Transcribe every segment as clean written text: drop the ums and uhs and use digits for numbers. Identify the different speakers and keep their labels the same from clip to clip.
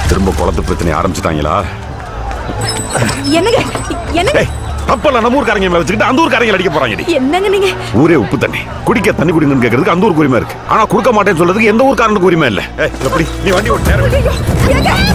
Speaker 1: திரும்ப குளத்து பிரச்சனை ஆரம்பிச்சுட்டாங்களா?
Speaker 2: என்னங்க என்னங்க
Speaker 1: அப்பெல்லாம் நம்ம ஊர்க்காரங்க வச்சுக்கிட்டு அந்த ஊர்க்காரங்க அடிக்க போறாங்க.
Speaker 2: என்னங்க நீங்க?
Speaker 1: ஊரே உப்பு தண்ணி குடிக்க தண்ணி குடிங்கன்னு கேக்குறதுக்கு அந்த ஊருக்கு உரிமை இருக்கு. ஆனா கொடுக்க மாட்டேன்னு சொல்றதுக்கு எந்த ஊர்க்காரனுக்கு உரிமை இல்ல. எப்படி நீ வண்டி ஓட்டு நேரம்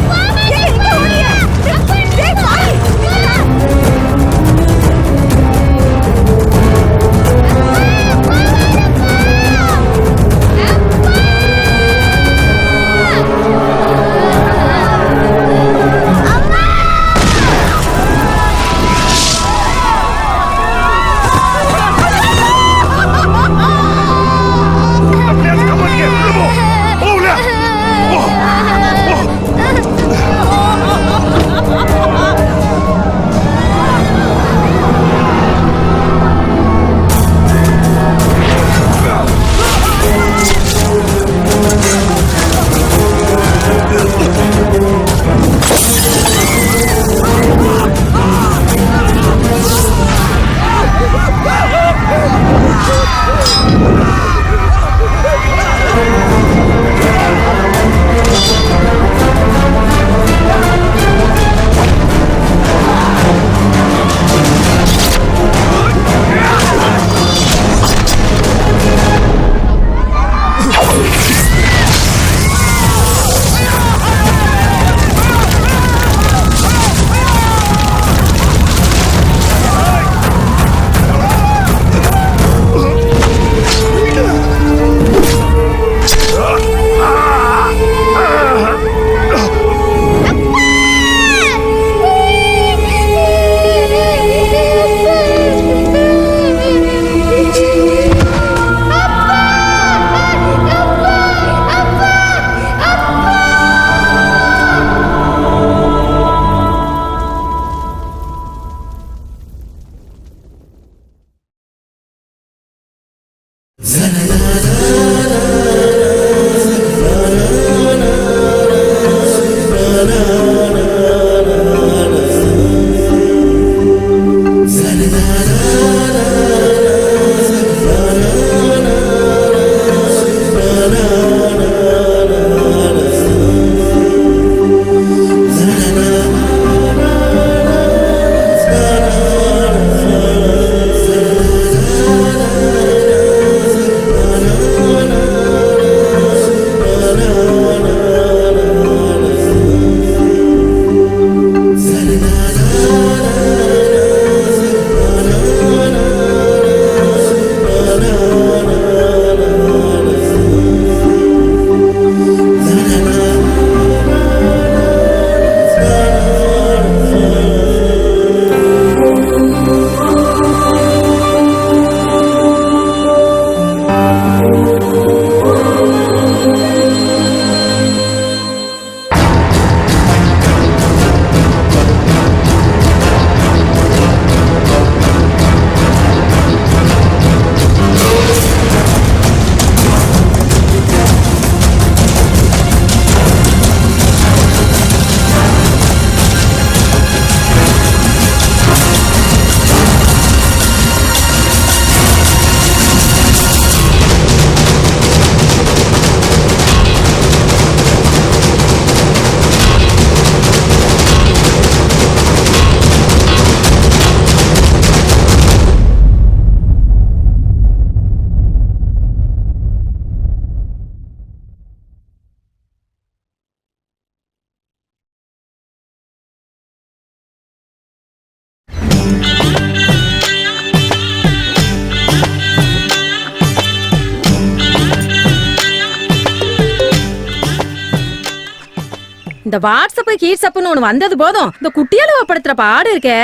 Speaker 2: இந்த வாட்ஸ்அப் கீட்ஸ்அப்னு ஒண்ணு வந்தது போதும் இந்த குட்டியால படுத்துற பாடு இருக்கே.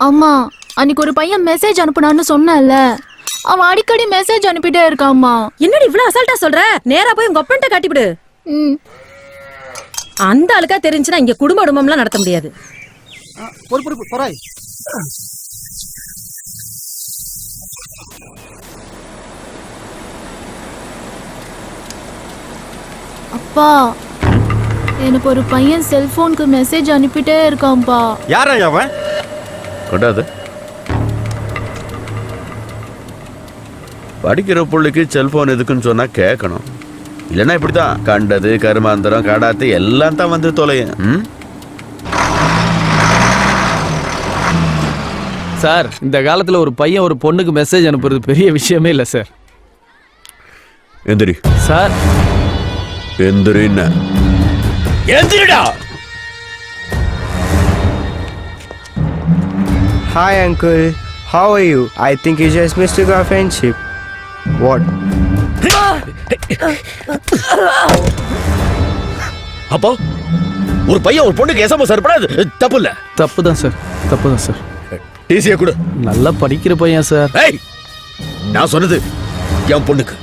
Speaker 3: அம்மா அன்னைக்கு ஒரு பையன் மெசேஜ் அனுப்புனான்னு சொன்னல, அவன் அடிக்கடி மெசேஜ் அனுப்பிட்டே இருக்காம்மா.
Speaker 2: என்னடி இவ்ளோ அசால்ட்டா சொல்ற? நேரா போய் உங்க அப்பன்ட்ட காட்டிவிடு. அந்த ஆளுக்கா தெரிஞ்சுனா இங்க குடும்பம்லாம் நடத்த முடியாது.
Speaker 3: அப்பா எனக்கு ஒரு பையன் செல்போனுக்கு மெசேஜ் அனுப்பிட்டே இருக்கான்பா.
Speaker 1: யாரா அவன்? கொண்டாது படிக்கிற பிள்ளைக்கு செல்போன் எதுக்குன்னு சொன்னா கேட்கணும். இல்லைன்னா இப்படித்தான் கண்டது கருமாந்திரம் கடாத்து எல்லாம் தான் வந்து தொலையும்.
Speaker 4: சார், இந்த காலத்துல ஒரு பையன் ஒரு பொண்ணுக்கு மெசேஜ் அனுப்புறது பெரிய விஷயமே இல்லை சார்.
Speaker 1: எந்திரி
Speaker 4: sir,
Speaker 1: எந்திரின்னா எந்திரிடா.
Speaker 5: Hi uncle, how are you? I think you just mistook our friendship. What?
Speaker 1: அப்போ ஒரு பையன் ஒரு பொண்ணுக்கு எஸ்எம்எஸ் அனுப்புறது தப்பு இல்ல?
Speaker 4: தப்பு தான் சார், தப்பு தான் சார்.
Speaker 1: டிசியை கொடு.
Speaker 4: நல்லா படிக்கிற பையன் சார்.
Speaker 1: ஏய், நான் சொன்னது என் பொண்ணுக்கு.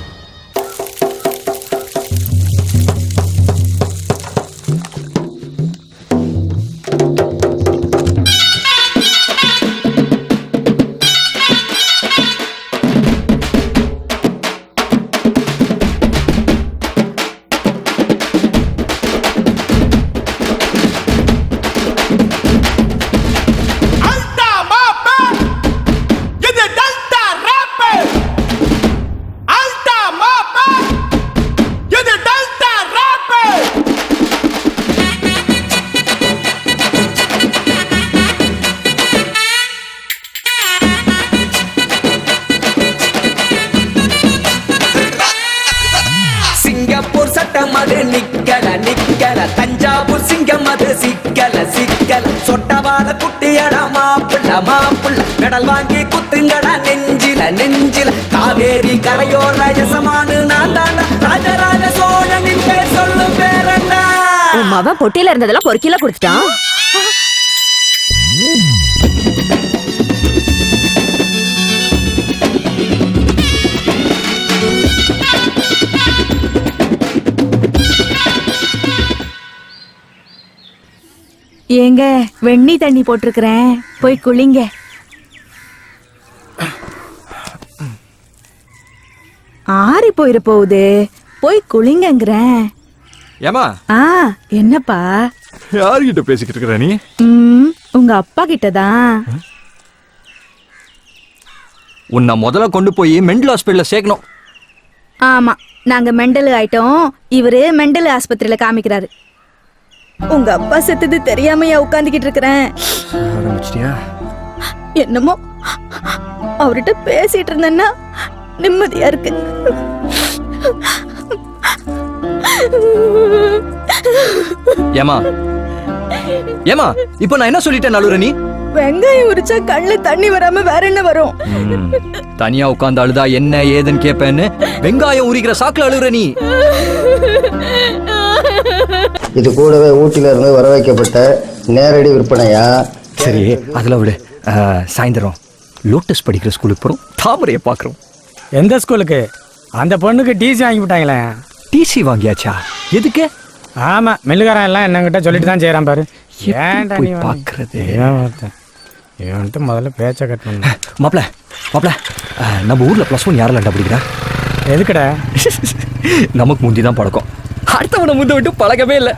Speaker 6: சிங்கப்பூர் சட்டம் அது நிக்கல நிக்கல, தஞ்சாவூர் சிங்கம் அது சிக்கல சிக்கல, சொட்டவாட குட்டியடா மாப்பிள்ள மாப்பிள்ள, மெடல் வாங்கி குத்துங்கடா நெஞ்சில நெஞ்சில, காவேரி கரையோர யசமானு நான் தாண்டா, ராஜராஜ சோழனின் பேர் சொல்லும் பேரண்டா.
Speaker 7: உன் மவன் பொட்டியில இருந்ததெல்லாம் பொறுக்கில கொடுத்துட்டான்.
Speaker 8: ஏங்க வெண்ணி தண்ணி போட்டிருக்கிறேன், போய் குளிங்க. ஆறி போயிட போகுது, போய் குளிங்கங்கிறேன்.
Speaker 9: ஏமா?
Speaker 8: என்னப்பா?
Speaker 9: யார்கிட்ட பேசிக்கிட்டு இருக்கிற நீ?
Speaker 8: உங்க அப்பா கிட்டதான்.
Speaker 9: உன்னை முதல்ல கொண்டு போய் மெண்டல் ஹாஸ்பிட்டல்ல சேர்க்கணும்.
Speaker 8: ஆமா, நாங்க மெண்டல் ஆயிட்டோம், இவரு மெண்டல் ஆஸ்பத்திரியில காமிக்கிறாரு. உங்க அப்பா செத்தது தெரியாமையா உட்கார்ந்துகிட்டு இருக்கிறேன். என்னமோ அவர்கிட்ட பேசிட்டு இருந்தேன்னா நிம்மதியா இருக்கு.
Speaker 9: ஏமா ஏமா இப்போ நான் என்ன சொல்லிட்டேன் நலுற நீ?
Speaker 8: வெங்காயம் உரிச்சா கண்ணுல தண்ணி வராம வேற என்ன வரும்?
Speaker 9: தனியா உட்கார்ந்து அழுதா என்ன ஏதுன்னு கேப்பேன்னு வெங்காயம் உரிக்கிற சாக்குல அழுகுற நீ.
Speaker 10: இது கூடவே ஊட்டில இருந்து வர வைக்கப்பட்ட நேரடி விற்பனையா?
Speaker 9: சரி, அதுல விடு. சாயந்தரம் லோட்டஸ் படிக்கிற ஸ்கூலுக்கு போறோம், தாமரையை பாக்குறோம்.
Speaker 4: எந்த ஸ்கூலுக்கு? அந்த பொண்ணுக்கு டிசி வாங்கி விட்டாங்களே.
Speaker 9: டிசி வாங்கியாச்சா? எதுக்கு?
Speaker 4: ஆமா, மில்லுக்காரன் எல்லாம் என்னங்கிட்ட சொல்லிட்டு தான் செய்யறான் பாரு. ஏன்டா
Speaker 9: போய்
Speaker 4: நீ
Speaker 9: பாக்குறது?
Speaker 4: இவன்ட்டு முதல்ல பேச்ச கட் பண்ண.
Speaker 9: மாப்ள மாப்ள, நம்ம ஊர்ல +1 யாரெல்லாம் படிக்கிறா?
Speaker 4: எதுக்குடா?
Speaker 9: நமக்கு முந்தி தான் பழக்கம், அடுத்தவனை முந்த விட்டு பழக்கமே இல்லை.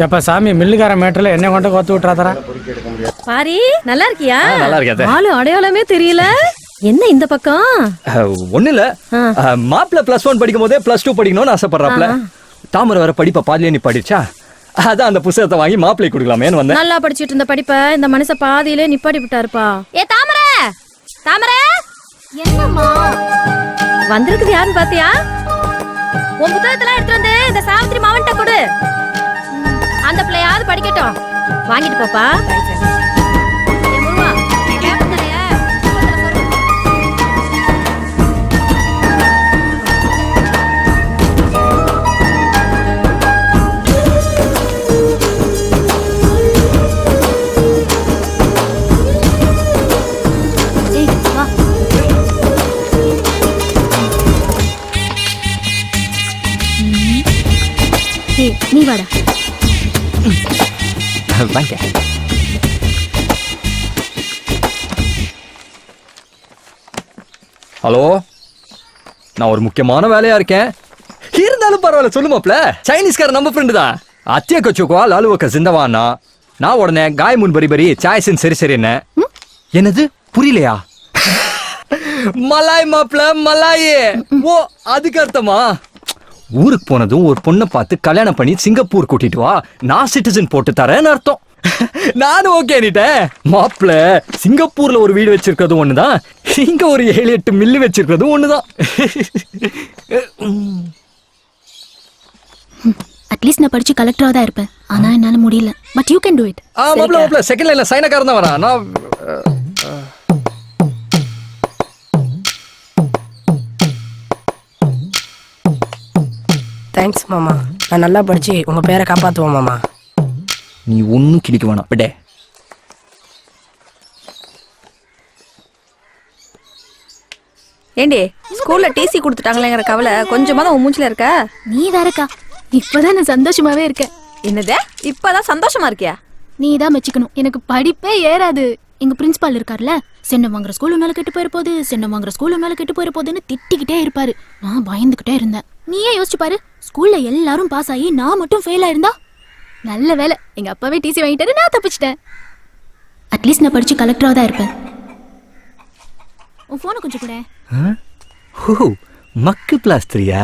Speaker 4: எப்ப சாமி, மில்லுக்கார மேட்டர்ல என்ன கொண்டு கோத்து விட்டுறாதரா?
Speaker 2: பாரி, நல்லா இருக்கியா?
Speaker 9: நல்லா இருக்காது.
Speaker 2: ஆளு அடையாளமே தெரியல. என்ன இந்த பக்கம்?
Speaker 9: ஒண்ணு இல்ல, மாப்பிள்ள +1 படிக்கும் போதே +2 படிக்கணும்னு ஆசைப்படுறாப்ல. தாமரை வர படிப்பை பாதிலே நீ படிச்சா, அதான் அந்த புத்தகத்தை வாங்கி மாப்பிள்ளை கொடுக்கலாமேன்னு வந்தேன்.
Speaker 2: நல்லா படிச்சிட்டு இருந்த படிப்பை இந்த மனுஷ பாதியிலே நிப்பாட்டி விட்டாருப்பா. ஏ தாமரை, தாமரை,
Speaker 3: என்னம்மா?
Speaker 2: வந்திருக்குது யாருன்னு பாத்தியா? உன் புத்தகத்தெல்லாம் எடுத்து வந்து இந்த சாவித்திரி மாவன்ட்ட கொடு. அந்த பிள்ளையாவது படிக்கட்டும். வாங்கிட்டு போப்பா. ஏ முருகா, கேப்ப தரையா?
Speaker 8: நீ வாடா.
Speaker 9: வாங்க. ஹலோ, நான் ஒரு முக்கியமான வேலையா இருக்கேன். இருந்தாலும் பரவாயில்ல, சொல்லுமாப்ல. சைனீஸ்கார நம்ம ஃப்ரெண்டு தான். அத்திய கச்சுக்கோ லாலுவக்க சிந்தவானா. நான் உடனே காய் முன் பரி பரி சாய்ஸின் சரி சரி என்ன. என்னது புரியலையா? மலாய் மாப்ள மலாயே. ஓ அதுக்கு அர்த்தமா? ஊருக்கு போனதும் ஒரு பொண்ணை பார்த்து கல்யாணம் பண்ணி சிங்கப்பூர் கூட்டிட்டு வா, நான் சிட்டிசன் போட்டு தரேன்னு அர்த்தம். நானும் ஓகே நீட்டேன். மாப்ள சிங்கப்பூர்ல ஒரு வீடு வச்சிருக்கிறதும் ஒண்ணுதான், இங்க ஒரு 7-8 மில்லு வச்சிருக்கிறதும் ஒண்ணுதான்.
Speaker 3: அட்லீஸ்ட் நான் படிச்சு கலெக்டரா தான் இருப்பேன். ஆனா என்னால முடியல. But you can to it.
Speaker 9: மாப்ள செகண்ட் லைன்ல சைனக்காரன் தான் வரான். நான்
Speaker 11: தேங்க்ஸ் மாமா. நான் நல்லா படிச்சு உங்க பேரை காப்பாத்துவோம் மாமா.
Speaker 9: நீ ஒன்னும் கிளிக்க வேணாம் விட.
Speaker 8: ஏண்டி ஸ்கூல்ல டிசி கொடுத்துட்டாங்களேங்கிற கவலை கொஞ்சமா தான் மூஞ்சில இருக்கா?
Speaker 3: நீ வேறக்கா, இப்பதான் நான் சந்தோஷமாவே இருக்கேன்.
Speaker 8: என்னது இப்பதான் சந்தோஷமா இருக்கியா?
Speaker 3: நீ தான் மெச்சிக்கணும். எனக்கு படிப்பே ஏறாது. எங்க பிரின்சிபால் இருக்கார்ல, சென்னை வாங்குற ஸ்கூல் உன்னால கெட்டு போயிரு போகுது, சென்னை வாங்குற ஸ்கூல் உன்னால கெட்டு போயிரு போகுதுன்னு திட்டிக்கிட்டே இருப்பாரு. நான் பயந்துகிட்டே இருந்தேன். நீயே யோசிச்சு பாரு, ஸ்கூல்ல எல்லாரும் பாஸ் ஆகி நான் மட்டும் ஃபெயில் ஆயிருந்தா? நல்ல வேலை எங்க அப்பாவே டிசி வாங்கிட்டாரு, நான் தப்பிச்சிட்டேன். அட்லீஸ்ட் நான் படிச்சு கலெக்டரா தான் இருப்பேன். உன் போனை கொஞ்சம் கூட.
Speaker 9: ஓ மக்கு பிளாஸ்டரியா?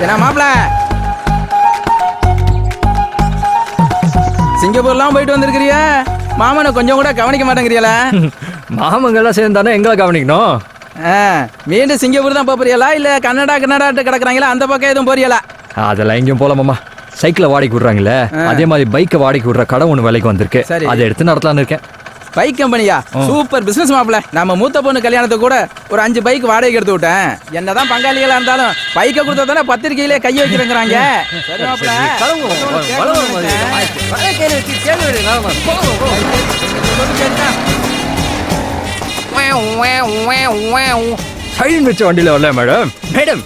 Speaker 4: என்ன மாப்ள, சிங்கப்பூர்லாம் போயிட்டு வந்திருக்கிறிய, மாமனை கொஞ்சம் கூட கவனிக்க மாட்டேங்கிறியல?
Speaker 9: மாமங்கெல்லாம் சேர்ந்தானே எங்களை கவனிக்கணும்.
Speaker 4: மீண்டும் சிங்கப்பூர் தான் போறியலா இல்ல கன்னடா கிடக்குறாங்களா அந்த பக்கம் எதுவும் போறியலா?
Speaker 9: அதெல்லாம் எங்கேயும் போல மாமா. சைக்கிளை வாடகைக்கு விடுறாங்கல்ல, அதே மாதிரி பைக்கை வாடகைக்கு விடுற கடை ஒன்று விலைக்கு வந்திருக்கு. அதை எடுத்து நடத்தலான்னு இருக்கேன்.
Speaker 4: பைக் கம்பெனியா? சூப்பர் பிசினஸ் மாப்ள. நம்ம மூத்த பொண்ணு கல்யாணத்துக்கு கூட ஒரு 5 பைக் வாடகைக்கு எடுத்து விட்டேன். என்னதான் பங்காளிகளா இருந்தாலும் பைக்கை கொடுத்தா தானே பத்திரிகையிலே கை வைக்கிறேங்கிறாங்க. சரி மாப்ள,
Speaker 9: சைலண்ட் வச்ச வண்டியில வரல மேடம். மேடம்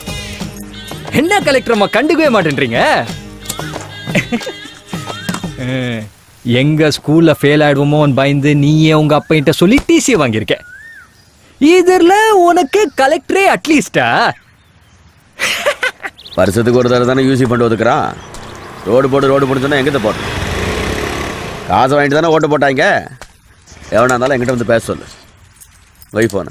Speaker 9: என்ன கலெக்டர் அம்மா கண்டுக்கவே மாட்டேன்றீங்க? எங்க ஸ்கூல்ல ஃபெயில் ஆயிடுவோமோன்னு பயந்து நீயே உங்க அப்பா கிட்ட சொல்லி டிசி வாங்கியிருக்க. இதுல உனக்கு கலெக்டரே அட்லீஸ்டா?
Speaker 1: வருஷத்துக்கு ஒரு தடவை தானே யூசி பண்ணி ஒதுக்குறான். ரோடு போட்டு சொன்னா எங்கிட்ட போட்டோம்? காசை வாங்கிட்டு தானே ஓட்டு போட்டாங்க. எவனா இருந்தாலும் எங்கிட்ட வந்து பேச சொல்லு. வை போன.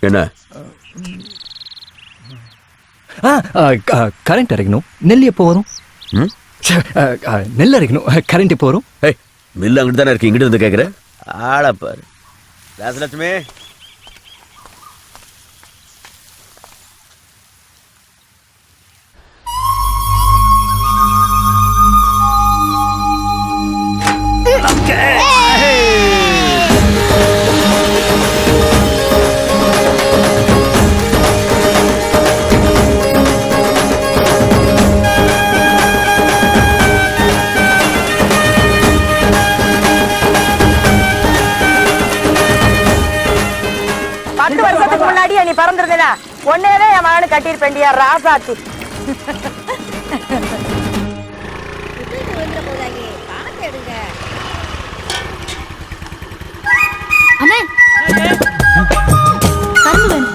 Speaker 1: என்ன
Speaker 9: கரண்ட் அரைக்கணும். நெல் எப்போ வரும்? நெல் அரைக்கணும். கரண்ட் எப்போ வரும்?
Speaker 1: மில்லு அங்கிட்டு தானே இருக்கு, இங்கிட்டு வந்து கேட்குற ஆளப்பாரு. ராசலட்சுமி,
Speaker 11: நீ பறந்துருந்தா ஒன்னேதான் என் மகனு கட்டிருப்பேண்டியா ராசாத்தி.
Speaker 3: அண்ணே கரும்பு வேணும்.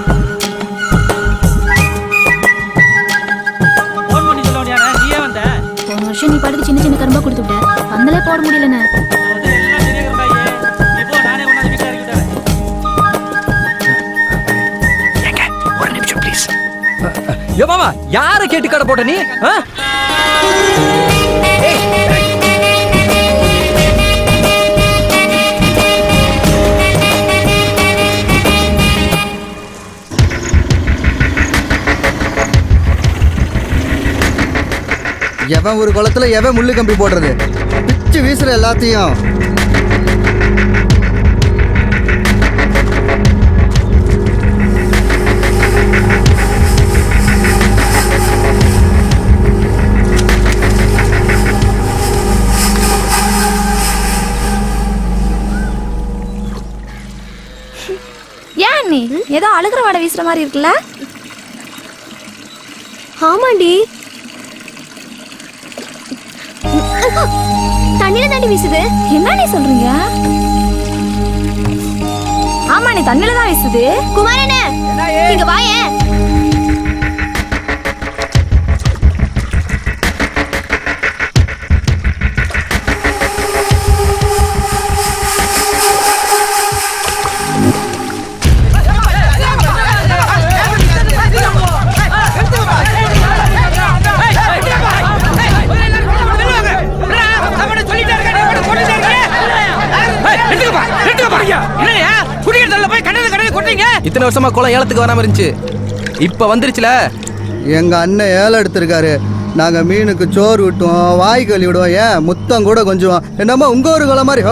Speaker 3: போன வருஷம் நீ பாட்டுக்கு சின்ன சின்ன கரும்பா கொடுத்து விட்ட, பந்தலே போட முடியலண்ணே.
Speaker 9: மாமா யார கேட்டு கடை போட்ட நீ?
Speaker 10: எவன் ஒரு குளத்துல எவன் முள்ளு கம்பி போடுறது? பிச்சு வீசுற எல்லாத்தையும்.
Speaker 8: ஏன் நீ ஏதோ அழுகிற வாடை வீசுற மாதிரி இருக்குல்ல?
Speaker 2: ஆமாண்டி, தண்ணியில தாண்டி வீசுது.
Speaker 8: என்ன நீ சொல்றீங்க? ஆமா நீ சாணி தண்ணில தான் வீசுது.
Speaker 2: குமாரண்ணே இங்க வாயேன்.
Speaker 4: இத்தனை வருஷமா குளம் ஏலத்துக்கு வராம இருந்துச்சு, இப்ப வந்துருச்சுல.
Speaker 10: எங்க அண்ணன் ஏலம் எடுத்திருக்காரு. நாங்க மீனுக்கு சோறு விட்டோம், வாய் கழுவி விடுவோம், ஏன் முத்தம் கூட கொஞ்சம் என்னமோ உங்க ஒரு குளம் மாதிரி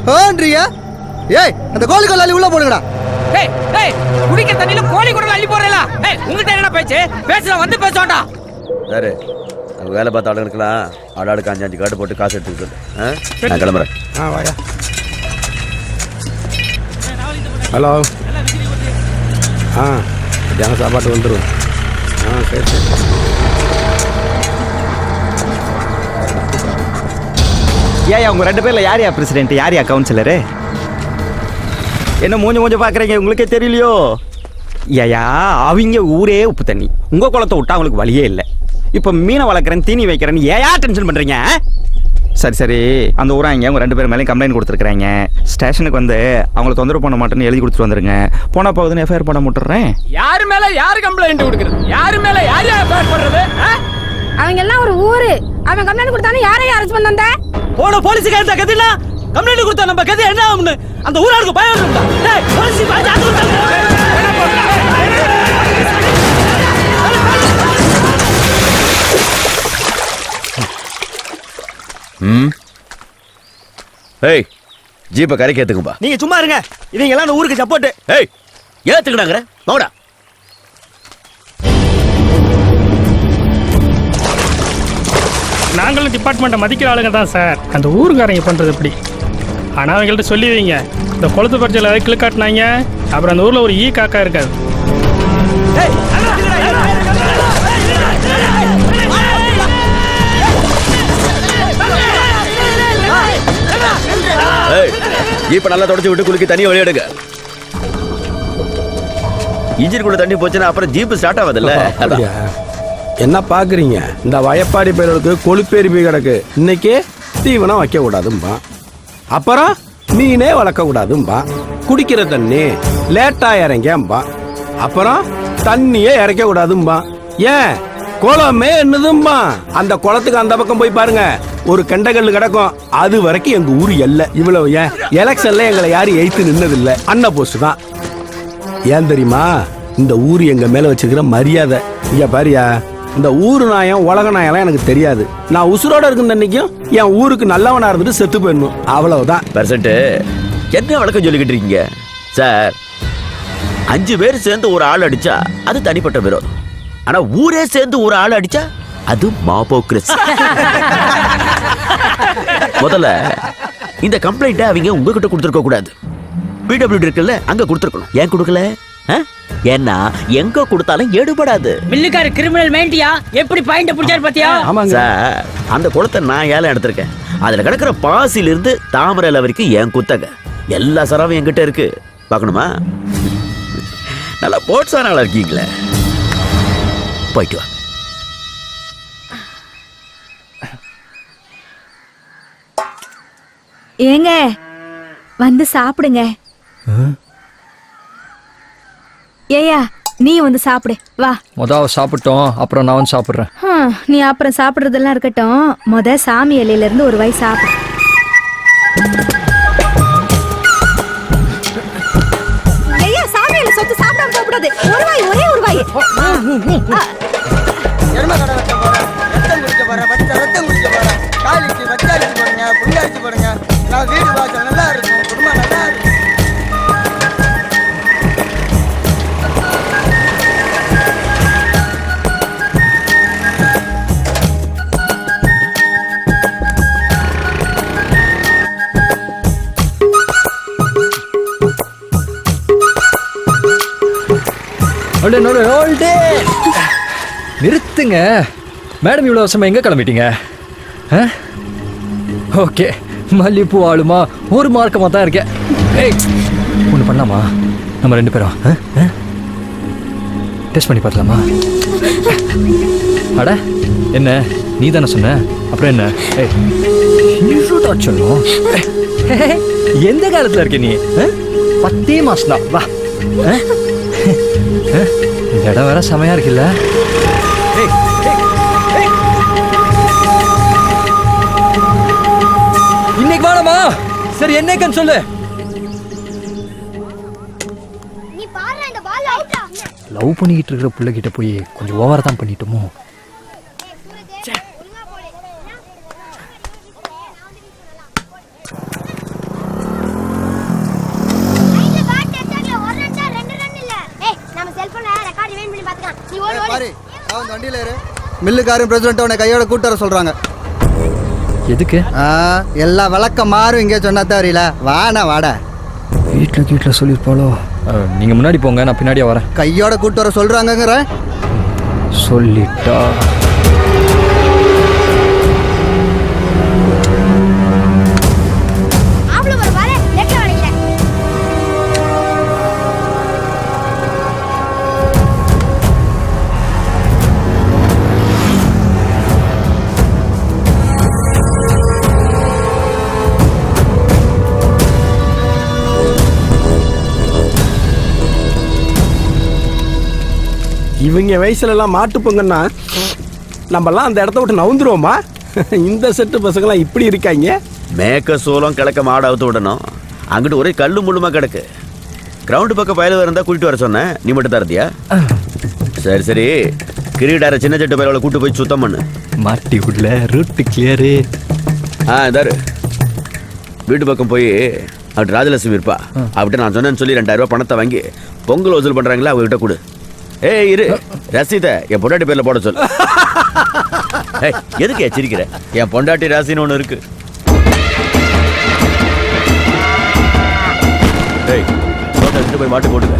Speaker 10: ஹோன்றியா? ஏய் அந்த கோழி கொள்ளாளி உள்ள போடுங்கடா.
Speaker 4: குடிக்கிற தண்ணியில கோழி கூட அள்ளி போறேல. உங்ககிட்ட என்ன பேச்சு? பேசுற வந்து பேசோண்டா.
Speaker 1: சரி, அங்கே வேலை பார்த்த ஆளுங்களுக்குலாம் ஆளாளுக்கு 5 கார்டு போட்டு காசு எடுத்துக்க சொல்லு. நான் கிளம்புறேன்.
Speaker 4: வாயா. ஹலோ. மத்தியானம் சாப்பாட்டு வந்துடும். சரி சரி.
Speaker 5: ஏயா உங்க 2 பேர்ல யார் பிரசிடென்ட், யார் கவுன்சிலரு? என்ன மூஞ்ச பாக்குறீங்க, உங்களுக்கே தெரியலையோ? ஏயா அவங்க ஊரே உப்பு தண்ணி, உங்க குளத்தை விட்டா அவங்களுக்கு வழியே இல்லை. இப்ப மீனை வளர்க்குறேன், தீனி வைக்கிறேன்னு ஏயா டென்ஷன் பண்றீங்க? சரி சரி, அந்த ஊராங்க உங்க 2 பேர் மேலேயும் கம்ப்ளைண்ட் கொடுத்துருக்காங்க. ஸ்டேஷனுக்கு வந்து அவங்கள தொந்தரவு பண்ண மாட்டேன்னு எழுதி கொடுத்துட்டு வந்துருங்க. போனா போகுதுன்னு எஃப்ஐஆர் பண்ண முட்டுறேன்.
Speaker 4: யாரு மேல யாரு கம்ப்ளைண்ட் கொடுக்குறது? யாரு மேல யார் எஃப்ஐஆர் பண்றது?
Speaker 2: அவங்க எல்லாம் ஒரு ஊரு. அவன் கம்ப்ளைண்ட் கொடுத்தானே யாரையும் அரெஸ்ட் பண்ணாங்க.
Speaker 6: போன போலீஸ்க்கு அந்த கதில கம்ப்ளைண்ட் கொடுத்தா நம்ம கதி என்ன ஆகும்னு அந்த ஊராருக்கு பயம் வரும்டா. டேய் போலீஸ் பாத்து
Speaker 1: ஏய் ஜீப்பை கரைக்கு ஏத்துக்கும்பா.
Speaker 6: நீங்க சும்மா இருங்க, இவங்க எல்லாம் அந்த ஊருக்கு சப்போர்ட்.
Speaker 1: ஏய் ஏத்துக்கடாங்கற போடா.
Speaker 12: நாங்களும் டிபார்ட்மெண்ட்டை மதிக்கிற ஆளுங்க தான் சார். அந்த ஊருக்காரங்க பண்ணுறது எப்படி? ஆனால் அவங்கள்ட்ட சொல்லி வைங்க, இந்த குளத்து பறிச்சல் அதை கிளிக்காட்டினாங்க, அப்புறம் அந்த ஊரில் ஒரு ஈ காக்கா இருக்காது.
Speaker 1: ஜீப்பை நல்லா தொடச்சி விட்டு குலுக்கி தண்ணியை வெளியெடுங்க. இன்ஜினுக்குள்ள தண்ணி போச்சுன்னா அப்புறம் ஜீப்பு ஸ்டார்ட் ஆகாதுல்ல.
Speaker 4: என்ன பாக்குறீங்க? இந்த வயப்பாடி பேருக்கு கொழுப்பேறி போய் கிடக்கு. இன்னைக்கு தீவனம் வைக்க கூடாதும்பா, அப்புறம் மீனே வளர்க்க கூடாதும்பா, குடிக்கிற தண்ணி லேட்டா இறங்கம்பா, அப்புறம் தண்ணியே இறக்க கூடாதும்பா. ஏன் குளமே என்னதும்பா? அந்த குளத்துக்கு அந்த பக்கம் போய் பாருங்க, ஒரு கெண்டகல் கிடக்கும். அது வரைக்கும் எங்க ஊர் எல்லை இவ்வளவு. ஏன் எலெக்ஷன்ல எங்களை யாரும் எய்த்து நின்னதில்லை, அண்ணா போஸ்ட் தான். ஏன் தெரியுமா? இந்த ஊர் எங்க மேல வச்சுக்கிற மரியாதை. இங்க பாரியா, இந்த ஊரு நாயம் உலக நாயெல்லாம் எனக்கு தெரியாது. நான் உசுரோட இருக்கும் அன்னைக்கும் என் ஊருக்கு நல்லவனா இருந்துட்டு செத்து போயிடணும், அவ்வளவுதான்.
Speaker 1: பெர்சென்ட் என்ன வழக்கம் சொல்லிக்கிட்டு இருக்கீங்க சார்? 5 பேர் சேர்ந்து ஒரு ஆள் அடிச்சா அது தனிப்பட்ட விரோதம். ஆனா ஊரே சேர்ந்து ஒரு ஆள் அடிச்சா அது மாபோக்ரஸி. முதல்ல இந்த கம்ப்ளைண்ட்டை அவங்க உங்ககிட்ட கொடுத்துருக்க கூடாது, பிடபிள்யூடி இருக்குல்ல அங்க கொடுத்துருக்கணும். ஏன் கொடுக்கல? ஏன்னா எங்க கொடுத்தாலும் எடுபடாது.
Speaker 11: மில்லுக்கார கிரிமினல் மைண்டியா எப்படி பாயிண்ட் பிடிச்சாரு பாத்தியா?
Speaker 1: சார் அந்த குளத்தை நான் ஏலம் எடுத்திருக்கேன். அதுல கிடக்கிற பாசில இருந்து தாமரையில வரைக்கும் என் குத்தக எல்லா சராவும் என்கிட்ட இருக்கு. பார்க்கணுமா? நல்லா போட்ஸான ஆளா இருக்கீங்களே, போயிட்டு வா.
Speaker 8: ஏங்க வந்து சாப்பிடுங்க. ஏயா நீ வந்து சாப்பிடு வா.
Speaker 9: முதல்ல சாப்பிட்டோம், அப்புறம் நான் வந்து சாப்பிட்றேன்.
Speaker 8: நீ அப்புறம் சாப்பிடுறதெல்லாம் இருக்கட்டும், சாமி இலையில இருந்து ஒரு வாய் சாப்பிடு. ஐயா சாமி இலை சொத்து சாப்பிடாம போகக்கூடாது. ஒரு வாய், ஒரே ஒரு வாய்.
Speaker 6: ரத்தம் குடிக்க போறேன், காலிக்கு வச்சாரிச்சு போடுங்க, புண்ணாரிச்சு போடுங்க. நான் வீடு வாசல் நல்லா இருக்கும், குடும்பம் நல்லா இருக்கும்.
Speaker 9: நிறுத்துங்க மேடம், இவ்வளோ வருஷமா எங்க கிளம்பிட்டீங்க? ஓகே, மல்லிப்பூ ஆளுமா ஒரு மார்க்கமாக தான் இருக்கேன். ஒன்று பண்ணலாமா நம்ம 2 பேரும் டெஸ்ட் பண்ணி பார்க்கலாமா? அட என்ன நீ தானே சொன்ன, அப்புறம் என்ன? சொல்லும் எந்த காலத்தில் இருக்க நீ? 10 மாசம் தான் வா. இந்த இடம் வேற செமையா இருக்குல்ல. இன்னைக்கு வாடமா. சரி என்னைக்குன்னு சொல்லு. லவ் பண்ணிக்கிட்டு இருக்கிற பிள்ளைகிட்ட போய் கொஞ்சம் ஓவரா தான் பண்ணிட்டோமோ.
Speaker 10: மில்லுக்காரன் பிரசிடண்ட் உன்னை கையோட கூட்டு வர சொல்றாங்க.
Speaker 9: எதுக்கு?
Speaker 10: எல்லா விளக்கம் மாறும் இங்கே சொன்னா தெரியல. வாடா வாடா.
Speaker 9: வீட்டில் சொல்லியிருப்பாளோ. நீங்க முன்னாடி போங்க, நான் பின்னாடியே வரேன்.
Speaker 10: கையோட கூட்டு வர சொல்றாங்கங்கிற
Speaker 9: சொல்லிட்டா.
Speaker 4: இவங்க வயசுல எல்லாம் மாட்டு பொங்கன்னா நம்மலாம் அந்த இடத்த விட்டு நவுந்துருவோமா? இந்த செட்டு பசங்களாம் இப்படி இருக்காங்க.
Speaker 1: மேக்க சோளம் கிழக்க மாடு அவுத்து விடணும். அங்கிட்டு ஒரே கல்லு முள்ளுமா கிடக்கு. கிரவுண்டு பக்கம் பயலுவ இருந்தா கூட்டிட்டு வர சொன்னேன், நீ மட்டும் தரதியா? சரி சரி, கிரீடார சின்ன செட்டு பயலோட கூட்டு போய் சுத்தம் பண்ணு.
Speaker 9: மாட்டி உள்ள ரூட்டு கிளியரு.
Speaker 1: இதாரு வீட்டு பக்கம் போய் அப்படி ராஜலட்சுமி இருப்பா, அவட்ட நான் சொன்னேன்னு சொல்லி 2000 ரூபாய் பணத்தை வாங்கி பொங்கல் வசூல் பண்றாங்களா அவங்ககிட்ட கொடு. ஏய் இரு, ரசீதை என் பொண்டாட்டி பேர்ல போட சொல்லு. எதுக்கு சிரிக்கிற? என் பொண்டாட்டி ராசின்னு ஒண்ணு இருக்கு. ஏய் எடுத்து போய் மாட்டு போட்டுக்க.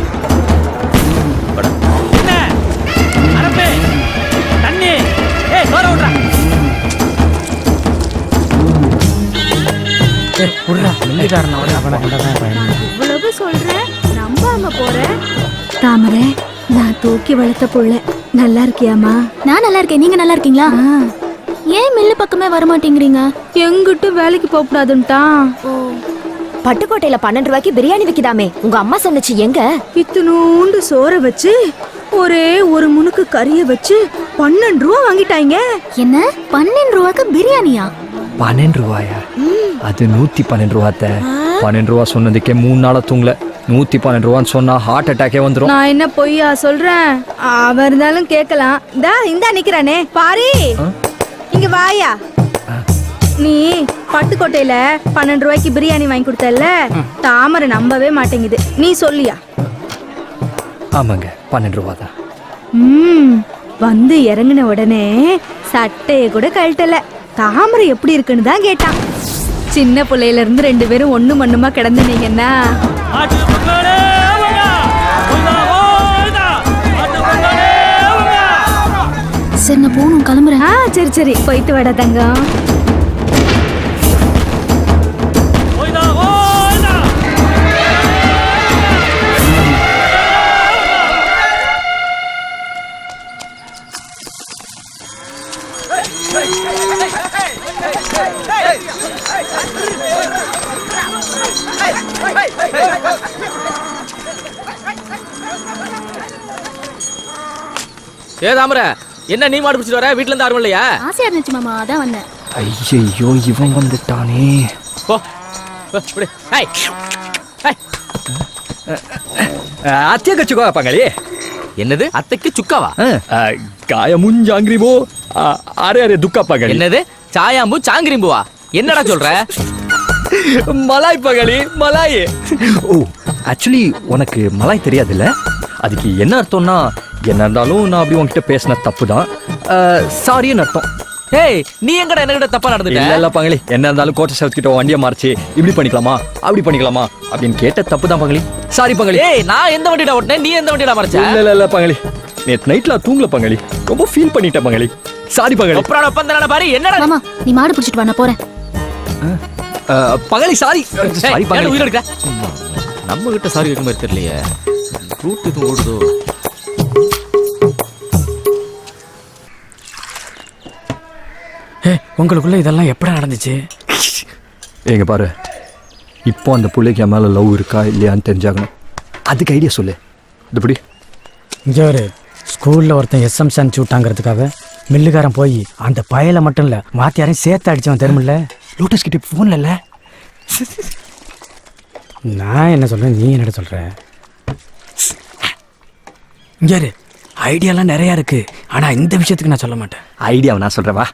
Speaker 8: இவ்வளவு சொல்றேன், நம்பாம போறேன். தாமரை, நான் தூக்கி வளர்த்த புள்ள. நல்லா இருக்கியாமா?
Speaker 3: நான் நல்லா இருக்கேன், நீங்க நல்லா இருக்கீங்களா? ஏன் மில்லு பக்கமே வர மாட்டேங்கிறீங்க?
Speaker 8: எங்கிட்டும் வேலைக்கு போக கூடாதுன்ட்டா.
Speaker 7: பட்டுக்கோட்டையில 12 ரூபாய்க்கு பிரியாணி விக்குதாமே, உங்க அம்மா சொன்னச்சு. எங்க?
Speaker 8: இத்தினூண்டு சோற வச்சு ஒரே ஒரு முனுக்கு கறிய வச்சு 12 ரூபா வாங்கிட்டாங்க.
Speaker 3: என்ன 12 ரூபாய்க்கு பிரியாணியா?
Speaker 9: 12 ரூபாயா? அது 112 ரூபாத்த. 12 ரூபா சொன்னதுக்கே 3 நாளா தூங்கல. 112 ரூபான்னு சொன்னா ஹார்ட் அட்டாக்கே வந்துடும்.
Speaker 8: நான் என்ன பொய்யா சொல்றேன்? அவ இருந்தாலும் கேட்கலாம். இந்தா நிக்கிறானே பாரி, இங்க வாயா. நீ பட்டுக்கோட்டையில 12 ரூபாய்க்கு பிரியாணி வாங்கி கொடுத்தல, தாமரை நம்பவே மாட்டேங்குது. நீ சொல்லியா?
Speaker 9: ஆமாங்க, 12 ரூபா தான்.
Speaker 8: வந்து இறங்கின உடனே சட்டைய கூட கழட்டல. தாமரை எப்படி இருக்குன்னு தான் கேட்டான். சின்ன பிள்ளையில இருந்து 2 பேரும் ஒண்ணு மண்ணுமா கிடந்துனீங்கன்னா
Speaker 3: சரி நான் போகணும், கிளம்புறேன்.
Speaker 8: சரி சரி, போயிட்டு வாடா தங்கம்.
Speaker 13: ஏ தாமரை, என்ன நீ மாடு பிடிச்சிட்டு வர? வீட்டுல இருந்து யாரும் இல்லையா?
Speaker 3: ஆசையா இருந்துச்சு மாமா, அதான் வந்தேன்.
Speaker 9: ஐயோ இவன் வந்துட்டானே.
Speaker 13: போ.
Speaker 9: அத்திய கச்சுக்கோ பங்களி.
Speaker 13: என்னது அத்தைக்கு சுக்காவா?
Speaker 9: காயமும் ஜாங்கிரிபோ அரே அரே துக்கா பங்களி.
Speaker 13: என்னது சாயாம்பு சாங்கிரிம்புவா? என்னடா சொல்ற?
Speaker 9: மலாய் பங்களி, மலாய். ஓ ஆக்சுவலி உனக்கு மலாய் தெரியாதுல்ல? அதுக்கு என்ன அர்த்தம்னா, என்ன இருந்தாலும் நான் அப்படி உன்கிட்ட பேசின தப்பு தான், சாரின்னு அர்த்தம்.
Speaker 13: ஏய் நீ எங்கடா என்கிட்ட தப்பா நடந்துட்ட?
Speaker 9: இல்ல பங்களி, என்ன இருந்தாலும் கோட்டை சவுத் கிட்ட வண்டியை மாறிச்சு இப்படி பண்ணிக்கலாமா அப்படி பண்ணிக்கலாமா அப்படின்னு கேட்ட தப்பு தான் பங்களி. சாரி பங்களி.
Speaker 13: ஏய் நான் எந்த வண்டியில ஓட்டினேன், நீ எந்த வண்டியில மறைச்ச?
Speaker 9: இல்ல பங்களி, நேத்து நைட்ல தூங்கல பங்களி, ரொம்ப ஃபீல் பண்ணிட்டேன் பங்களி. சாரி பங்களி.
Speaker 13: அப்புறம் ஒப்பந்தன பாரு. என்னடா
Speaker 3: மாமா நீ மாடு பிடிச்சிட்டு வா, நான் போறேன்.
Speaker 9: பங்களி சாரி. சாரி பங்களி.
Speaker 13: உயிர் எடுக்க. நம்ம கிட்ட சாரி கேட்க மாதிரி தெரியலையே. ரூட் எதுவும் ஓடுதோ?
Speaker 12: உங்களுக்குள்ள இதெல்லாம் எப்படி நடந்துச்சு?
Speaker 9: எங்க பாரு, இப்போ அந்த பிள்ளைக்கு என் மேலே லவ் இருக்கா இல்லையான்னு தெரிஞ்சாகணும். அதுக்கு ஐடியா சொல்லு. இதுபடி
Speaker 12: இங்கே ஒரு ஸ்கூலில் ஒருத்தன் எஸ்எம்ஸ் அனுப்பிச்சு விட்டாங்கிறதுக்காக மில்லுக்காரன் போய் அந்த பயலை மட்டும் இல்லை மாத்தியாரையும் சேர்த்து அடிச்சவன் தெரியுமில்ல.
Speaker 9: லோட்டஸ் கிட்ட ஃபோன்ல இல்லை.
Speaker 12: நான் என்ன சொல்கிறேன், நீ என்ன சொல்கிற? இங்கே ஐடியாலாம் நிறையா இருக்கு, ஆனால் இந்த விஷயத்துக்கு நான் சொல்ல மாட்டேன்.
Speaker 9: ஐடியாவை நான் சொல்கிறேன், வா.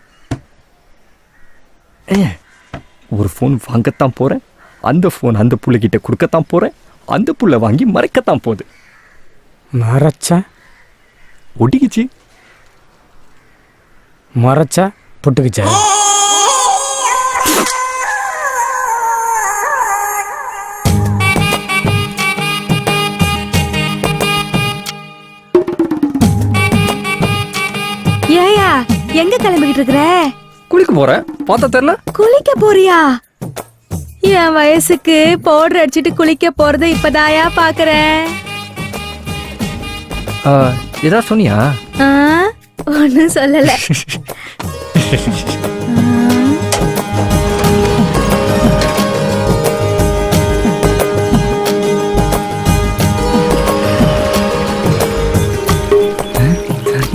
Speaker 9: ஒரு ஃபோன் வாங்கத்தான் போகிறேன், அந்த ஃபோன் அந்த புள்ளைகிட்ட கொடுக்கத்தான் போகிறேன், அந்த புள்ள வாங்கி மறைக்கத்தான் போகுது.
Speaker 12: மறைச்சா
Speaker 9: ஒட்டிக்கிச்சு,
Speaker 12: மறைச்சா புட்டுக்குச்சா?
Speaker 8: ஏயா எங்க கிளம்பிக்கிட்டு இருக்கிற?
Speaker 9: குளிக்க போகிறேன், பார்த்தா தெரியல.
Speaker 8: குளிக்க போறியா? என் வயசுக்கு பவுடர் அடிச்சிட்டு குளிக்க போறதை இப்பதாயா பாக்குறேன்.
Speaker 9: ஏதாவது சொன்னியா?
Speaker 8: ஒன்னும் சொல்லல.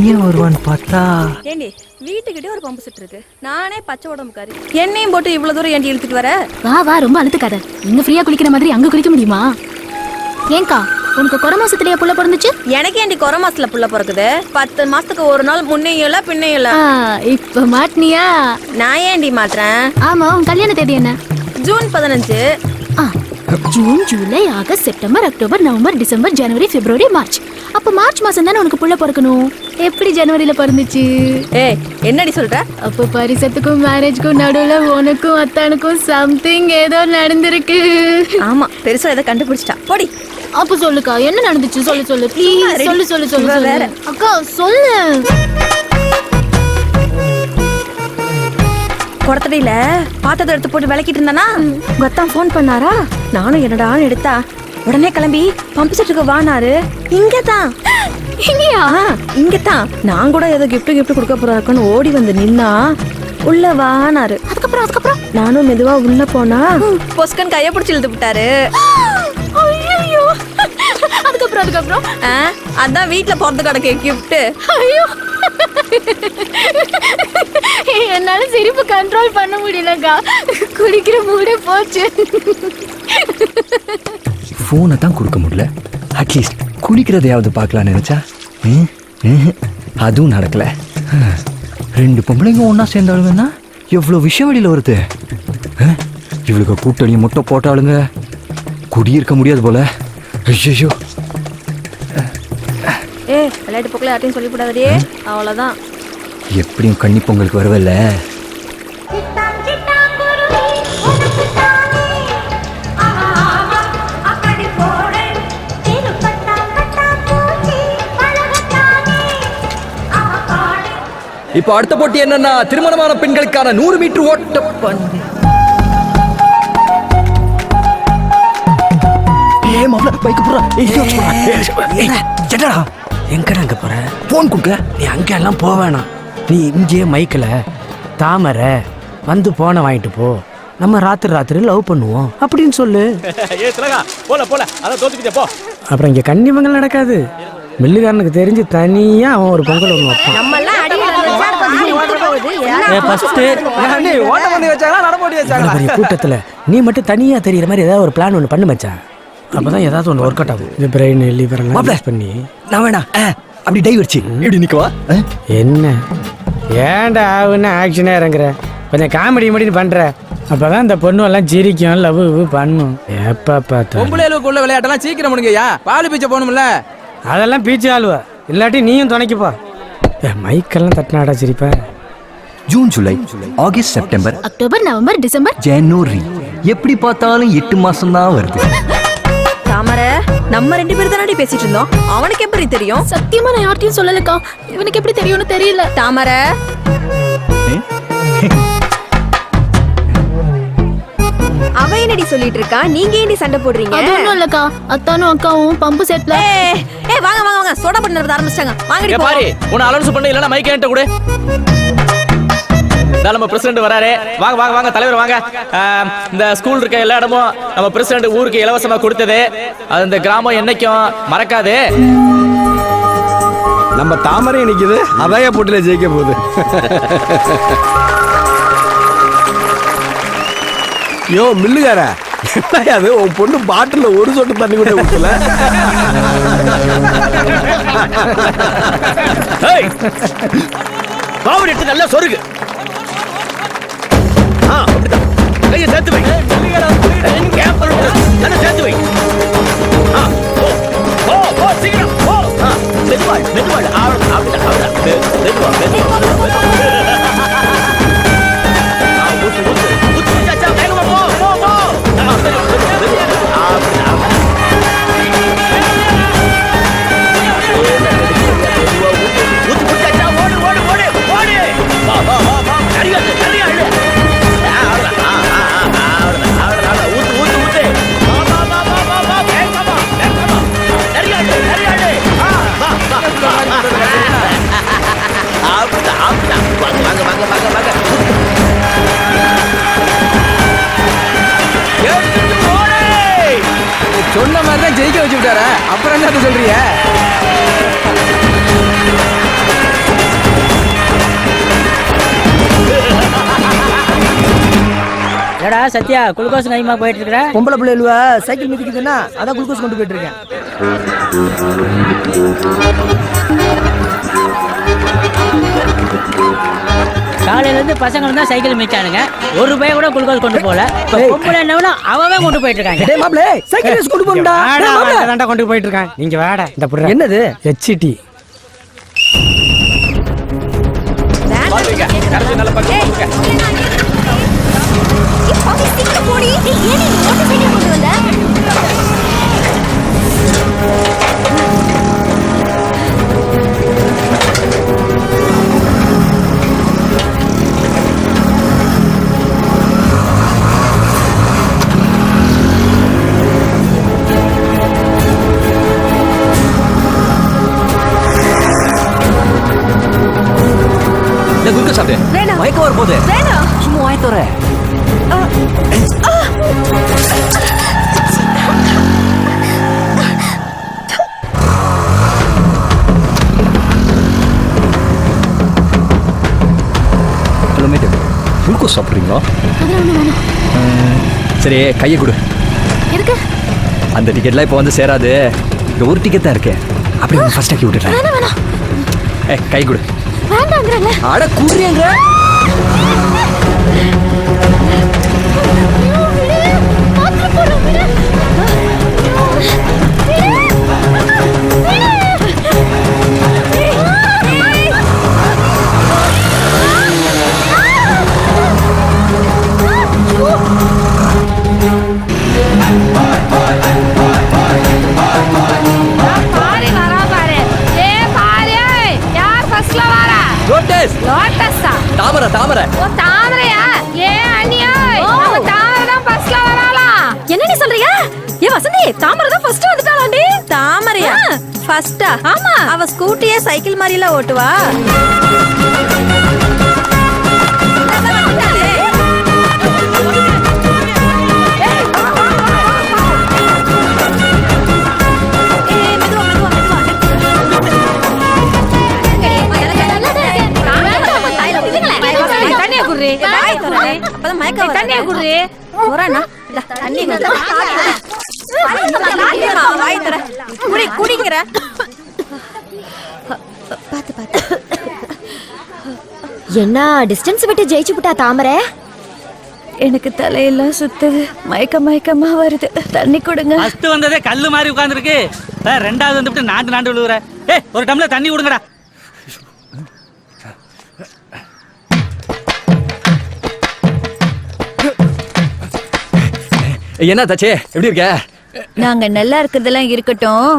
Speaker 9: ஏன் வருவான்னு பார்த்தா
Speaker 2: ஏண்டி வீட்டுக்கிட்டே ஒரு பம்பு செட் இருக்கு, நானே பச்சை உடம்புக்காரி, என்னையும் போட்டு இவ்வளவு தூரம் ஏண்டி இழுத்துட்டு வர?
Speaker 3: வா வா, ரொம்ப அழுத்துக்காத. இங்க ஃப்ரீயா குளிக்கிற மாதிரி அங்க குளிக்க முடியுமா? ஏங்கா, உனக்கு குறை மாசத்துலயே புள்ள பிறந்துச்சு?
Speaker 2: எனக்கு ஏண்டி குறை மாசத்துல புள்ள பிறக்குது? 10 மாசத்துக்கு ஒரு நாள் முன்னையும் இல்ல பின்னையும் இல்ல.
Speaker 3: இப்ப மாட்டினியா?
Speaker 2: நான் ஏண்டி மாட்டேன்?
Speaker 3: ஆமா, உன் கல்யாண தேதி என்ன?
Speaker 2: June 15.
Speaker 3: June, July, August, September, October, November, December, January, February, March. அப்ப மார்ச் மாசம் தானே உனக்கு புள்ள பிறக்கணும். எப்படி ஜனவரியில பிறந்துச்சு?
Speaker 2: ஏய், என்னடி சொல்ற?
Speaker 3: அப்ப பரிசத்துக்கும் மேரேஜ்க்கும் நடுவுல உனக்கும் அத்தானுக்கும் சம்திங் ஏதோ நடந்திருக்கு.
Speaker 2: ஆமா, பெருசா ஏதோ கண்டுபிடிச்சிட்டா. போடி.
Speaker 3: அப்ப சொல்லுக்கா, என்ன நடந்துச்சு? சொல்லு சொல்லு ப்ளீஸ், சொல்லு சொல்லு சொல்லு
Speaker 2: வேற.
Speaker 3: அக்கா சொல்லு.
Speaker 2: குடத்தடியில பாத்திரத்தை எடுத்து போட்டு விளக்கிட்டு இருந்தானா, கொத்தான் ஃபோன் பண்ணாரா. நானும் என்னடான்னு எடுத்தா உடனே கிளம்பி பம்பு செட்டுக்கு வானாரு. இங்கதான்
Speaker 3: இங்கயா?
Speaker 2: இங்கதான். நான் கூட ஏதோ கிஃப்ட் கொடுக்க போறாருக்குன்னு ஓடி வந்து நின்னா உள்ள வானாரு.
Speaker 3: அதுக்கப்புறம்
Speaker 2: நானும் மெதுவா உள்ள போனா பொஸ்கன் கைய பிடிச்சி இழுத்து விட்டாரு.
Speaker 3: ஐயோ, அதுக்கப்புறம்
Speaker 2: அதான் வீட்டுல பிறந்து கிடக்கு கிஃப்ட்.
Speaker 3: ஐயோ, என்னால சிரிப்பு கண்ட்ரோல் பண்ண முடியலக்கா, குடிக்கிற மூடே போச்சு.
Speaker 9: ஃபோனை தான் கொடுக்க முடியல, அட்லீஸ்ட் குளிக்கிறதையாவது பார்க்கலான்னு நினைச்சா அதுவும் நடக்கல. 2 பொம்பளைங்க ஒன்றா சேர்ந்தாளுங்கன்னா எவ்வளோ விஷயம் வெளியில் வருது. இவளுக்கு கூட்டணியை மட்டும் போட்டாளுங்க குடியிருக்க முடியாது போல. ஐயோ,
Speaker 2: விளையாட்டு போக்குல யார்ட்டையும் சொல்லிவிடாதே, அவ்வளவுதான்.
Speaker 9: எப்படியும் கன்னி பொங்கலுக்கு வருவல்ல. இப்போ அடுத்த போட்டி என்னன்னா திருமணமான பெண்களுக்கான 100 மீட்டர் ஓட்ட பந்தயம்.
Speaker 12: எங்கடா அங்க போற?
Speaker 9: போன் கொடுக்க.
Speaker 12: நீ அங்க எல்லாம் போக வேணாம். நீ இங்கே மைக்கில் தாமரை வந்து போனை வாங்கிட்டு போ, நம்ம ராத்திரி லவ் பண்ணுவோம் அப்படின்னு சொல்லு. அப்புறம் இங்க கன்னிமங்கல் நடக்காது. மில்லுக்காரனுக்கு தெரிஞ்சு தனியா அவன் ஒரு பொங்கல் ஒன்று வைப்பான். கூட்டத்துல நீ மட்டும் தனியா தெரியுற மாதிரி ஏதாவது ஒரு பிளான் ஒன்று பண்ணு மச்சான். அப்பதான் ஏதாவது ஒன்று ஒர்க் அவுட் ஆகும். இது பிரெயின் லிவர் எல்லாம் பண்ணி
Speaker 9: நான் வேணா அப்படி டை வச்சு இப்படி நிக்கவா?
Speaker 12: என்ன ஏன்டா ஆகுன்னு ஆக்ஷனே இறங்குற, கொஞ்சம் காமெடி மடின்னு பண்ற. அப்பதான் இந்த பொண்ணு எல்லாம் சிரிக்கும், லவ் பண்ணும். எப்ப பார்த்தா
Speaker 13: பொம்பளைகளுக்குள்ள விளையாட்டெல்லாம் சீக்கிரம் முடிங்கய்யா, பாலு பீச்ச போகணும்ல.
Speaker 12: அதெல்லாம் பீச்சு ஆளுவா, இல்லாட்டி நீயும் துணைக்குப்பா. மைக்கெல்லாம் தட்டினாடா சிரிப்பா.
Speaker 9: June, July, August, September,
Speaker 3: October, November, December,
Speaker 9: January, எப்படி பார்த்தாலும் 8 மாசம் தான் வருது.
Speaker 2: தாமரை, நம்ம 2 பேரும் தானடி பேசிட்டு இருந்தோம், அவனுக்கு எப்படி தெரியும்?
Speaker 3: சத்தியமா நான் யார்ட்டையும் சொல்லலக்கா, இவனுக்கு எப்படி தெரியும்னு தெரியல.
Speaker 2: தாமரை
Speaker 7: அவ என்னடி சொல்லிட்டு இருக்கா? நீங்க ஏண்டி சண்டை போடுறீங்க?
Speaker 3: அது ஒண்ணும் இல்லக்கா, அத்தானும் அக்காவும் பம்பு செட்ல.
Speaker 2: ஏய் வாங்க வாங்க வாங்க, சோடா பண்ண ஆரம்பிச்சிட்டாங்க. வாங்கடி போ.
Speaker 13: பாரு உன்னை அலௌன்ஸ் பண்ண இல்லனா மைக் என்கிட்ட கொடு. நம்ம பிரசிடென்ட் வராரு. வாங்க வாங்க வாங்க தலைவர் வாங்க. இந்த ஸ்கூல் இருக்க எல்லா இடமும் நம்ம பிரசிடென்ட் ஊருக்கு இலவசமா கொடுத்தது. அது இந்த கிராமம் என்னைக்கும் மறக்காது.
Speaker 4: நம்ம தாமரை நிக்குது, அதாய போட்டில ஜெயிக்க போகுது. யோ மில்லுகார, என்ன அது உன் பொண்ணு பாட்டில் ஒரு சொட்டு தண்ணி கூட ஊத்தல?
Speaker 1: பாவன் எடுத்து நல்லா சொருகு. கையை சேர்த்து வை. நல்லா சேர்த்து வை. சீக்கிரம் மெதுவா மெதுவா. மெதுவா
Speaker 13: சொன்ன மாதிரி தான் ஜெயிக்க வச்சு விட்டாரா? அப்புறம் என்ன சொல்றீங்க?
Speaker 11: ஏடா சத்யா, குளுக்கோஸ் கைமா போயிட்டு இருக்கிற? பொம்பளை பிள்ளை இல்லவா சைக்கிள் மிதிக்குதுன்னா அதான் குளுக்கோஸ் கொண்டு போயிட்டு இருக்கேன். காலையில இருந்து பசங்க தான் சைக்கிள் மிதிச்சானுங்க, ஒரு ரூபாய் கூட குளுக்கோஸ் கொண்டு போல. பொம்பளை என்னவனா அவன் கொண்டு போயிட்டு இருக்காங்க. டேய் மாப்ளே, சைக்கிள் ரேஸ் கொண்டு போண்டா.
Speaker 12: அதான்டா கொண்டு போயிட்டு இருக்கான். நீங்க வாடா. இந்த புடுற.
Speaker 11: என்னது?
Speaker 12: HT.
Speaker 13: பாத்துங்க. கரெக்ட் நல்ல பக்கம் பாத்துங்க.
Speaker 7: பாவி சீக்கிரம் போடி. ஏன் நீ மோட்டார் சைக்கிள் கொண்டு வந்த?
Speaker 9: இந்த குளுக்கோஸ் சாப்பிடு. மயக்கம் வர போகுது. சும்மா வாய் தர. குளுக்கோஸ் சாப்பிட்றீங்களா? சரி கையை கொடு.
Speaker 3: எதுக்கு?
Speaker 9: அந்த டிக்கெட்லாம் இப்போ வந்து சேராது. இந்த ஒரு டிக்கெட் தான் இருக்கு. அப்படியே ஃபர்ஸ்ட் ஆக்கி விட்டுறேன். கை கொடு.
Speaker 3: வேண்டாங்கறல.
Speaker 9: அட குடுறீங்க. தாமரை தாமரை.
Speaker 2: ஓ தாமரையா? ஏ அண்ணியா, நம்ம தாமரை தான் ஃபர்ஸ்ட்ல வராலாம். என்ன நீ சொல்றியா? ஏ வசந்தி, தாமரை தான் ஃபர்ஸ்ட் வந்துட்டாளாண்டி. தாமரையா ஃபர்ஸ்டா? ஆமா, அவ ஸ்கூட்டியே சைக்கிள் மாதிரில ஓட்டுவா.
Speaker 7: என்ன டிஸ்டன்ஸ் விட்டு ஜெயிச்சு விட்டா தாமரை?
Speaker 2: எனக்கு தலையெல்லாம் சுத்துது, மயக்கமா வருது, தண்ணி கொடுங்க.
Speaker 11: ஃபர்ஸ்ட் வந்ததே கல்லு மாதிரி உட்கார்ந்துருக்கு. ரெண்டாவது வந்துட்டு நாண்டு விழுகுற. ஏய் ஒரு டம்ளர் தண்ணி கொடுங்கடா.
Speaker 9: என்ன தச்சே, எப்படி இருக்க?
Speaker 2: நாங்க நல்லா இருக்கிறதெல்லாம் இருக்கட்டும்,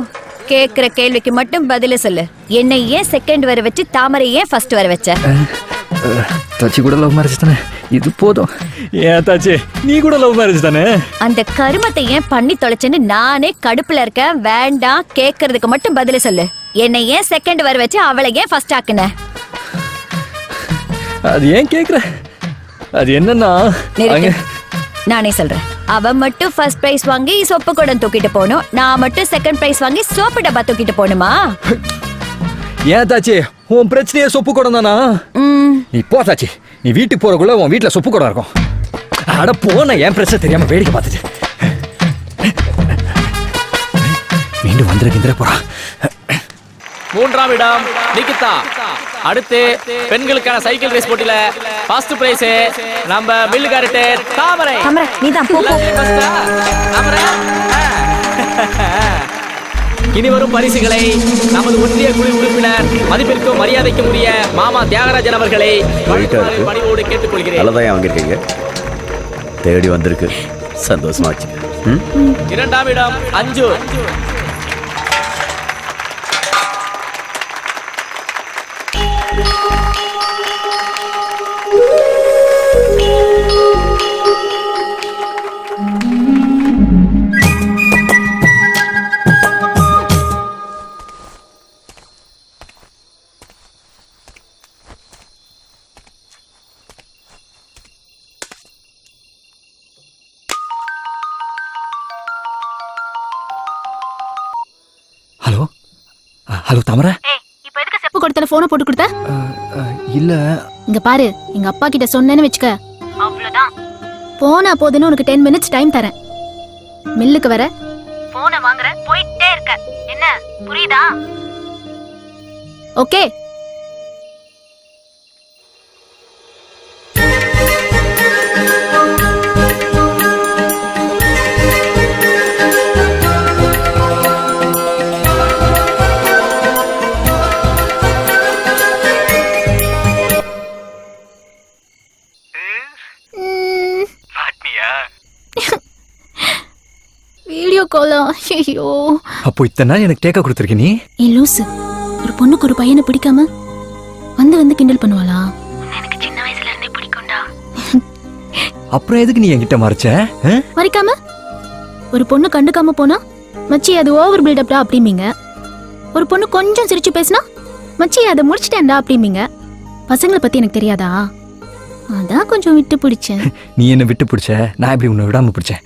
Speaker 2: கேக்குற கேள்விக்கு மட்டும் பதில சொல்லு. என்னை ஏன் செகண்ட் வர வச்சு தாமரை ஏன் ஃபர்ஸ்ட் வர வச்ச?
Speaker 9: தாச்சி கூட லவ் மேரேஜ் தானே, இது போதும். ஏன் தாச்சி, நீ கூட லவ் மேரேஜ் தானே?
Speaker 7: அந்த கருமத்தை ஏன் பண்ணி தொலைச்சேன்னு நானே கடுப்புல இருக்கேன். வேண்டாம், கேக்குறதுக்கு மட்டும் பதில சொல்லு. என்னை ஏன் செகண்ட் வர வச்சு அவளை ஏன் ஃபர்ஸ்ட் ஆக்குன?
Speaker 9: அது ஏன் கேக்குற? அது என்னன்னா
Speaker 7: நானே சொல்றேன். அவ மட்டும் ஃபர்ஸ்ட் பிரைஸ் வாங்கி சொப்பு குடம் தூக்கிட்டு போகணும், நான் மட்டும் செகண்ட் பிரைஸ் வாங்கி சோப்பு டப்பா தூக்கிட்டு போகணுமா?
Speaker 9: ஏன் தாச்சி, உன் பிரச்சனையே சொப்பு குடம் தானா? நீ போ தாச்சி, நீ வீட்டுக்கு போறக்குள்ள உன் வீட்டுல சொப்பு குடம் இருக்கும். அட போன, என் பிரச்சனை தெரியாம வேடிக்கை பார்த்துட்டு மீண்டும் வந்துட போறா.
Speaker 13: 3ஆம் இடம் நிகிதா. அடுத்து பெண்களுக்கான சைக்கிள் ரேஸ் போட்டியில ஃபர்ஸ்ட் பிரைஸ் நம்ம மில்லுகாரட்டு தாமரை.
Speaker 7: நீதான் போ.
Speaker 13: தாமரை. இனி வரும் பரிசுகளை நமது ஒன்றிய குழு உறுப்பினர் மதிப்பிற்கும் மரியாதைக்கும் உரிய மாமா தியாகராஜன் அவர்களை பணிவோடு கேட்டுக்கொள்கிறேன்.
Speaker 1: நல்லதான் வாங்கியிருக்கீங்க, தேடி வந்திருக்கு, சந்தோஷமா வச்சுக்க.
Speaker 13: 2ஆம் இடம் அஞ்சு.
Speaker 9: ஹலோ ஹலோ தாமரை.
Speaker 3: இப்ப எதுக்கு செப்பு கொடுத்தல போனை போட்டு கொடுத்த?
Speaker 9: இல்ல,
Speaker 3: இங்க பாரு, எங்க அப்பா கிட்ட சொன்னேன்னு வச்சுக்க, அவ்வளவுதான். போனா போதுன்னு உனக்கு 10 மினிட்ஸ் டைம் தரேன். மில்லுக்கு வர போனை வாங்குற, போயிட்டே இருக்க. என்ன புரியுதா? ஓகே. வீடியோ காலா? ஐயோ.
Speaker 9: அப்போ இத்தனை நாள் எனக்கு டேக்கா கொடுத்துருக்க நீ?
Speaker 3: ஏ லூசு, ஒரு பொண்ணுக்கு ஒரு பையனை பிடிக்காம வந்து கிண்டல் பண்ணுவாளா? எனக்கு சின்ன வயசுல இருந்தே பிடிக்கும்டா.
Speaker 9: அப்புறம் எதுக்கு நீ என்கிட்ட மறைச்ச?
Speaker 3: மறைக்காம ஒரு பொண்ணு கண்டுக்காம போனா மச்சி அது ஓவர் பில்டப்டா அப்படிம்பீங்க. ஒரு பொண்ணு கொஞ்சம் சிரிச்சு பேசினா மச்சி அதை முடிச்சிட்டேன்டா அப்படிம்பீங்க. பசங்களை பத்தி எனக்கு தெரியாதா? அதான் கொஞ்சம் விட்டு பிடிச்சேன்.
Speaker 9: நீ என்ன விட்டு பிடிச்ச, நான் எப்படி உன்னை விடாம பிடிச்சேன்?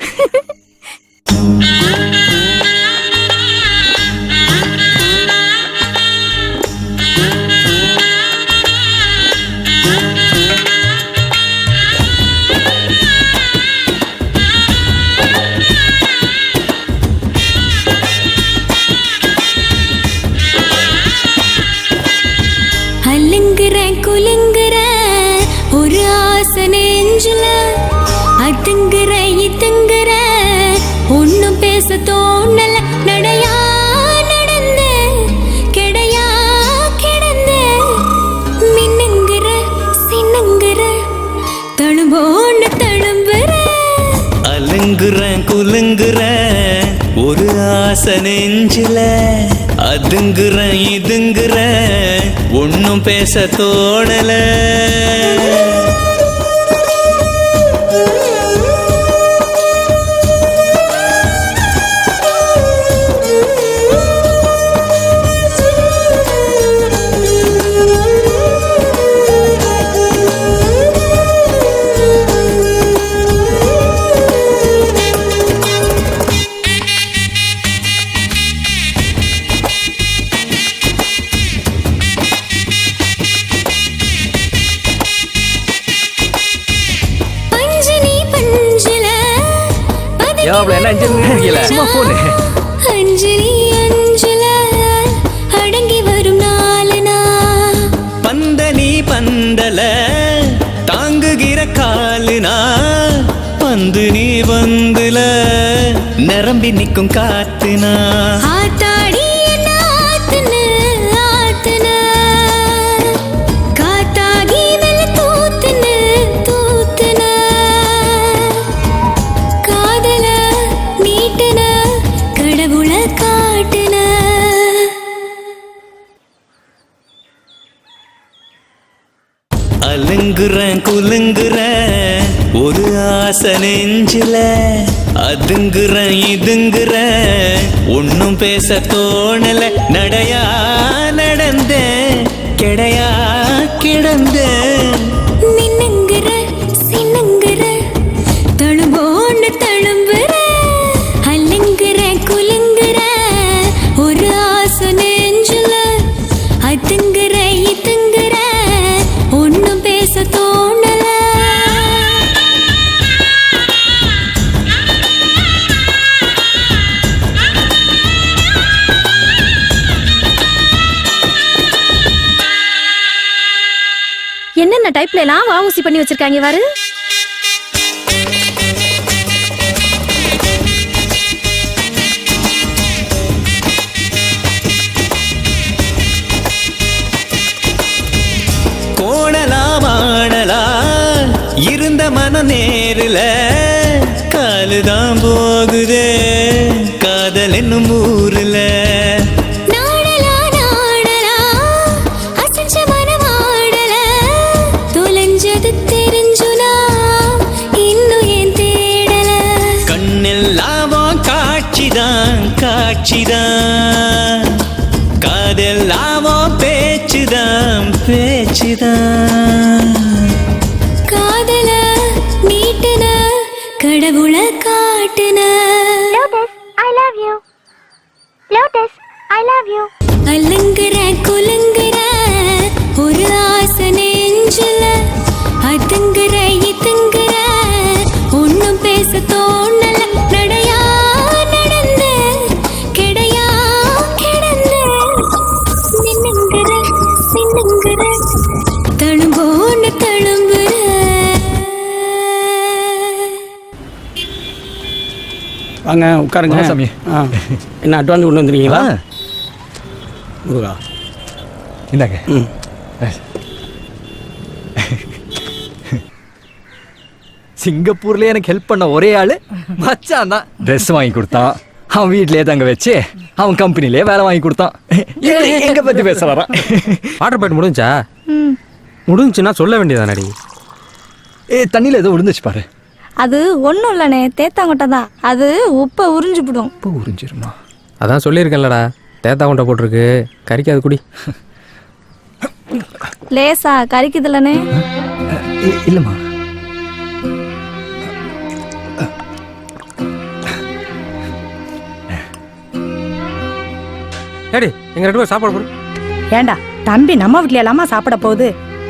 Speaker 2: குலுங்குற ஒரு ஆசை நெஞ்சுல, அதுங்குற இதுங்குற ஒன்னும் பேச தோணல. நடையா நடந்த கிடையா கிடந்த மின்னுங்குற சின்னுங்குற தழும்போன்னு தழும்புற.
Speaker 6: அலுங்குற குலுங்குற ஒரு ஆசை நெஞ்சில, அதுங்குற இதுங்குற ஒன்னும் பேச தோணல.
Speaker 2: அஞ்சலி அஞ்சல அடங்கி வரும் நாளனா,
Speaker 6: பந்தனி பந்தல தாங்குகிற காலுனா, பந்து நீ வந்துல நிரம்பி நிற்கும் காத்துனா.
Speaker 2: ஆத்தாடி ஆத்துன ஆத்துன காத்தாகி வெல தூத்துன தூத்துன காதல நீட்டுன கடவுள காட்டுன.
Speaker 6: அல அதுங்குறேன் குலுங்குறேன் ஒரு ஆசை நெஞ்சில அதுங்குறேன் இதுங்குறேன் ஒன்னும் பேச தோணல நடையா நடந்தேன் கிடையா கிடந்தேன்
Speaker 2: நின்னுங்குற சின்னுங்குற தழும்போன்னு தழும்புற அல்லுங்குற குலுங்குற ஒரு ஆசை நெஞ்சுல அதுங்குற இதுங்குற ஒன்னும் பேச தோணல. என்னென்ன டைப்ல எல்லாம் வாவூசி பண்ணி வச்சிருக்காங்க பாரு.
Speaker 6: கோணலாமானலா இருந்த மன நேருல காலுதான் போகுதே காதல் என்னும் ஊருல
Speaker 2: நாடலா நாடலா அசஞ்ச மனமாடல தொலைஞ்சது தெரிஞ்சுனா இன்னும் ஏன் தேடல.
Speaker 6: கண்ணெல்லாமோ காட்சிதான் காட்சிதான் காதெல்லாமோ பேச்சுதான் பேச்சுதான்
Speaker 2: காதல நீட்டுன கடவுள காட்டுன. I love you. Lotus, I love you. அல்லுங்குற குலுங்குற ஒரு ஆசை நெஞ்சுல அதுங்குற இதுங்குற ஒன்னும் பேச தோணல நடையா நடந்த கிடையா கிடந்த நின்னுங்குற சின்னுங்குற தழும்போன்னு தழும்புற.
Speaker 12: வாங்க உட்காருங்க
Speaker 9: சாமி.
Speaker 12: என்ன அட்வான்ஸ் கொண்டு வந்துருக்கீங்களா? முருகா
Speaker 9: இந்தாங்க. சிங்கப்பூர்ல எனக்கு ஹெல்ப் பண்ண ஒரே ஆளு மச்சான் தான். ட்ரெஸ் வாங்கி கொடுத்தான், அவன் வீட்லயே தங்க வச்சு அவன் கம்பெனிலே வேலை வாங்கி கொடுத்தான். எங்க பத்தி பேச வரான்.
Speaker 12: வாட்டர் பாயிண்ட் முடிஞ்சா? முடிஞ்சுன்னா சொல்ல வேண்டியதானடி.
Speaker 9: தண்ணியில ஏதோ விழுந்துச்சு பாரு.
Speaker 8: அது ஒன்றும் இல்லைண்ணே, தேத்தாங்கொட்டை தான். அது உப்பை உறிஞ்சிவிடும்.
Speaker 9: உப்பு உறிஞ்சிருமா?
Speaker 12: அதான் சொல்லியிருக்கேன்லடா, தேத்தா கொண்டை போட்டிருக்கு, கறிக்காது குடி.
Speaker 8: லேசா கறிக்குதுல்லண்ணே.
Speaker 9: இல்லம்மா.
Speaker 12: ஏடி எங்க 2 பேரும் சாப்பாடு போடு.
Speaker 8: ஏண்டா தம்பி நம்ம வீட்ல எல்லாமா சாப்பிட போகுது?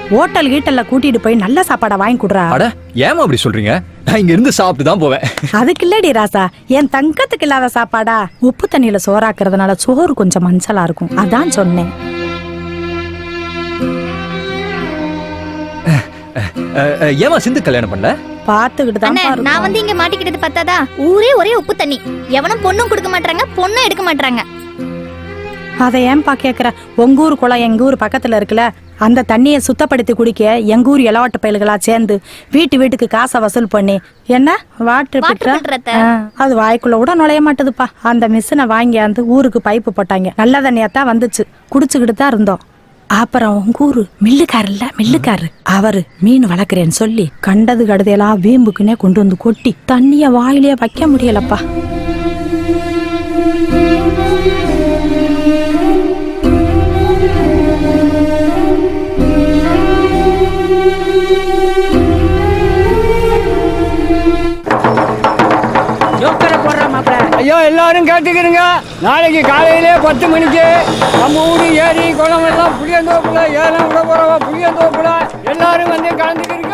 Speaker 8: ஹோட்டல் கீட்டல்ல கூட்டிட்டு போய் நல்ல சாப்பாடை வாங்கி கொடுறா.
Speaker 9: அட ஏமா அப்படி சொல்றீங்க? நான் இங்க இருந்து சாப்பிட்டு தான் போவேன்.
Speaker 8: அதுக்கு இல்லடி ராசா, என் தங்கத்துக்கு இல்லாத சாப்பாடா? உப்பு தண்ணியில சோறாக்குறதுனால சோறு கொஞ்சம் மஞ்சளா இருக்கும், அதான் சொன்னேன்.
Speaker 9: ஏமா சிந்து கல்யாணம் பண்ணல?
Speaker 8: பாத்துக்கிட்டு தான் பாரு.
Speaker 7: நான் வந்து இங்க மாட்டிக்கிட்டது பத்தாதா? ஊரே ஒரே உப்பு தண்ணி, எவனும் பொண்ணும் கொடுக்க மாட்டாங்க, பொண்ணும் எடுக்க மாட்டாங்க.
Speaker 8: அதை ஏன்பா கேக்குற? உங்க ஊர் குளம் எங்க ஊர் பக்கத்துல இருக்குல்ல, அந்த தண்ணியை சுத்தப்படுத்தி குடிக்க எங்க ஊர் இளவாட்டு பயல்களா சேர்ந்து வீட்டுக்கு காசை வசூல் பண்ணி என்ன வாட்டர் அது வாய்க்குள்ள கூட நுழைய மாட்டுதுப்பா. அந்த மிஷினை வாங்கியாந்து ஊருக்கு பைப்பு போட்டாங்க. நல்ல தண்ணியாத்தான் வந்துச்சு, குடிச்சுக்கிட்டு தான் இருந்தோம். அப்புறம் உங்க ஊரு மில்லுக்காரு அவரு மீன் வளர்க்குறேன்னு சொல்லி கண்டது கடுதையெல்லாம் வீம்புக்குன்னே கொண்டு வந்து கொட்டி தண்ணிய வாயிலே வைக்க முடியலப்பா.
Speaker 12: ஐயோ எல்லாரும் கேட்டுக்கிறீங்க, நாளைக்கு காலையிலே 10 மணிக்கு நம்ம ஊரு ஏரி குளம் எல்லாம் புளியந்தோப்புல ஏலம் விட போறவா. புளியந்தோப்புல எல்லாரும் வந்து கலந்துக்கிறீங்க.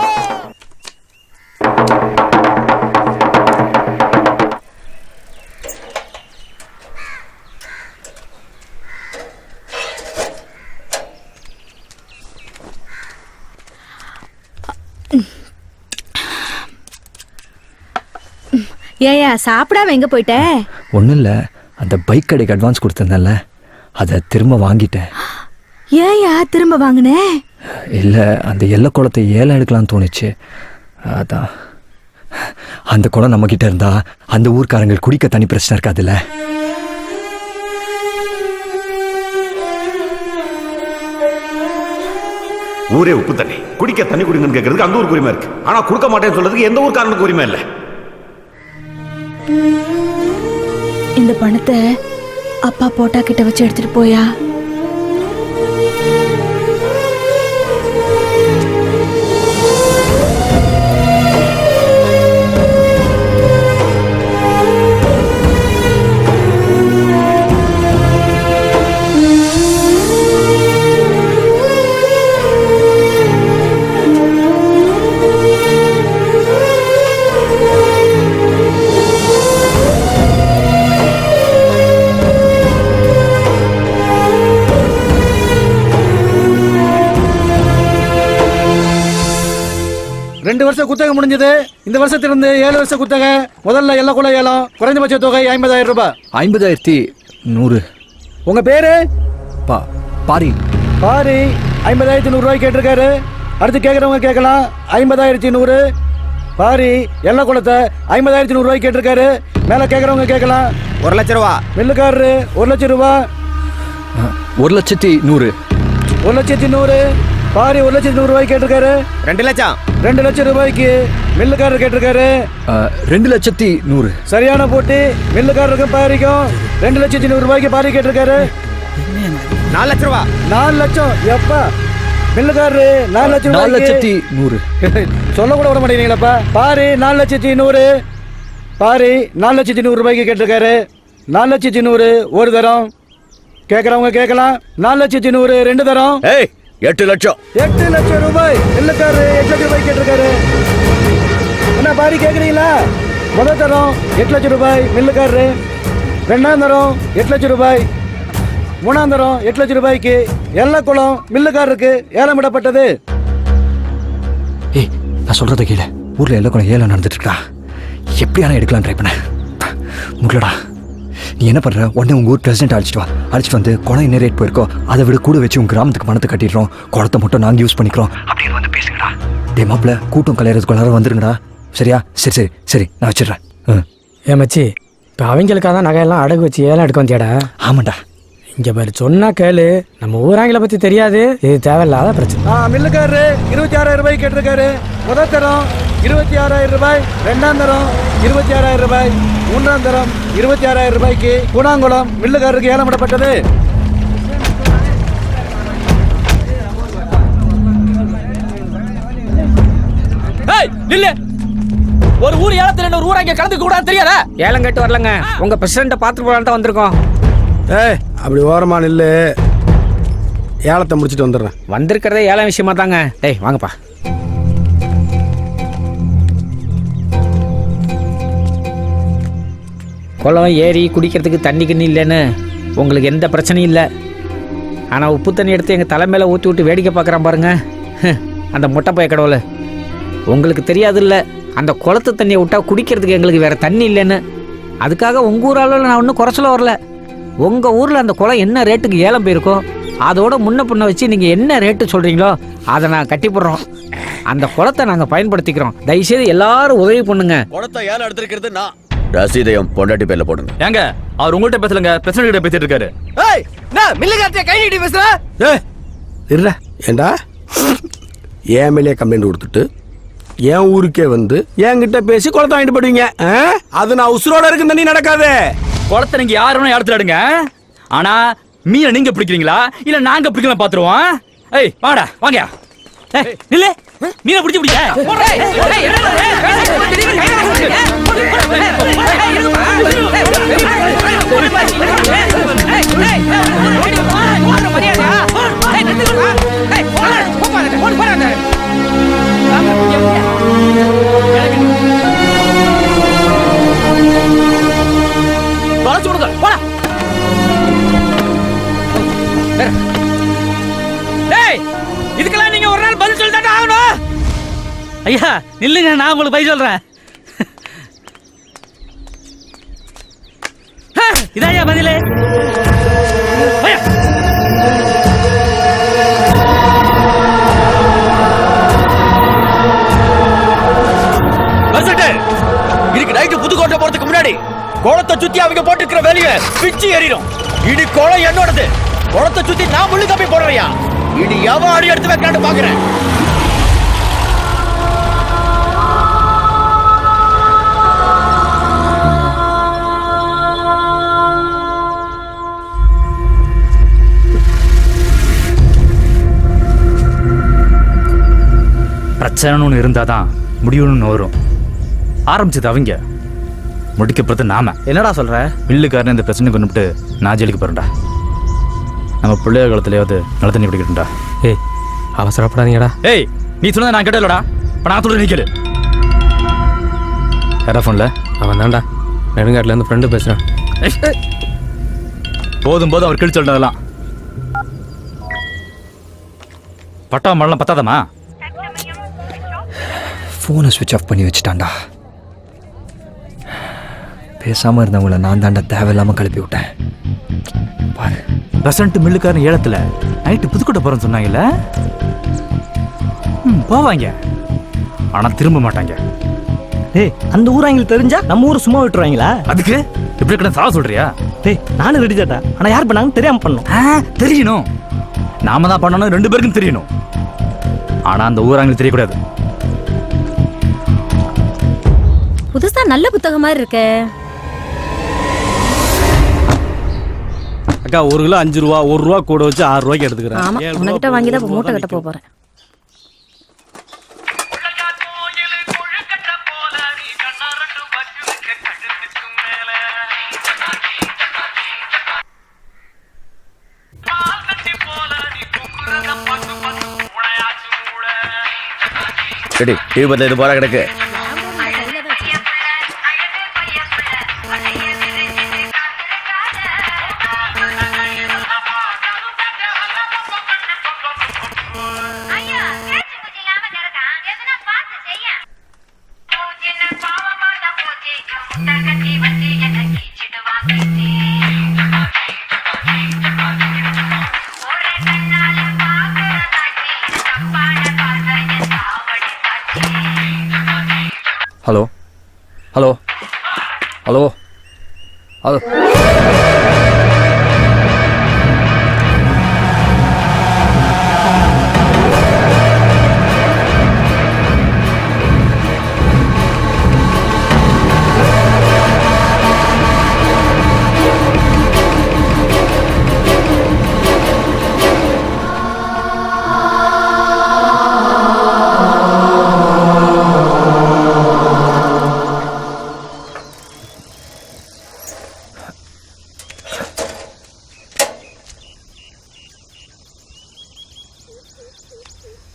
Speaker 8: ஏயா சாப்பிடாம எங்க போயிட்ட?
Speaker 9: ஒன்றும் இல்லை, அந்த பைக் கடைக்கு அட்வான்ஸ் கொடுத்துருந்தேன்ல, அதை திரும்ப வாங்கிட்டேன்.
Speaker 8: ஏயா திரும்ப வாங்கின?
Speaker 9: இல்லை, அந்த எல்லை குளத்தை ஏலம் எடுக்கலாம்னு தோணுச்சு, அதான். அந்த குளம் நம்மக்கிட்ட இருந்தா அந்த ஊர்க்காரங்களுக்கு குடிக்க தனி பிரச்சனை இருக்காதுல்ல.
Speaker 14: ஊரே உப்பு தண்ணி, குடிக்க தண்ணி குடிங்கன்னு கேட்கறதுக்கு அந்த ஊருக்கு உரிமை இருக்கு. ஆனா கொடுக்க மாட்டேன்னு சொல்றதுக்கு எந்த ஊருக்காரனுக்கு உரிமை இல்லை.
Speaker 8: இந்த பணத்தை அப்பா போட்டா கிட்ட வச்சு எடுத்துட்டு போயா.
Speaker 10: ரெண்டு வருஷம் குத்தகை முடிஞ்சது. இந்த வருஷத்திலிருந்து 7 வருஷம் குத்தகை. முதல்ல எல்லாம் கூட ஏலம். குறைந்தபட்ச தொகை 50,000 ரூபாய்.
Speaker 9: 50,100.
Speaker 10: உங்க பேரு?
Speaker 9: பாரி.
Speaker 10: பாரி 50,100 ரூபாய் கேட்டிருக்காரு. அடுத்து கேட்கறவங்க கேட்கலாம். 50,100. பாரி எல்லாம் குளத்தை 50,100 ரூபாய் கேட்டிருக்காரு. மேல கேட்கறவங்க கேட்கலாம்.
Speaker 5: 1 லட்சம் ரூபா.
Speaker 10: மில்லுக்காரரு 1 லட்சம் ரூபாய்.
Speaker 9: 1,100,000.
Speaker 10: 1,100,000. பாரி 1,100,000 ரூபாய் கேட்டிருக்காரு.
Speaker 5: 2 லட்சம்.
Speaker 10: 2 லட்சம் ரூபாய்க்கு மில்லுக்காரர் கேட்டிருக்காரு.
Speaker 9: 2,100,000.
Speaker 10: சரியான போட்டி. மில்லுக்காரருக்கும் பாரிக்கும் 2,100,000 ரூபாய்க்கு பாரி கேட்டிருக்காரு.
Speaker 5: 4 லட்சம் ரூபா.
Speaker 10: 4 லட்சம் எப்பா? மில்லுக்காரரு 4 லட்சம்
Speaker 9: 4,100,000.
Speaker 10: சொல்ல கூட விட மாட்டேங்கிறீங்களப்பா. பாரி 4,100,000. பாரி 4,100,000 ரூபாய்க்கு கேட்டிருக்காரு. 4,100,000 ஒரு தரம். கேட்கறவங்க கேட்கலாம். 4,100,000 2 தரம்.
Speaker 1: 8 லட்சம்.
Speaker 10: 8 லட்சம் ரூபாய். மில்லுக்காரரு 8 லட்சம் ரூபாய் கேட்டிருக்காரு. என்ன பாரி கேட்குறீங்களா? முதல் தரம் 8 லட்சம் ரூபாய் மில்லுக்காரரு. 2ஆம் தரம் 8 லட்சம் ரூபாய். 3ஆம் தரம் 8 லட்சம் ரூபாய்க்கு எல்லக்குளம் மில்லுக்காரருக்கு ஏலமிடப்பட்டது.
Speaker 9: ஏய், நான் சொல்றத கேளு. ஊர்ல எல்லக்குளம் ஏலம் நடந்துட்டு இருக்கா. எப்படியான எடுக்கலாம் ட்ரை பண்ண முடியலடா. நீ என்ன பண்ற? உடனே உங்க ஊர் பிரசிடென்ட் அழைச்சிட்டு வா. அழைச்சிட்டு வந்து குளம் என்ன ரேட் போயிருக்கோ அதை விட கூட வச்சு உங்க கிராமத்துக்கு பணத்தை கட்டிடுறோம். குளத்தை மட்டும் நாங்கள் யூஸ் பண்ணிக்கிறோம் அப்படின்னு வந்து பேசுங்கடா. டே மாப்பிள்ள, கூட்டம் கலையறதுக்குள்ளார வந்துருங்கடா. சரியா? சரி சரி சரி, நான் வச்சிடுறேன்.
Speaker 12: ஏன் மச்சி, இப்போ அவங்களுக்காக தான் நகையெல்லாம் அடகு வச்சு ஏலம் எடுக்க வந்தியாடா?
Speaker 9: ஆமாண்டா.
Speaker 12: இங்க பாரு, சொன்னா கேளு. நம்ம ஊராங்களை பத்தி தெரியாது. இது தேவையில்லாத பிரச்சனை.
Speaker 10: மில்லுக்காரரு 26,000 ரூபாய் கேட்டிருக்காரு. முதல் தரம் 26,000 ரூபாய். 2ஆம் தரம் 26,000 ரூபாய். 3ஆம் தரம் 26,000 ரூபாய்க்கு கூடாங்குளம் மில்லுக்காரருக்கு ஏலமிடப்பட்டது.
Speaker 13: நில்லு. ஒரு ஊர் ஏலத்துல இன்னொரு ஊர் அங்க கலந்து கூட தெரியாதா?
Speaker 11: ஏலம் கேட்டு வரலங்க, உங்க பிரசிடண்ட பாத்துட்டு போலான்னு தான் வந்திருக்கோம்.
Speaker 4: அப்படி ஓரமா நில்லு. ஏலத்தை முடிச்சுட்டு வந்துடுறேன்.
Speaker 11: வந்திருக்கிறதே ஏலம் விஷயமா தாங்க. டேய் வாங்கப்பா. குளம் ஏரி குடிக்கிறதுக்கு தண்ணி கிண்ணி இல்லைன்னு உங்களுக்கு எந்த பிரச்சனையும் இல்லை. ஆனால் உப்பு தண்ணி எடுத்து எங்கள் தலை மேலே ஊற்றி விட்டு வேடிக்கை பார்க்குறான் பாருங்க அந்த முட்டை பைய கடவுள். உங்களுக்கு தெரியாது இல்லை, அந்த குளத்து தண்ணியை விட்டால் குடிக்கிறதுக்கு எங்களுக்கு வேறு தண்ணி இல்லைன்னு. அதுக்காக உங்கள் ஊர் அளவில் நான் ஒன்றும் குறைச்சல வரல. உங்கள் ஊரில் அந்த குளம் என்ன ரேட்டுக்கு ஏலம் போயிருக்கோ அதோட முன்ன பின்ன வச்சு நீங்கள் என்ன ரேட்டு சொல்கிறீங்களோ அதை நான் கட்டிப்படுறோம். அந்த குளத்தை நாங்கள் பயன்படுத்திக்கிறோம். தயவுசெய்து எல்லாரும் உதவி பண்ணுங்க.
Speaker 1: குளத்தை ஏலம் எடுத்திருக்கிறது நான். ரசீதையும் பொண்டாட்டி பேர்ல போடுங்க.
Speaker 13: ஏங்க, அவர் உங்கள்கிட்ட பேசலங்க, பிரசிடண்ட் கிட்ட பேசிட்டு இருக்காரு.
Speaker 5: மில்லுக்காரத்தை கை நீட்டி பேசுற.
Speaker 4: இருடா. ஏண்டா என் மேலே கம்ப்ளைண்ட் கொடுத்துட்டு என் ஊருக்கே வந்து என்கிட்ட பேசி குளத்தை வாங்கிட்டு போடுவீங்க? அது நான் உசுரோட இருக்கு தண்ணி நடக்காது.
Speaker 13: குளத்தை நீங்க யாரும் இடத்துல எடுங்க. ஆனா மீனை நீங்க பிடிக்கிறீங்களா இல்ல நாங்க பிடிக்கலாம் பாத்துருவோம். ஏய் வாடா வாங்க. இல்ல மீனை பிடிச்சு பிடிக்க. இதுக்கெல்லாம் நீங்க ஒரு நாள் பதில் சொல்லிதான் ஆகணும். ஐயா நில்லுங்க, நான் உங்களுக்கு பதில் சொல்றேன். இதாயா பதிலே.
Speaker 1: இன்னைக்கு நைட்டு புதுக்கோட்டை போறதுக்கு முன்னாடி குளத்தை சுத்தி அவங்க போட்டுக்கிற வேலையை பிச்சு எறிடும். இனி குளம் என்னோடது. குளத்தை சுத்தி நான் முள்ளு கம்பி போடுறியா? இனி எவன் அடி எடுத்து வைக்கலான்னு பாக்குறேன்.
Speaker 13: பிரச்சனைன்னு ஒன்று இருந்தால் தான் முடிவுன்னு வரும். ஆரம்பிச்சது அவங்க, முடிக்கப்படுறது நாம.
Speaker 5: என்னடா சொல்ற?
Speaker 13: மில்லுக்காரன் இந்த பிரச்சனை கொண்டுட்டு நான் ஜெயிலுக்கு போறேன்டா. நம்ம பிள்ளைய காலத்துலயாவது நல்ல தண்ணி பிடிக்கட்டும்டா.
Speaker 9: ஏய் அவசரப்படாதீங்கடா.
Speaker 13: ஏய் நீ சொன்னதை நான் கேட்டலடா. இப்போ நான் சொல்றது நீ கேளு. யாரா ஃபோன்ல?
Speaker 9: அவன் தான்டா, நெடுங்காட்டிலேருந்து ஃப்ரெண்டு பேசுகிறான்.
Speaker 13: போதும் போதும் அவர் கிழிச்சு சொல்றதெல்லாம். பட்டா மழலாம் பத்தாதமா?
Speaker 9: ஃபோனை ஸ்விட்ச் ஆஃப் பண்ணி வச்சுட்டான்டா. பேசாமல் இருந்தவங்கள நான் தாண்டா தேவையில்லாமல் கிளப்பி விட்டேன். பாரு,
Speaker 13: பெசன்ட் மில்லுக்காரன் ஏலத்தில் நைட்டு புதுக்கோட்டை போகிறேன்னு சொன்னாங்கல்ல. போவாங்க, ஆனால் திரும்ப மாட்டாங்க.
Speaker 5: டேய், அந்த ஊராங்களுக்கு தெரிஞ்சா நம்ம ஊர் சும்மா விட்டுருவாங்களா?
Speaker 13: அதுக்கு இப்படி கிட்ட சாவ சொல்றியா?
Speaker 5: டேய், நானும் ரெடி தாட்டா. ஆனால் யார் பண்ணாங்கன்னு தெரியாமல் பண்ணணும்.
Speaker 13: தெரியணும். நாம தான் பண்ணணும், 2 பேருக்கும் தெரியணும். ஆனால் அந்த ஊராங்களுக்கு தெரியக்கூடாது.
Speaker 2: புதுசா நல்ல புத்தகம் மாதிரி இருக்கே.
Speaker 4: அக்கா 1 கிலோ 5 ரூபா, 1 ரூபா கூட வச்சு 6 ரூபாய்க்கு எடுத்துக்கிறேன்.
Speaker 2: ஆமா, உனக்கிட்ட வாங்கி தான் மூட்டை கட்ட போறேன்.
Speaker 1: சரி, டிவி பார்த்து இது போற கிடக்கு.
Speaker 9: Hello hello hello hello.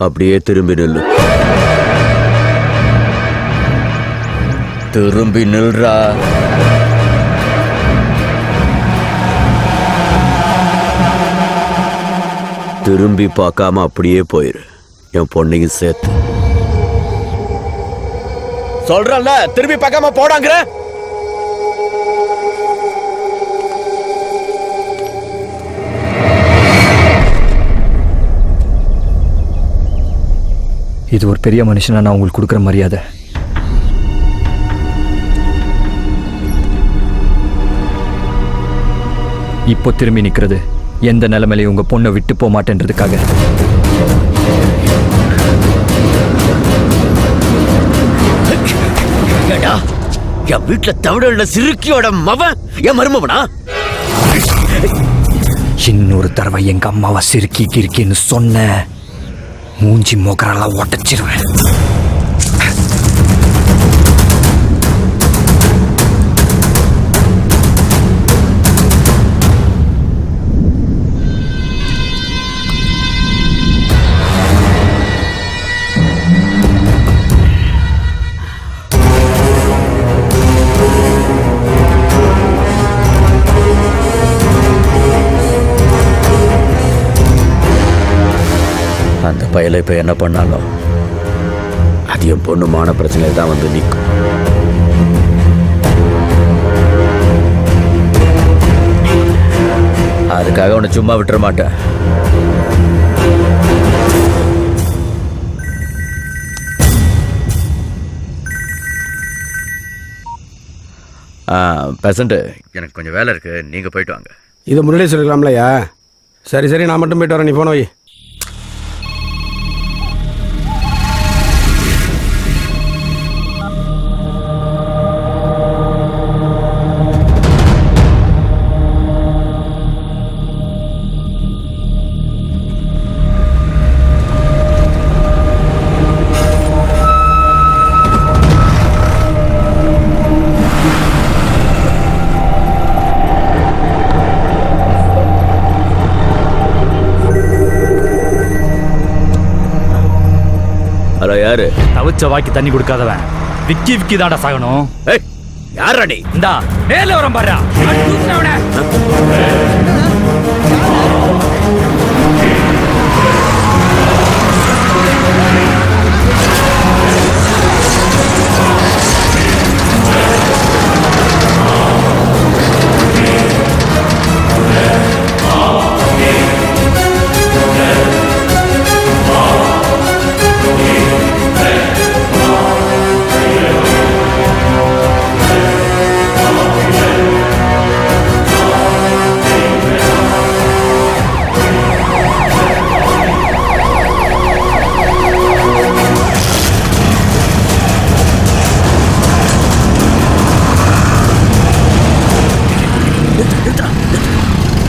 Speaker 1: அப்படியே திரும்பி நில்லு. திரும்பி நில்றா. திரும்பி பார்க்காம அப்படியே போயிரு, என் பொண்ணையும் சேர்த்து. சொல்றல்ல, திரும்பி பார்க்காம போடாங்கிற.
Speaker 9: இது ஒரு பெரிய மனுஷனா நான் உங்களுக்கு கொடுக்குற மரியாதை. இப்போ திரும்பி நிற்கிறது எந்த நிலைமையிலையும் உங்க பொண்ணை விட்டு போக மாட்டேன்றதுக்காக.
Speaker 1: என் வீட்டுல தமிழ சிறுக்கியோட மவன் என் மருமவனா?
Speaker 9: இன்னொரு தடவை எங்க அம்மாவை சிறுக்கி கிறுக்கின்னு சொன்ன மூஞ்சி மோக்கரெல்லாம் உடச்சிருவேன்.
Speaker 1: அந்த பயலை இப்ப என்ன பண்ணாலும் அது என் பொண்ணுமான பிரச்சனை தான் வந்து நிற்கும். அதுக்காக உன்னை சும்மா விட்டுற மாட்டேன். பெசண்ட், எனக்கு கொஞ்சம் வேலை இருக்கு, நீங்க போயிட்டு வாங்க.
Speaker 4: இதை முன்னாடியே சொல்லிக்கலாம்லையா? சரி சரி, நான் மட்டும் போயிட்டு வரேன், நீ போன வை.
Speaker 13: வச்ச வாய்க்கு தண்ணி கொடுக்காதவன் விக்கி விக்கி தாண்டா சாகணும்.
Speaker 1: ஏய் யாரா நீ?
Speaker 13: இந்தா நேர்ல வரம் பாரு.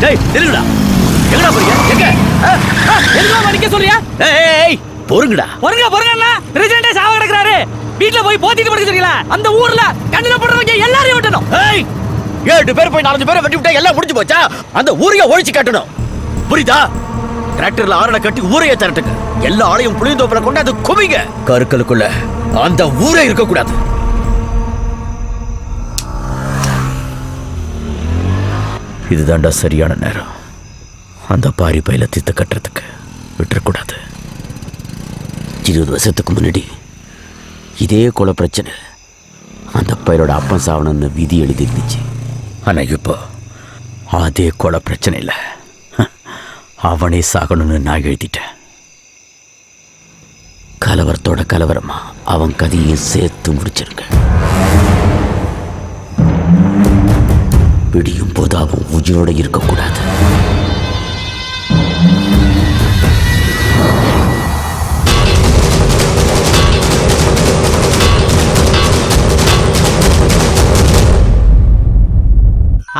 Speaker 1: டேய் நில்லுடா. எங்கடா போறீங்க? எங்க?
Speaker 13: எதுக்கு மணிக்க சொல்றியா?
Speaker 1: ஏய் பொறுங்கடா.
Speaker 13: பொறுங்கண்ணா. பிரசிடென்ட் சாவ கிடக்குறாரு. வீட்ல போய் போத்திட்டு படுக்க சொல்றீங்களா? அந்த ஊர்ல கண்ணுல போடுறவங்க எல்லாரையும் வெட்டணும்.
Speaker 1: ஏய் 7 பேர் போய் 4 பேரை வெட்டி விட்டா எல்லாம் முடிஞ்சு போச்சா? அந்த ஊரையே ஒழிச்சு கட்டணும். புரியுதா? டிராக்டர்ல ஆரணை கட்டி ஊரையே திரட்டுங்க. எல்லா ஆளையும் புளியந்தோப்புல கொண்டு அது குவிங்க. கருக்கலுக்குள்ள அந்த ஊரே இருக்க கூடாது. இதுதான்டா சரியான நேரம். அந்த பாரி பையில தீர்த்து கட்டுறதுக்கு விட்டுறக்கூடாது. 20 வருஷத்துக்கு முன்னாடி இதே கொலை பிரச்சனை அந்த பையனோட அப்பன் சாவணும்னு விதி எழுதி இருந்துச்சு. ஆனா இப்போ அதே கொலை பிரச்சனை இல்லை, அவனே சாகணும்னு நான் எழுதிட்டேன். கலவரத்தோட கலவரமா அவன் கதையும் சேர்த்து முடிச்சிருங்க. விடியும் போது அவன் உயிரோட இருக்கக்கூடாது.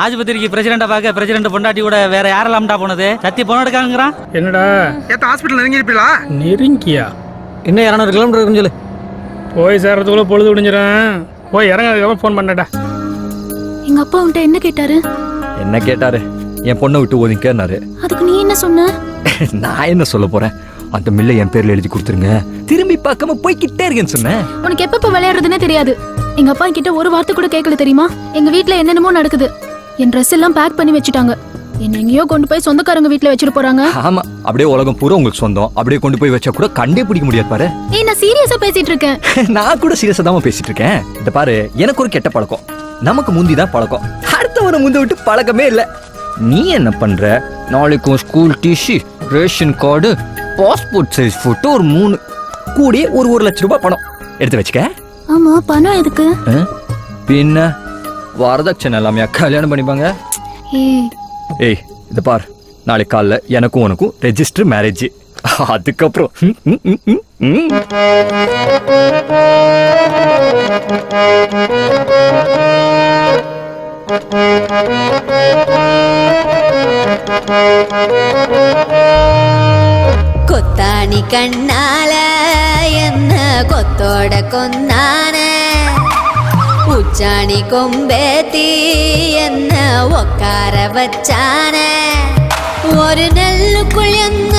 Speaker 13: ஆஸ்பத்திரிக்கு பிரசிடென்ட பார்க்க பிரசிடென்ட் பொண்டாட்டி கூட வேற யாரெல்லாம்டா போனது? சத்தி போன எடுக்காங்கிறான்.
Speaker 12: என்னடா
Speaker 4: ஹாஸ்பிட்டல் நெருங்கி இருப்பீங்களா?
Speaker 12: நெருங்கியா?
Speaker 11: இன்னும் 200 கிலோமீட்டர் இருக்குன்னு சொல்லு.
Speaker 12: போய் சேர்றதுக்குள்ள பொழுது விடிஞ்சிடும். போய் இறங்க ஃபோன் பண்ணடா.
Speaker 3: எங்க அப்பா உன்ட்ட என்ன கேட்டாரு?
Speaker 9: என்ன கேட்டாரு? என் பொண்ணை விட்டு ஒதுங்கன்னாரு.
Speaker 3: அதுக்கு நீ என்ன சொன்ன?
Speaker 9: நான் என்ன சொல்ல போறேன்? அந்த மில்லை என் பேர்ல எழுதி கொடுத்துருங்க, திரும்பி பார்க்காம போய்கிட்டே இருக்கேன்னு சொன்னேன்.
Speaker 3: உனக்கு எப்ப விளையாடுறதுன்னே தெரியாது. எங்க அப்பா கிட்ட ஒரு வார்த்தை கூட கேட்கல தெரியுமா? எங்க வீட்ல என்னென்னமோ நடக்குது. என் ட்ரெஸ் எல்லாம் பேக் பண்ணி வச்சுட்டாங்க. என்ன எங்கேயோ கொண்டு போய் சொந்தக்காரங்க வீட்ல வச்சிட்டு போறாங்க.
Speaker 9: ஆமா, அப்படியே உலகம் பூரா உங்களுக்கு சொந்தம். அப்படியே கொண்டு போய் வச்சா கூட கண்டே பிடிக்க முடியாது பாரு.
Speaker 3: ஏய் நான் சீரியஸா பேசிட்டு இருக்கேன்.
Speaker 9: நான் கூட சீரியஸா தான் பேசிட்டு இருக்கேன். இந்த பாரு, எனக்கு ஒரு கெட்ட பழக்கம். நமக்கு முந்திதான் பழக்கம், அடுத்தவனை முந்தி விட்டு பழக்கமே இல்ல. நீ என்ன பண்ற? நாளைக்கும் school DC, ration card, passport size photo ஒரு 3 கூடிய ஒரு 1 லட்சம் ரூபாய் பணம் எடுத்து வச்சுக்க.
Speaker 3: ஆமா, பணம் எதுக்கு?
Speaker 9: பின்ன வரதட்சணை எல்லாமே கல்யாணம் பண்ணிப்பாங்க. ஏய் இத பார், நாளைக்கு காலைல எனக்கும் உனக்கும் ரெஜிஸ்டர் மேரேஜ். அதுக்கப்புறம்
Speaker 7: கொத்தாணி கண்ணால என்ன கொத்தோட கொந்தானே, உச்சாணி கொம்பேத்தி என்ன உக்கார வச்சானே, ஒரு நெல்லுக்குள் என்ன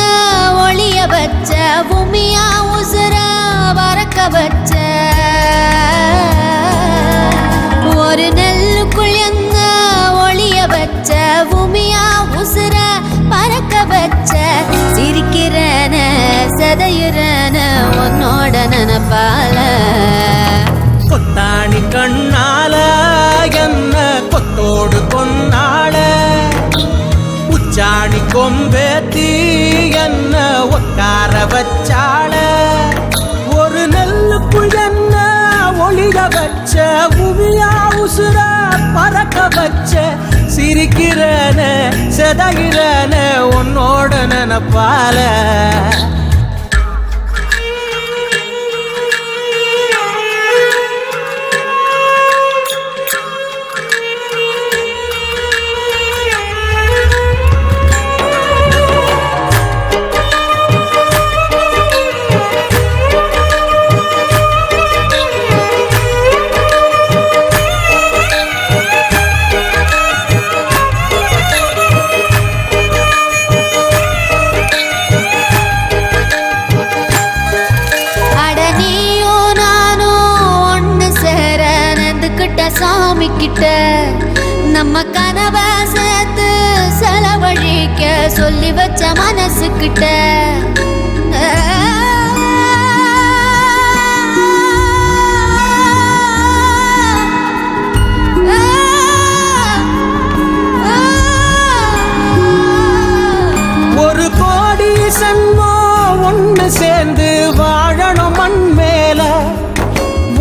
Speaker 7: ஒளிய வச்ச, பூமியா உசுர பறக்க வச்ச, ஒரு நெல்லுக்குள் என்ன ஒளிய வச்ச, பூமியா உசுர பறக்க வச்ச, சிரிக்கிறன சதையுறன உன்னோட நினப்பால,
Speaker 6: கொத்தாணி கண்ணால என்ன கொத்தோடு கொன்னாட, உச்சாணி கொம்பேத்தி என்ன உட்கார வச்சாட, ஒரு நெல்லுக்குள் என்ன ஒளிய வச்ச, பூமியா உசுர பறக்க வச்ச, சிரிக்கிறன செதகிறன உன்னோட நினப்பால.
Speaker 7: கிட்ட நம்ம கனவை சேர்த்து செலவழிக்க சொல்லி வச்ச மனசுக்கிட்ட
Speaker 6: ஒரு கோடி சென்மம் ஒன்று சேர்ந்து வாழணும் மண் மேல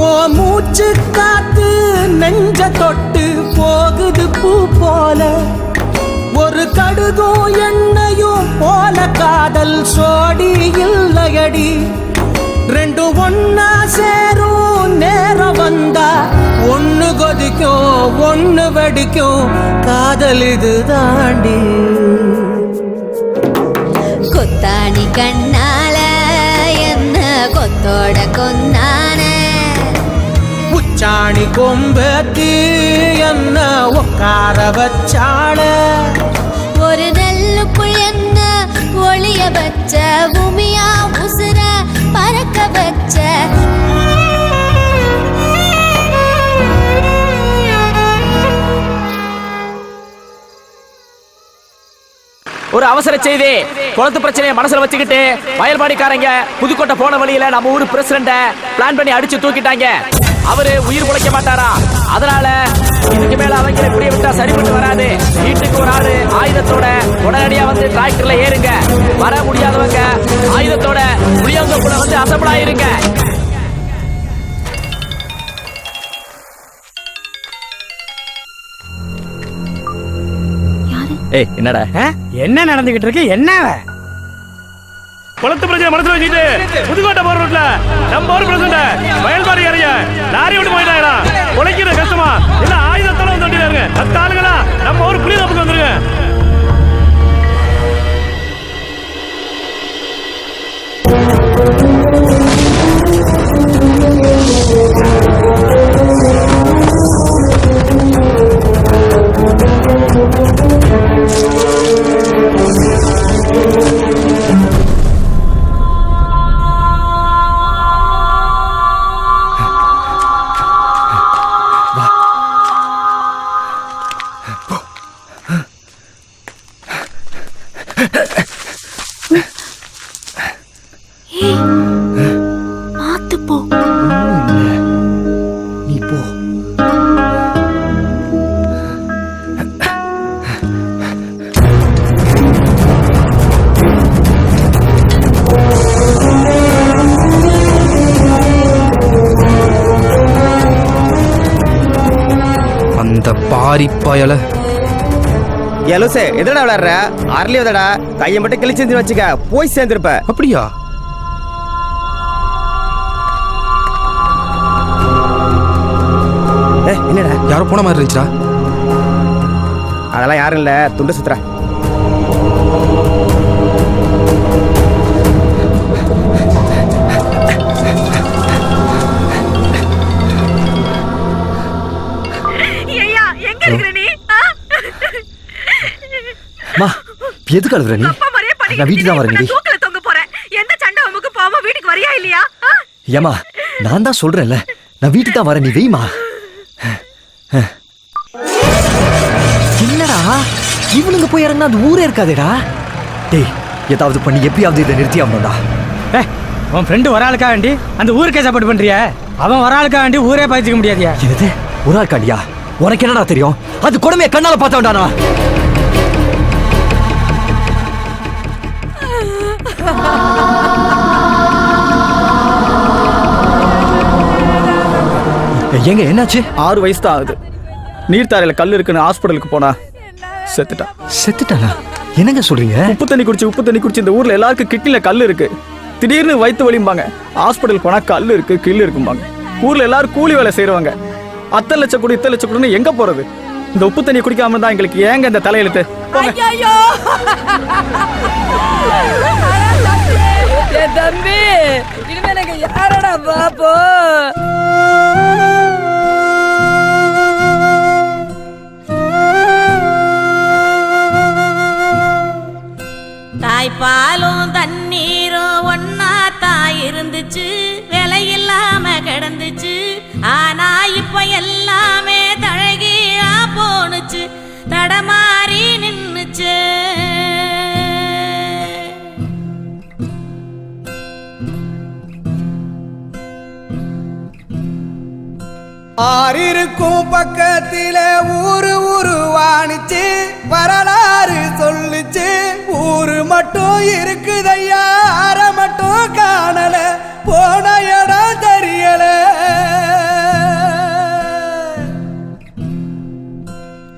Speaker 6: ஓ மூச்சு காத்து நெஞ்ச தொட்டு போகுது பூ போல ஒரு கடுகும் எண்ணெயும் போல காதல் சோடி இல்லையடி ரெண்டும் ஒன்னா சேரும் நேரம் வந்தா ஒன்னு கொதிக்கும் ஒன்னு வெடிக்கும் காதல் இது தாண்டி
Speaker 7: கொத்தாணி கண்ணால என்ன கொத்தோட கொன்னான
Speaker 6: உச்சாணி கொம்பத்தி என்ன உட்கார வச்சாள
Speaker 7: ஒரு நெல்லுக்குள் என்ன ஒளிய வச்ச பூமியா உசுர பறக்க வச்ச
Speaker 1: ஒரு அவசர செய்தி. குளத்து பிரச்சனையை மனசுல வச்சுக்கிட்டு வயல்பாடிக்காரங்க புதுக்கோட்டை போன வழியில நம்ம ஊர் பிரசிடண்ட பிளான் பண்ணி அடிச்சு தூக்கிட்டாங்க. அவரு உயிர் பிழைக்க மாட்டாரா? அதனால இதுக்கு மேல அவங்களை புரிய விட்டா சரிப்பட்டு வராது. வீட்டுக்கு ஒரு ஆளு ஆயுதத்தோட உடனடியா வந்து டிராக்டர்ல ஏறுங்க. வர முடியாதவங்க ஆயுதத்தோட புளியவங்க கூட வந்து அசம்பிள் ஆயிருங்க.
Speaker 13: ஏய் என்னடா
Speaker 12: என்ன நடந்துகிட்டு இருக்கு? என்ன
Speaker 15: குளத்து பிரச்சனை மனசுல வச்சுட்டு புதுக்கோட்டை போற ரோட்ல நம்ம ஒரு பிரச்சனை வயல்பாடி இறங்க லாரி விட்டு போயிட்டாங்கடா. உழைக்கிற கஷ்டமா இல்ல ஆயுதத்தோட வந்து வண்டியில மத்த ஆளுங்களா நம்ம ஒரு புளிய தப்புக்கு வந்துருங்க.
Speaker 3: மாத்து போ.
Speaker 9: நீ போ.
Speaker 5: அந்த பாரி பயல
Speaker 6: எலோசே எதடா விளையாடுற? அரளி எதடா கையை மட்டும் கிழிச்சு வச்சுக்க போய் சேர்ந்துருப்ப.
Speaker 5: அப்படியா?
Speaker 6: என்னடா
Speaker 5: யாரோ போன மாதிரி இருந்துச்சா?
Speaker 6: அதெல்லாம் யாரும் இல்ல, துண்டு சுத்துற.
Speaker 9: மா எதுக்கு அழுகுற நீ? நான் வீட்டுக்கு தான் வரேன். ஏமா நான் தான் சொல்றேன்ல, நான் வீட்டுக்கு தான் வரேன், நீ வெய்மா. என்னடா இவனுங்க போய் இறங்கினா அந்த ஊரே இருக்காதேடா. டேய் ஏதாவது பண்ணி எப்படியாவது இதை நிறுத்தி ஆகணும்டா.
Speaker 12: உன் ஃப்ரெண்டு ஒரு ஆளுக்கா வேண்டி அந்த ஊருக்கே சப்போர்ட் பண்றிய? அவன் ஒரு ஆளுக்கா வேண்டி ஊரே பாய்ச்சிக்க முடியாதியா?
Speaker 9: என்னது ஒரு ஆள் காண்டியா? உனக்கு என்னடா தெரியும்? அது கொடுமையை கண்ணால பார்த்தவன்டானா? எங்க என்னாச்சு?
Speaker 13: 6 வயசு தான் ஆகுது. நீர்த்தாரையில கல் இருக்குன்னு ஹாஸ்பிட்டலுக்கு போனா செத்துட்டான்.
Speaker 9: செத்துட்டானா? என்னங்க சொல்றீங்க?
Speaker 13: உப்பு தண்ணி குடிச்சு இந்த ஊர்ல எல்லாருக்கும் கிட்னில கல் இருக்கு. திடீர்னு வயிற்று வலிம்பாங்க. ஹாஸ்பிட்டல் போனா கல் இருக்கு கில்லு இருக்கும்பாங்க. ஊர்ல எல்லாரும் கூலி வேலை செய்யறவங்க. அத்தனை லட்சம் கூட இத்தனை லட்சம் கூடன்னு எங்க போறது? இந்த உப்பு தண்ணி குடிக்காம தான் எங்களுக்கு ஏங்க இந்த தலையெழுத்து?
Speaker 2: தம்பி இனிமே எனக்கு யாரடா பாப்போ?
Speaker 16: தாய்ப்பாலும் தண்ணீரும் ஒன்னா தான் இருந்துச்சு, விலை இல்லாம கிடந்துச்சு. ஆனா இப்ப எல்லாமே தழகி மாறி நின்னுச்சு.
Speaker 6: ஆறிருக்கும் பக்கத்தில ஊரு உருவானுச்சு, வரலாறு சொல்லுச்சு. ஊரு மட்டும் இருக்குதையா, அற மட்டும் காணல, போன இடம் தெரியல.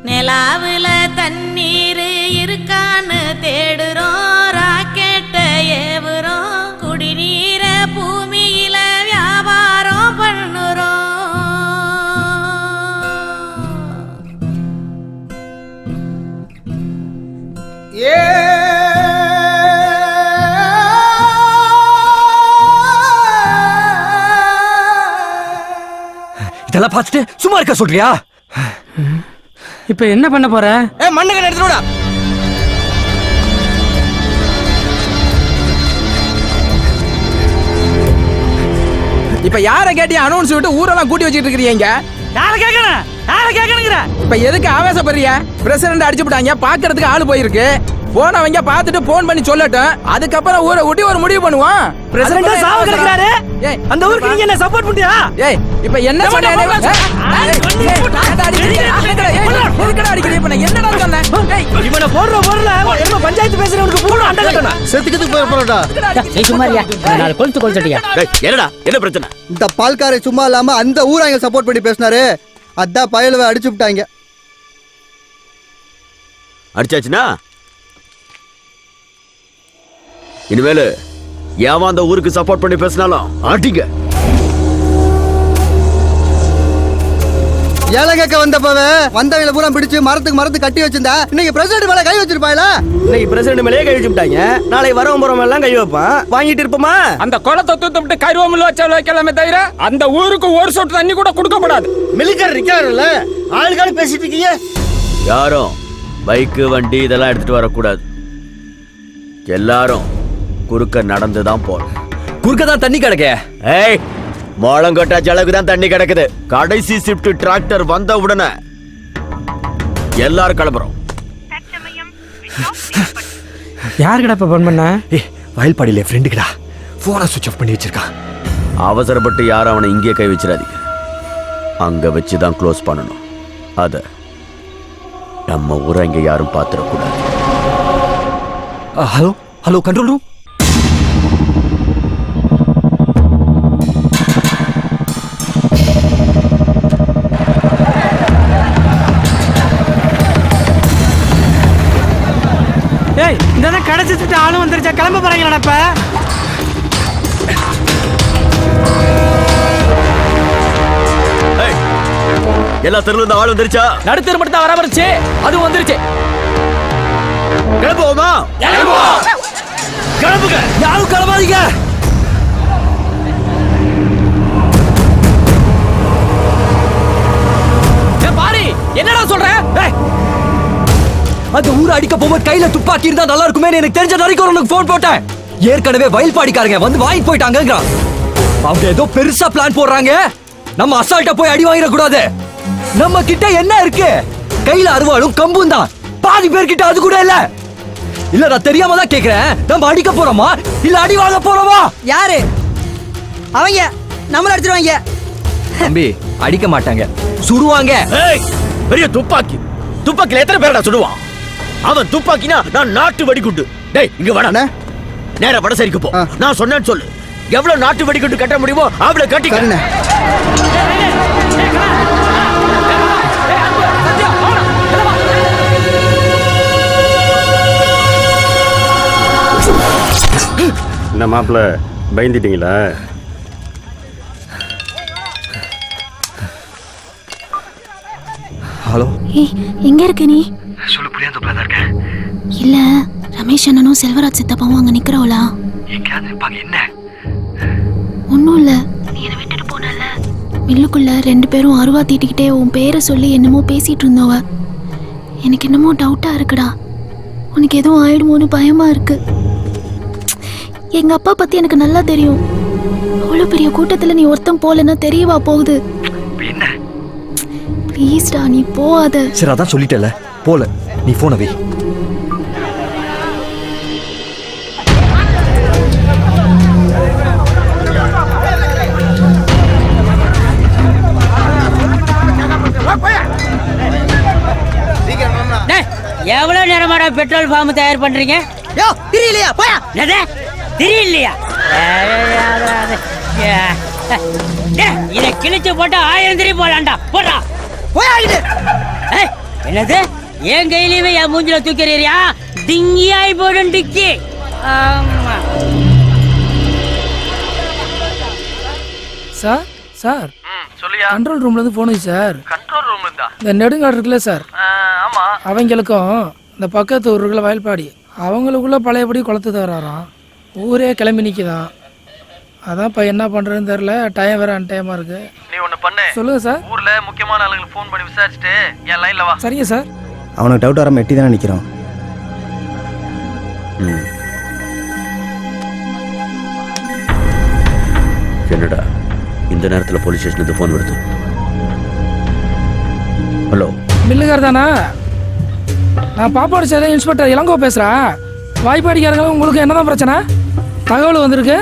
Speaker 16: நிலாவுல தண்ணீர் இருக்கான்னு தேடுறோம், ராக்கெட்ட ஏவுறோம், குடிநீர பூமியில வியாபாரம் பண்ணுறோம்.
Speaker 9: இதெல்லாம் பார்த்துட்டு சும்மா இருக்க சொல்றியா?
Speaker 12: இப்ப என்ன பண்ண போற?
Speaker 6: மண்ணுக்கு எடுத்துடா.
Speaker 12: இப்ப யார கேட்டியா அனௌன்ஸ் விட்டு ஊரெல்லாம் கூட்டி வச்சிட்டு இருக்கீங்க?
Speaker 6: யார கேக்கணும்? யார கேக்கணுங்கற?
Speaker 12: இப்ப எதுக்கு ஆவேசப்படுறிய? பிரசிடண்ட் அடிச்சு விட்டாங்க, பாக்குறதுக்கு ஆளு போயிருக்கு. போனவங்க பார்த்துட்டு போன் பண்ணி சொல்லட்டும், அதுக்கப்புறம் ஊரை ஊட்டி ஒரு முடிவு பண்ணுவான்.
Speaker 6: பிரசிடண்ட் சாவு கிடக்குறாரு.
Speaker 12: ஏய்,
Speaker 6: அந்த ஊருக்கு நீங்க என்ன சப்போர்ட் பண்றியா?
Speaker 12: ஏய், இப்ப என்ன சொன்னே?
Speaker 6: இவனை போடுற என்ன பஞ்சாயத்து பேசுறவனுக்கு பூரா அண்டை கட்டணும்.
Speaker 10: செத்துக்கிறதுக்கு போறடா.
Speaker 11: நீ சும்மாரியா, நான் கொளுத்து கொளுத்துட்டியா?
Speaker 1: என்னடா என்ன பிரச்சனை?
Speaker 10: இந்த பால்காரை சும்மா இல்லாம அந்த ஊராங்க சப்போர்ட் பண்ணி பேசினாரு, அதான் பயலுவை அடிச்சு விட்டாங்க.
Speaker 1: அடிச்சாச்சுன்னா இனிமேல் ஏன் அந்த ஊருக்கு சப்போர்ட் பண்ணி பேசினாலும் ஆட்டிங்க.
Speaker 10: ஏழை கேட்க வந்தப்பவே வந்தவங்களை பூரா பிடிச்சு மரத்துக்கு கட்டி வச்சிருந்தா இன்னைக்கு பிரசிடண்ட் மேல கை வச்சிருப்பாங்களா?
Speaker 6: இன்னைக்கு பிரசிடண்ட் மேலே கை வச்சு விட்டாங்க, நாளை வரவன் போறவன் எல்லாம் கை வைப்பான். வாங்கிட்டு இருப்போமா?
Speaker 12: அந்த குளத்தை தூத்து விட்டு கருவமில்ல வச்சாலும் வைக்கலாமே தவிர அந்த ஊருக்கு ஒரு சொட்டு தண்ணி கூட கொடுக்கப்படாது.
Speaker 6: மிலிட்டரி இருக்காருல்ல, ஆளுக்காளு பேசிட்டு இருக்கீங்க.
Speaker 1: யாரும் பைக்கு வண்டி இதெல்லாம் எடுத்துட்டு வரக்கூடாது. எல்லாரும் குறுக்க நடந்துதான் போறோம்.
Speaker 9: குறுக்க தான் தண்ணி கிடக்க.
Speaker 1: ஏய், மோளங்கொட்டா அளவுக்கு தான் தண்ணி கிடக்குது. கடைசி ஷிஃப்ட் டிராக்டர் வந்த உடனே எல்லாரும் கிளம்புறோம்.
Speaker 12: யாருக்கடா இப்ப போன் பண்ண?
Speaker 9: வயல்பாடியில ஃப்ரெண்டுக்குடா, போனை சுவிட்ச் ஆஃப் பண்ணி வச்சிருக்கான்.
Speaker 1: அவசரப்பட்டு யாரும் அவனை இங்கே கை வச்சிடாதீங்க. அங்க வச்சுதான் க்ளோஸ் பண்ணணும். அத நம்ம ஊரை இங்க யாரும் பாத்துடக்கூடாது.
Speaker 9: Hello hello, control room.
Speaker 6: ஏய், இந்த கடைச்சிட்டு ஆளும் வந்துருச்சா? கிளம்ப போறாங்களா? இப்ப
Speaker 1: எல்லா தெருல இருந்து ஆள் வந்துருச்சா?
Speaker 12: நடுத்தர் மட்டும் தான் வராமருச்சு, அது வந்துருச்சு.
Speaker 1: கிளம்புவோமா?
Speaker 9: கிளம்புங்க, யாரும் கிளம்பாதீங்க.
Speaker 12: பாரி, என்னடா சொல்ற?
Speaker 9: அந்த ஊரை அடிக்க போகும்போது கையில துப்பாக்கி இருந்தா நல்லா இருக்குமே எனக்கு தெரிஞ்ச வரைக்கும் உனக்கு போன் போட்டேன். ஏற்கனவே வயல்பாடிக்காரங்க வந்து வாங்கி போயிட்டாங்க. அவங்க ஏதோ பெருசா பிளான் போடுறாங்க. நம்ம அசால்ட்டா போய் அடி வாங்கிடக்கூடாது. நம்ம கிட்ட என்ன இருக்கு? கையில அருவாளும் கம்பும் தான். பாதி பேர்கிட்ட அது கூட இல்ல. இல்ல, நான் தெரியாம தான் கேக்குறேன். நம்ம அடிக்க போறோமா இல்ல அடி வாங்க போறோமா?
Speaker 6: யாரு அவங்க? நம்மள அடிச்சிருவாங்க.
Speaker 9: தம்பி, அடிக்க மாட்டாங்க, சுடுவாங்க.
Speaker 1: ஏய், பெரிய துப்பாக்கி. துப்பாக்கில எத்தனை பேரடா சுடுவான்? அவன் துப்பாக்கினா நான் நாட்டு வெடிகுண்டு. டேய், இங்க வாடா. நேரா வடசேரிக்கு போ. நான் சொன்னேன்னு சொல்லு. எவ்வளவு நாட்டு வெடிகுண்டு கட்ட முடியுமோ அவ்வளவு கட்டிக்க.
Speaker 14: என்ன மாப்பிள்ள, பயந்துட்டீங்களா?
Speaker 9: ஹலோ,
Speaker 3: ஏய், எங்க இருக்க நீ?
Speaker 9: சொல்லு, புளியாந்தோப்புல தான் இருக்கேன்.
Speaker 3: இல்ல, ரமேஷ் அண்ணனும் செல்வராஜ் சித்தப்பாவும் அங்க நிக்கிறவளா?
Speaker 9: எங்கேயாவது நிப்பாங்க. என்ன?
Speaker 3: ஒன்னும் இல்ல, நீ என்ன விட்டுட்டு போனல, மில்லுக்குள்ள 2 பேரும் அருவா தீட்டிக்கிட்டே உன் பேரை சொல்லி என்னமோ பேசிட்டு இருந்தவ. எனக்கு என்னமோ டவுட்டா இருக்குடா. உனக்கு எதுவும் ஆயிடுமோன்னு பயமா இருக்கு. எங்க அப்பா பத்தி எனக்கு நல்லா தெரியும். அவ்வளவு பெரிய கூட்டத்துல நீ ஒருத்தன் போலன்னா தெரியவா போகுது?
Speaker 9: என்ன?
Speaker 3: ப்ளீஸ்டா, நீ போகாத.
Speaker 9: சரி, அதான் சொல்லிட்டல, போல. நீ போன வை.
Speaker 12: எவ்வளவு நேரமாடா பெட்ரோல் ஃபார்ம் தயார் பண்றீங்க?
Speaker 6: தெரியலையா போயா
Speaker 12: தெரியலையா? இதை கிழிச்சு போட்டா 1000 திரி போலாம்டா. போடா
Speaker 6: போயா.
Speaker 12: என்னது என் கையிலயுமே என் மூஞ்சில தூக்கிறீரியா? டிங்கியாய் போடும் டிக்கி. ஆமா
Speaker 17: சார் சார் கண்ட்ரோல் ரூம்ல இருந்து போனுச்சு சார்.
Speaker 13: கண்ட்ரோல் ரூம்ல இருந்தா
Speaker 17: இந்த நெடுங்காடு இருக்குல்ல சார்,
Speaker 13: ஆமா,
Speaker 17: அவங்களுக்கும் இந்த பக்கத்து ஊருக்குள்ள வயல்பாடி அவங்களுக்குள்ள பழையபடி குளத்து தராராம். ஊரே கிளம்பி நிற்கிதான். அதான் இப்போ என்ன பண்ணுறதுன்னு தெரில. டைம் வேறு அன்டைமாக இருக்கு.
Speaker 13: நீ ஒன்று பண்ணு.
Speaker 17: சொல்லுங்கள் சார்.
Speaker 13: ஊரில் முக்கியமான ஆளுங்களுக்கு ஃபோன் பண்ணி விசாரிச்சுட்டு என் லைனில் வா.
Speaker 17: சரிங்க சார்.
Speaker 10: அவனுக்கு டவுட் வர மெட்டி தானே நிற்கிறோம்.
Speaker 1: என்னடா இந்த நேரத்தில் போலீஸ் ஸ்டேஷனுக்கு ஃபோன் வருது? ஹலோ,
Speaker 17: மில்லுகார் தானா? நான் பாப்பாடு சேதம் இன்ஸ்பெக்டர் இளங்கோ பேசுகிறேன். வாய்ப்பாடிக்காரங்களும் உங்களுக்கு என்னதான் பிரச்சனை? தகவல் வந்திருக்கு.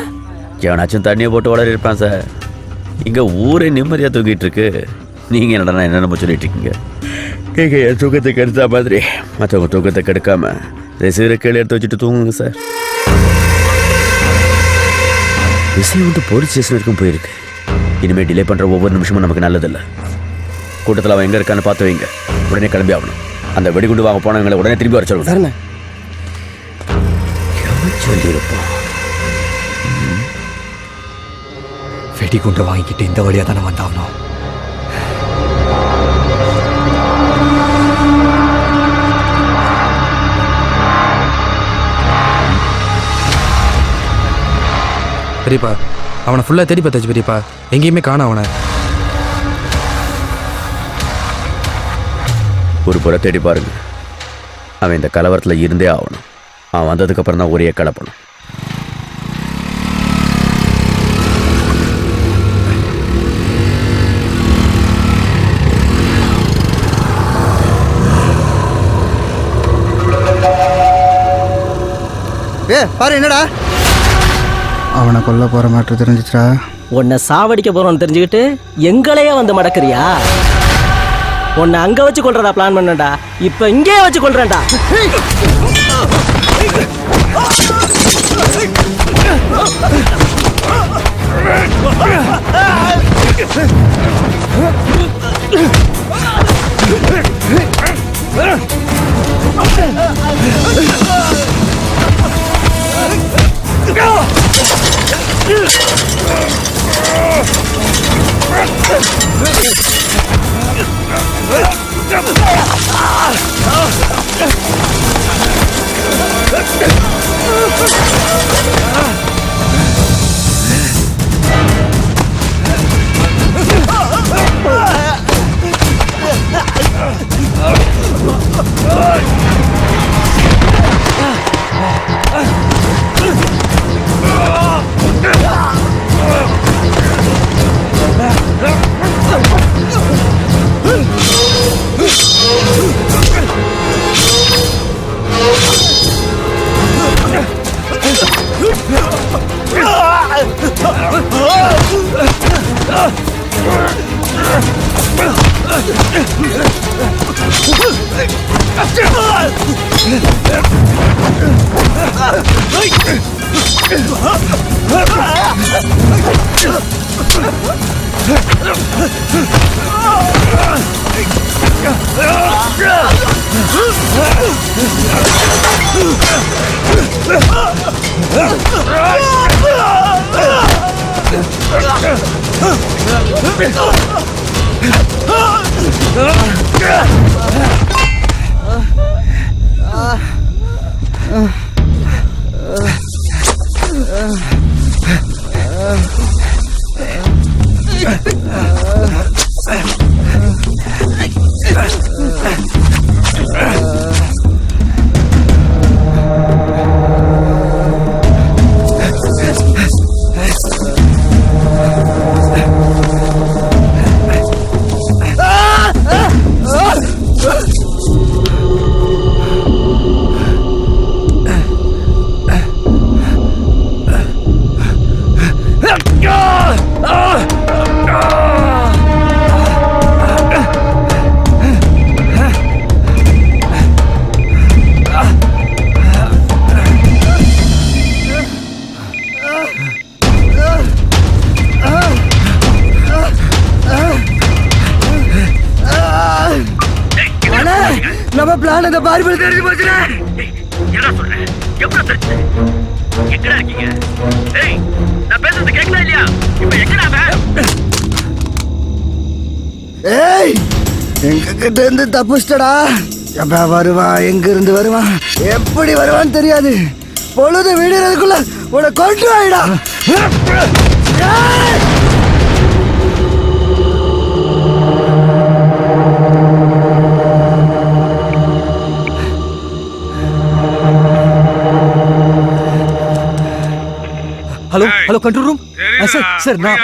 Speaker 1: எவனாச்சும் தண்ணியை போட்டு வளர இருப்பான் சார். இங்கே ஊரே நிம்மதியாக தூங்கிட்டு இருக்கு. நீங்கள் என்னடா என்னென்ன சொல்லிட்டு இருக்கீங்க? நீங்கள் என் தூக்கத்தை கெடுத்தா மாதிரி மற்றவங்க தூக்கத்தை கெடுக்காம ரிசீவரை கீழே எடுத்து வச்சுட்டு தூங்குங்க சார். விஷயம் வந்து போலீஸ் ஸ்டேஷன் வரைக்கும் போயிருக்கு. இனிமேல் டிலே பண்ணுற ஒவ்வொரு நிமிஷமும் நமக்கு நல்லதில்லை. கூட்டத்தில் அவன் எங்கே இருக்கான்னு பார்த்து வைங்க. உடனே கிளம்பி ஆகணும். அந்த வெடிகுண்டு வாங்க போனவங்களை உடனே திரும்பி வர சொல்லுங்க. சொல்லியிருப்போம்.
Speaker 9: வெடிகுண்டை வாங்கிக்கிட்டு இந்த வழியா தானே வந்தாகணும்.
Speaker 17: பெரியப்பா அவனை ஃபுல்லாக தேடி பார்த்தாச்சு பெரியப்பா, எங்கேயுமே காணோம் அவனை.
Speaker 1: ஒரு புற தேடி பாருங்க. அவன் இந்த கலவரத்தில் இருந்தே ஆகணும். அவன் வந்ததுக்கப்புறம் தான் ஒரே கலப்பணும்.
Speaker 10: பாரு என்னடா அவனை கொல்ல போற மாற்று தெரிஞ்சிச்சா?
Speaker 12: உன்னை சாவடிக்க போறோம்னு தெரிஞ்சுக்கிட்டு எங்களையே வந்து மடக்குறியா? உன்னை அங்க வச்சு கொள்றதா பிளான் பண்ணடா. இப்ப இங்கே வச்சு கொள்றேன்டா.
Speaker 10: அந்த பார்பிள் தெரிஞ்சு போச்சுடா.
Speaker 1: என்ன சொல்றேன்? எப்ப தெரிஞ்சு? எங்கடா இருக்கீங்க? ஏய், நான் பேசுறது கேட்கல இல்லையா? இப்ப எங்கடா அவன்?
Speaker 10: ஏய், எங்க கிட்ட இருந்து தப்பிச்சிட்டடா. எப்ப வருவான், எங்க இருந்து வருவான், எப்படி வருவான்னு தெரியாது. பொழுது விடுறதுக்குள்ள உன்னை கொண்டு வாயிடா.
Speaker 9: Hello hello control room sir sir நான்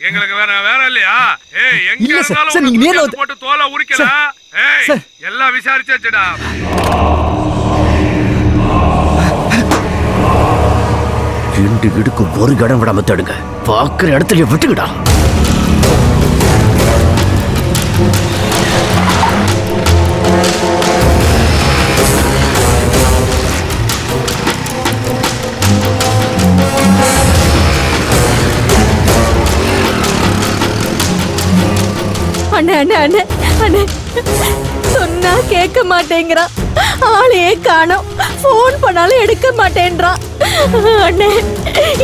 Speaker 15: எங்களுக்கு வேற இல்லையா? ஏய், எங்க
Speaker 9: இல்ல சார்,
Speaker 15: இருந்தாலும்
Speaker 9: சார், நீங்க நேர்ல
Speaker 15: உனக்கு போட்டு தோலை உரிக்கல. ஏய்,
Speaker 9: சார்.
Speaker 15: எல்லாம் விசாரிச்சாச்சுடா.
Speaker 1: ரெண்டு இடுக்கு ஒரு இடம் விடாம தடுங்க. பாக்குற இடத்துல விட்டுக்கிடா.
Speaker 2: அண்ணே அண்ணே அண்ணே அண்ணே, சொன்னா கேட்க மாட்டேங்கிறான். ஆளையே காணோம். போன் பண்ணாலும் எடுக்க மாட்டேன்றான். அண்ணே,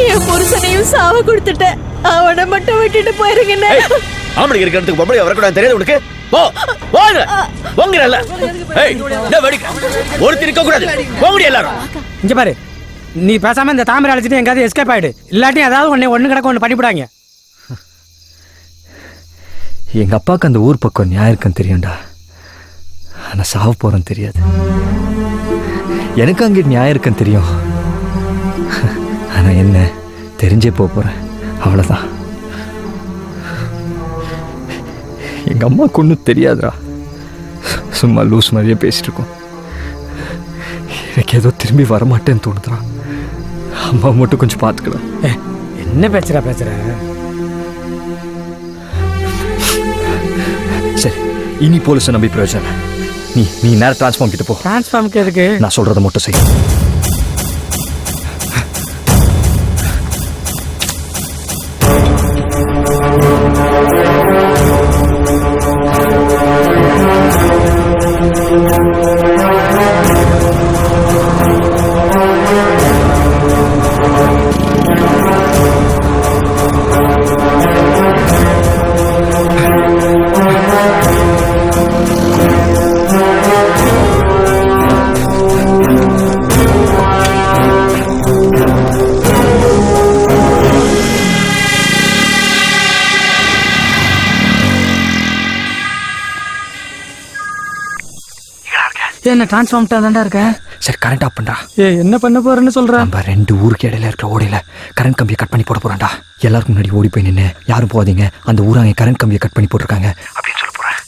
Speaker 2: என் புருஷனையும் சாவ கொடுத்துட்டேன். அவனை மட்டும் விட்டுட்டு போயிருங்கண்ணே.
Speaker 1: ஆம்பளை இருக்க இடத்துக்கு பொம்பளை வரக்கூடாது தெரியாது உனக்கு? போ போங்க போங்கறல்ல. ஏய், என்ன வெடிக்க? ஒருத்தர் இருக்க கூடாது. போங்கடி எல்லாரும்.
Speaker 11: இங்க பாரு, நீ பேசாம இந்த தாமரை அழைச்சிட்டு எங்காவது எஸ்கேப் ஆயிடு. இல்லாட்டி ஏதாவது ஒண்ணு கிடக்க ஒன்று பண்ணிவிடாங்க.
Speaker 9: எங்க அப்பாவுக்கு அந்த ஊர் பக்கம் நியாயம் இருக்குன்னு தெரியும்டா. ஆனா சாவ போறேன்னு தெரியாது. எனக்கு அங்கே நியாயம் இருக்குன்னு தெரியும். ஆனா என்ன தெரிஞ்சே போறேன், அவ்வளவுதான். எங்க அம்மாவுக்கு ஒன்றும் தெரியாதுடா. சும்மா லூஸ் மாதிரியே பேசிட்டு இருக்கோம். எனக்கு ஏதோ திரும்பி வரமாட்டேன்னு தோணுதுடா. அம்மா மட்டும் கொஞ்சம் பார்த்துக்கலாம்.
Speaker 11: என்ன பேசுற?
Speaker 9: சரி, இனி போலீஸை நம்பி பிரயோஜனம். நீ நேரம் டிரான்ஸ்ஃபார்ம் கிட்ட போ.
Speaker 11: டிரான்ஸ்ஃபார்முக்கு எதுக்கு?
Speaker 9: நான் சொல்றதை மட்டும் செய்.
Speaker 11: என்ன டிரான்ஸ்ஃபார்ம்ட்டா தான்டா இருக்கேன்.
Speaker 9: சரி, கரண்ட் ஆஃப் பண்றா.
Speaker 11: என்ன பண்ண போறேன்னு சொல்ற?
Speaker 9: நம்ம ரெண்டு ஊருக்கு இடையில இருக்கிற ஓடையில கரண்ட் கம்பியை கட் பண்ணி போட போறான்டா. எல்லாருக்கும் முன்னாடி ஓடி போய் நின்று, யாரும் போகாதீங்க, அந்த ஊராங்க கரண்ட் கம்பியை கட் பண்ணி போட்டிருக்காங்க அப்படின்னு சொல்ல போறேன்.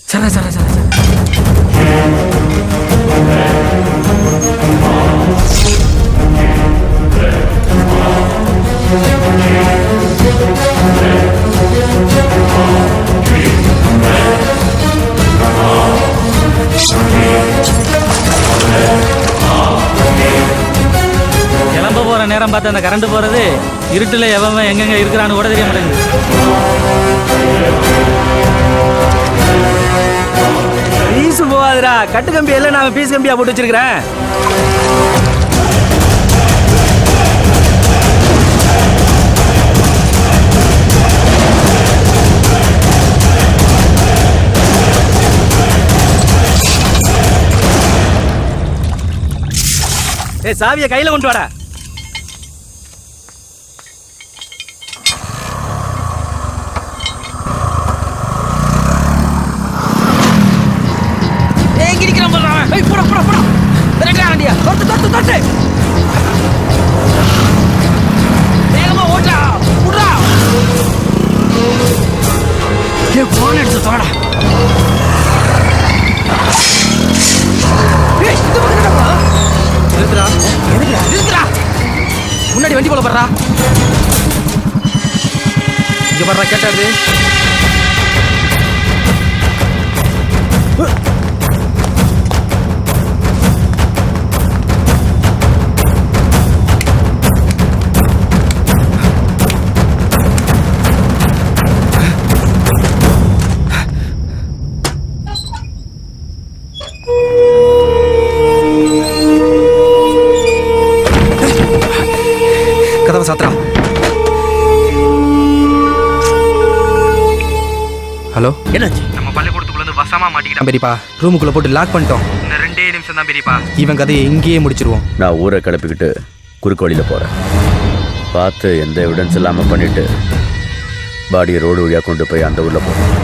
Speaker 11: சரி.
Speaker 12: கிளம்ப போற நேரம் பார்த்து அந்த கரண்ட் போறது, இருட்டுல எவன் எங்கெங்க இருக்கிறான்னு கூட தெரிய மாட்டேங்குது.
Speaker 5: பீஸ் போகாதுடா. கட்டு கம்பி எல்லாம் நான் பீஸ் கம்பியா போட்டு வச்சிருக்கிறேன். ஏய், சாவியை கையில கொண்டு வாடா.
Speaker 11: முன்னாடி வண்டி போல படுறா. இங்க படுறா, கேட்டாரு.
Speaker 9: கதவை சாத்துறா. ஹலோ,
Speaker 1: என்னாச்சு?
Speaker 9: நம்ம பள்ளிக்கூடத்துக்குள்ள வசமா மாட்டிக்கிட்டான் பெரியப்பா. ரூமுக்குள்ள போட்டு லாக் பண்ணிட்டோம். இன்னும் 2 நிமிஷம் தான் பெரியப்பா. இவன் கதையை எங்கேயே முடிச்சிருவோம்.
Speaker 1: நான் ஊரை கிளப்பிக்கிட்டு குறுக்கு வழியில் போகிறேன். பார்த்து எந்த எவிடன்ஸ் இல்லாமல் பண்ணிட்டு பாடியை ரோடு வழியாக கொண்டு போய் அந்த ஊரில் போகிறேன்.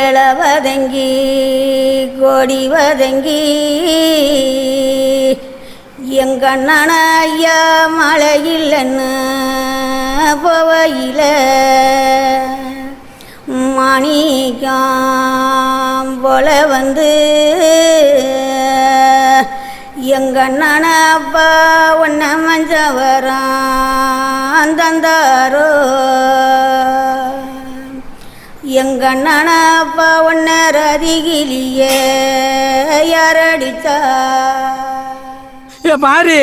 Speaker 16: ஏழவதங்கி கொடிவதங்கி எங்கண்ணன ஐயா மழையில்லைன்னு போவையில் மாணிக்கம் போல வந்து எங்கண்ணன அப்பா ஒன்ன மஞ்சவரம் தந்தாரோ. எங்கண்ணன அப்பா ஒன்ன ரதிகிலியே யாரடிச்சா.
Speaker 17: பாரு,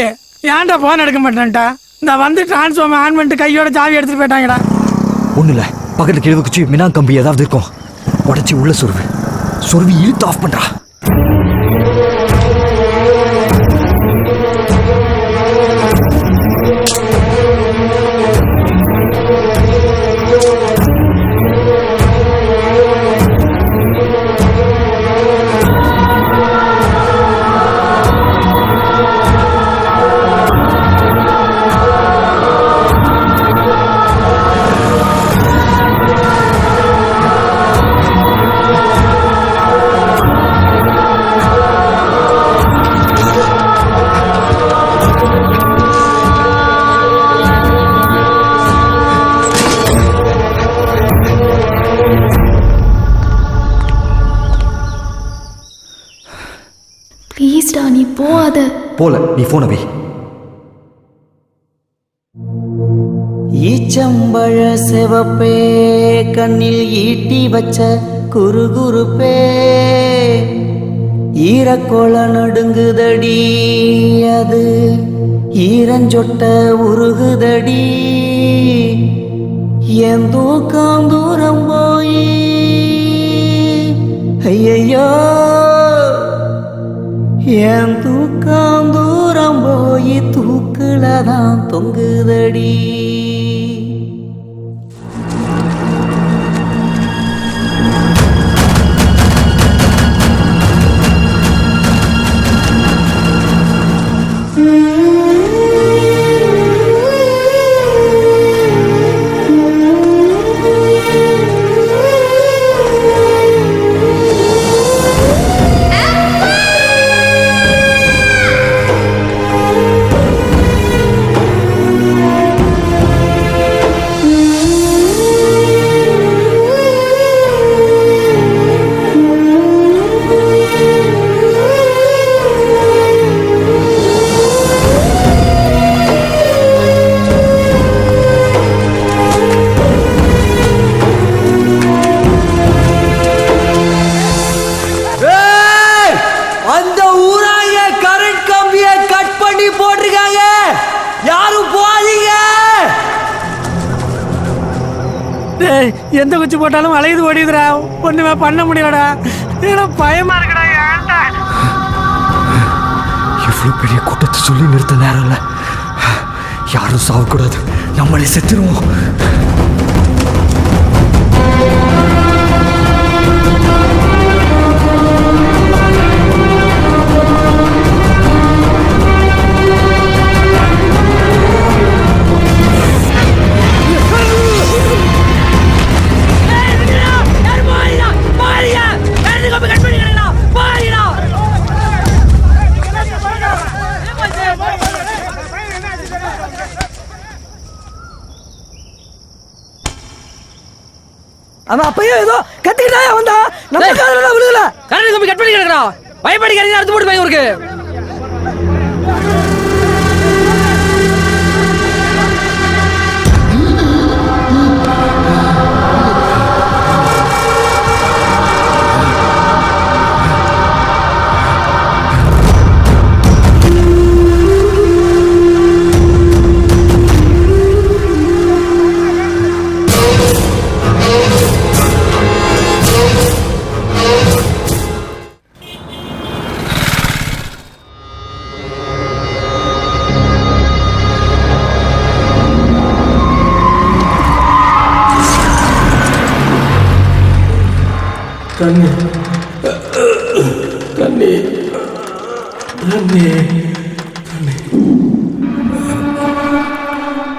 Speaker 17: ஏன்டா போன் எடுக்க மாட்டேன்ட்டா? இந்த வந்து டிரான்ஸ்ஃபார்மர் ஆன் பண்ணிட்டு கையோட சாவி எடுத்துட்டு போயிட்டாங்கடா.
Speaker 9: ஒண்ணு இல்ல, பக்கத்துல கிழவு குச்சி மினா கம்பி ஏதாவது இருக்கும், உடச்சி உள்ள சொருவி இழுத்து ஆஃப் பண்றா.
Speaker 3: ப்ளீஸ்டா, நீ போகாத.
Speaker 9: போல, நீ போன வை.
Speaker 6: ஈச்சம்பழ சிவப்பே கண்ணில் ஈட்டி வச்ச குறுகுறுப்பே ஈரக்கோள நடுங்குதடி, அது ஈரஞ்சொட்ட உருகுதடி. என் தூக்கம் தூரம் போய் ஐயையோ, என் தூக்கம் தூரம் போய் தூக்குல தான் தொங்குதடி.
Speaker 17: எந்த குச்சி போட்டாலும் அலையுது ஓடிதுடா, ஒண்ணுமே பண்ண முடியலடா. ஏன்னா பயமா இருக்குடா. ஏன்டா
Speaker 9: இவ்வளவு பெரிய கூட்டத்தை சொல்லி நிறுத்த நேரம் இல்ல. யாரும் சாவக்கூடாது, நம்மளே செத்துருவோம்.
Speaker 12: அவன் அப்பயே ஏதோ கத்திக்கிட்டா வந்தா நம்ம காதுல விழுகல. கரண்ட் கம்பி கட் பண்ணி கிடக்குறா. பயப்படிக்காதீங்க, அடுத்து போட்டு பையன் இருக்கு.
Speaker 4: தண்ணி தண்ணி தண்ணி தண்ணி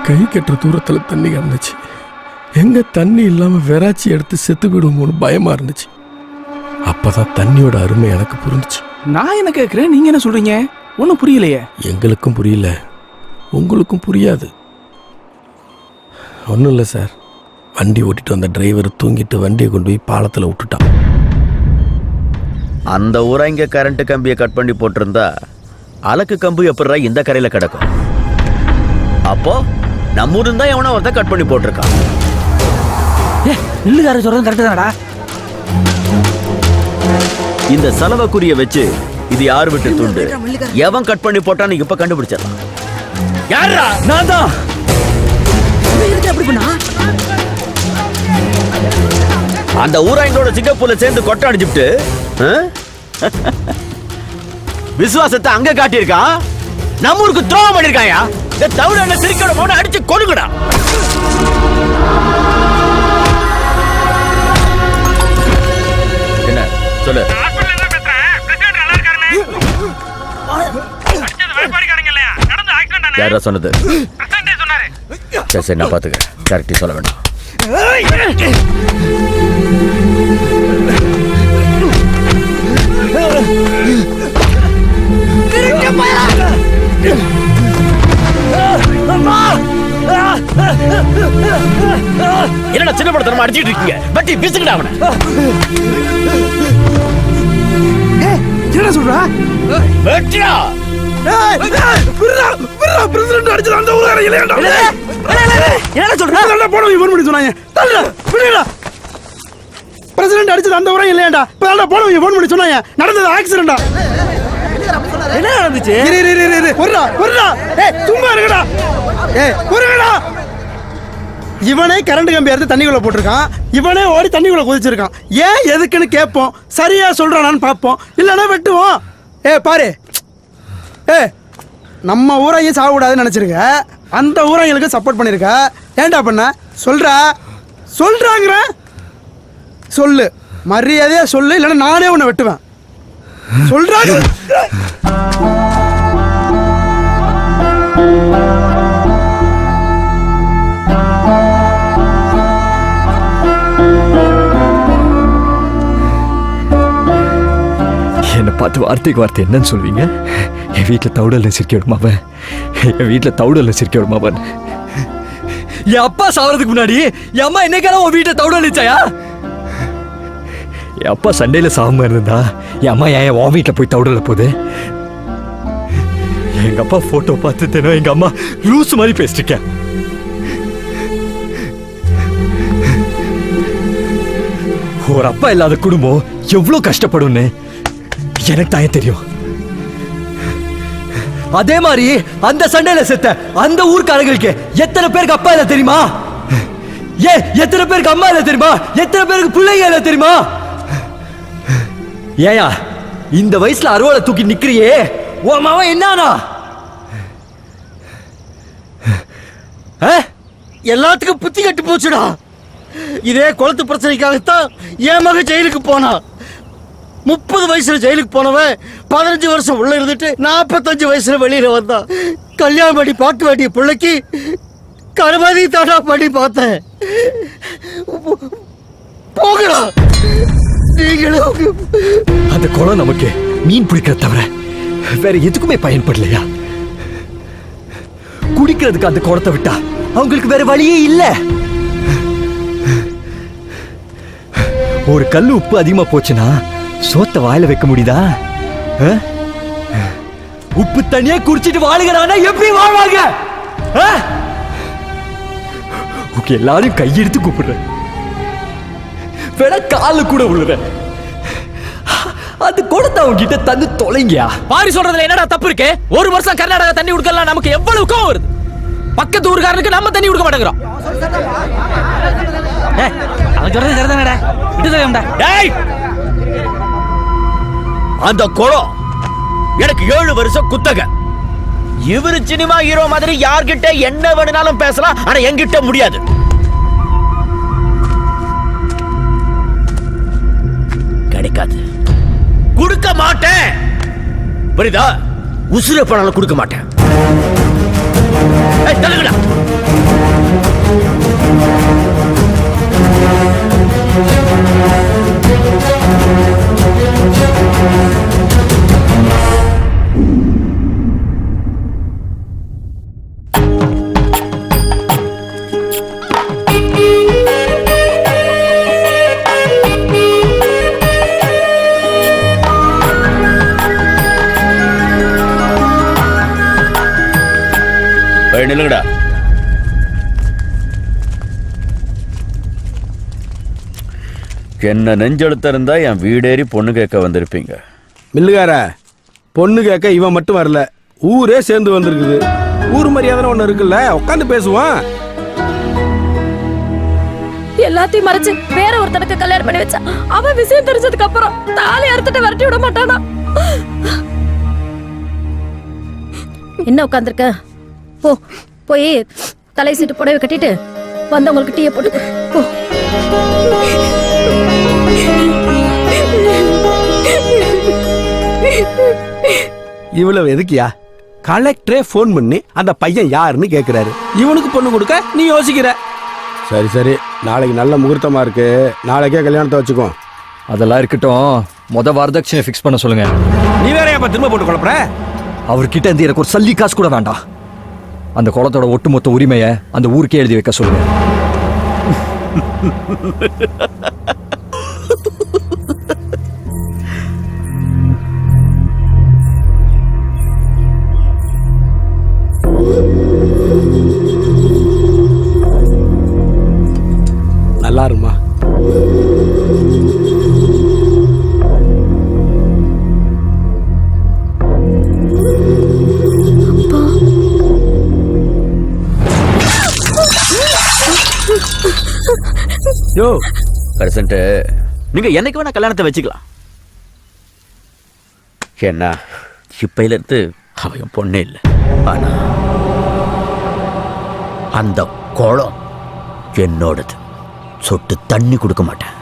Speaker 4: கை கட்டுற தூரத்தில் தண்ணி கிடந்துச்சு. எங்க தண்ணி இல்லாம வெறாச்சி எடுத்து செத்து விடுவோம்னு பயமா இருந்துச்சு. அப்பதான் தண்ணியோட அருமை எனக்கு புரிஞ்சுச்சு.
Speaker 13: நான் என்ன கேட்குறேன், நீங்க என்ன சொல்றீங்க? ஒன்றும் புரியலையே.
Speaker 4: எங்களுக்கும் புரியல, உங்களுக்கும் புரியாது. ஒன்றும் இல்லை சார், வண்டி ஓட்டிட்டு வந்த டிரைவர் தூங்கிட்டு வண்டியை கொண்டு போய் பாலத்தில் விட்டுட்டான்.
Speaker 1: அந்த ஊரா இங்க கரண்ட் கம்பியை கட் பண்ணி போட்டிருந்தா அலக்கு கம்பு எப்படா இந்த கரையில கிடக்கும்? அப்போ நம்ம ஊரு தான் எவனா ஒருத்தன் கட் பண்ணி போட்டிருக்கான்.
Speaker 12: இல்லுகார சொல்றது கரெக்ட் தானடா.
Speaker 1: இந்த செலவக்குரிய வச்சு இது யார் விட்டு துண்டு, எவன் கட் பண்ணி போட்டான்னு இப்ப கண்டுபிடிச்சிடலாம். யாரா?
Speaker 12: நான் தான். எப்படி பண்ணா?
Speaker 1: அந்த ஊராயங்களோட சிங்கப்பூர்ல சேர்ந்து கொட்டை அடிச்சுட்டு விசுவாசத்தை அங்க காட்டியிருக்கான். நம்ம ஊருக்கு துரோகம் பண்ணிருக்காயா? இந்த தவிர சிரிக்கோட போன அடிச்சு கொழுங்கடா. என்ன சொல்லு? யாரா சொன்னது? சரி நான் பாத்துக்கிறேன், கரெக்டா சொல்ல வேண்டாம். என்னடா சின்ன படத்தனமா அடிச்சிட்டு இருக்கீங்க? பட்டி பிசுக்கிட்ட அவனை.
Speaker 12: என்ன சொல்ற?
Speaker 1: வெட்டியா
Speaker 4: பிரசிடென்ட் அடிச்சது அந்த ஊரார இல்லையாண்டா?
Speaker 12: என்ன சொல்ற?
Speaker 4: நான் போன ஃபோன் பண்ணி சொன்னாங்க. பிரசிடென்ட் அடிச்சது அந்த ஊரா இல்லையாண்டா? இப்ப போன ஃபோன் பண்ணி சொன்னாங்க. நடந்தது ஆக்சிடென்டா.
Speaker 12: என்ன நடந்துச்சு?
Speaker 4: சும்மா இருக்கடா. இவனே கரண்ட் கம்பி எடுத்து தண்ணிக்குள்ள போட்டிருக்கான். இவனே ஓடி தண்ணிக்குள்ள குதிச்சிருக்கான். ஏன் எதுக்குன்னு கேட்போம். சரியா சொல்றானான்னு பார்ப்போம், இல்லைன்னா வெட்டுவோம். பாரு, நம்ம ஊரையும் சாகக்கூடாதுன்னு நினைச்சிருக்க, அந்த ஊரைங்களுக்கு சப்போர்ட் பண்ணிருக்க. ஏன்டா பண்ண? சொல்றாங்கிற சொல்லு, மரியாதையா சொல்லு, இல்லைன்னா நானே உன்னை வெட்டுவேன். சொல்றாங்க.
Speaker 9: என்னை பார்த்து வார்த்தைக்கு வார்த்தை என்னன்னு சொல்வீங்க? என் வீட்டில் தவுடல்ல சிரிக்க விடுமாவன், என் வீட்டில் தவுடல்ல சிரிக்க விடுமாவன். என் அப்பா சாவறதுக்கு முன்னாடி என் அம்மா என்னைக்கான உன் வீட்டை தவுடல் வச்சாயா? என் அப்பா சண்டையில சாகாம இருந்தா என் அம்மா ஏன் உன் வீட்டில் போய் தவுடல போகுது? எங்க அப்பா போட்டோ பார்த்து தினம் எங்க அம்மா லூஸ் மாதிரி பேசிருக்கேன். ஒரு அப்பா இல்லாத குடும்பம் எவ்வளவு கஷ்டப்படும்னு எனக்கு தான் தெரியும். அதே மாதிரி அந்த சண்டையில செத்த அந்த ஊர்க்காரங்களுக்கு எத்தனை பேருக்கு அப்பா இல்ல தெரியுமா? எத்தனை பேருக்கு அம்மா இல்ல தெரியுமா? எத்தனை பேருக்கு பிள்ளைங்க இல்ல தெரியுமா? ஏயா இந்த வயசுல அறுவாலை தூக்கி நிக்கிறியே, உன் மாவன் என்னானா?
Speaker 12: எல்லாத்துக்கும் புத்தி கட்டு போச்சுடா. இதே குளத்து பிரச்சனைக்காகத்தான் என் மகன் ஜெயிலுக்கு போனா. 30 வயசுல ஜெயிலுக்கு போனவன் 15 வருஷம் உள்ள இருந்துட்டு 45 வயசுல வெளியில வந்தான். கல்யாணம் பண்ணி பார்க்க வேண்டிய பிள்ளைக்கு கருமாதி தாண்டா பண்ணி பார்த்தேன். போகடா நீங்களும்.
Speaker 9: அந்த குளம் நமக்கு மீன் பிடிக்கிற தவிர வேற எதுக்குமே பயன்படலையா? குடிக்கிறதுக்கு அந்த குளத்தை விட்டா அவங்களுக்கு வேற வழியே இல்ல. ஒரு கல் உப்பு அதிகமா போச்சுன்னா சோத்த வாயில வைக்க முடியுதா? உப்பு தண்ணியே குடிச்சிட்டு வாழுகிறானா எப்படி வாழ்வாங்க? எல்லாரும் கையெடுத்து கூப்பிடுறேன், வேணா கால கூட விழுறேன். அது கொடுத்த அவங்க கிட்ட தந்து தொலைங்கயா.
Speaker 11: பாரி சொல்றதுல என்னடா தப்பு இருக்கு? ஒரு வருஷம் கர்நாடகா தண்ணி கொடுக்கலாம், நமக்கு எவ்வளவு கோவம் வருது. பக்கத்து ஊருக்காரனுக்கு நம்ம தண்ணி கொடுக்க மாட்டேங்கிறோம். அவன் சொல்றது சரிதானடா, விட்டு தெரியாமடா.
Speaker 1: அந்த குளம் எனக்கு 7 வருஷம் குத்தகை. இவரு சினிமா ஹீரோ மாதிரி யார்கிட்ட என்ன வேணும்னாலும் பேசலாம், ஆனா என்கிட்ட முடியாது. கிடைக்காது, கொடுக்க மாட்டேன். புரியுதா? உசுர பணம் கொடுக்க மாட்டேன். தள்ளுங்கடா. நில்லுங்கடா. என்ன நெஞ்செழுத்த இருந்தா என் வீடேறி பொண்ணு கேட்க வந்திருப்பீங்க.
Speaker 4: மில்லுகார, பொண்ணு கேட்க இவன் மட்டும் வரல, ஊரே சேர்ந்து வந்திருக்குது. ஊர் மரியாதை ஒண்ணு இருக்குல்ல, உட்காந்து பேசுவான்.
Speaker 2: எல்லாத்தையும் மறைச்சு வேற ஒருத்தனுக்கு கல்யாணம் பண்ணி வச்சா அவன் விஷயம் தெரிஞ்சதுக்கு அப்புறம் தாலி அறுத்துட்டு விரட்டி விட மாட்டானா? என்ன உட்காந்துருக்க? போய் தலை சீட்டு புடவை கட்டிட்டு வந்தவங்களுக்கு டீயை போட்டு போ.
Speaker 4: இவ்வளவு எதுக்கியா? கலெக்டரே போன் பண்ணி அந்த பையன் யாருன்னு கேக்குறாரு. இவனுக்கு பொண்ணு கொடுக்க நீ யோசிக்கிற. சரி சரி, நாளைக்கு நல்ல முகூர்த்தமா இருக்கு, நாளைக்கே கல்யாணத்தை வச்சுக்கோ.
Speaker 9: அதெல்லாம் இருக்கட்டும், வரதட்சணை ஃபிக்ஸ் பண்ண சொல்லுங்க.
Speaker 4: நீ வேற ஏப்பா திரும்ப போட்டு குழப்பற?
Speaker 9: அவர்கிட்ட இருந்து எனக்கு ஒரு சல்லி காசு கூட வேண்டாம். அந்த குளத்தோட ஒட்டுமொத்த உரிமையை அந்த ஊருக்கே எழுதி வைக்க சொல்லுங்க.
Speaker 4: நல்லா இருமா.
Speaker 1: யோ பிரசன்ட், நீங்க என்னைக்கு வேணா கல்யாணத்தை வச்சுக்கலாம். என்ன இப்பையில இருந்து அவன் பொண்ணே இல்லை. ஆனா அந்த குளம் என்னோடது. சொட்டு தண்ணி கொடுக்க மாட்டேன்.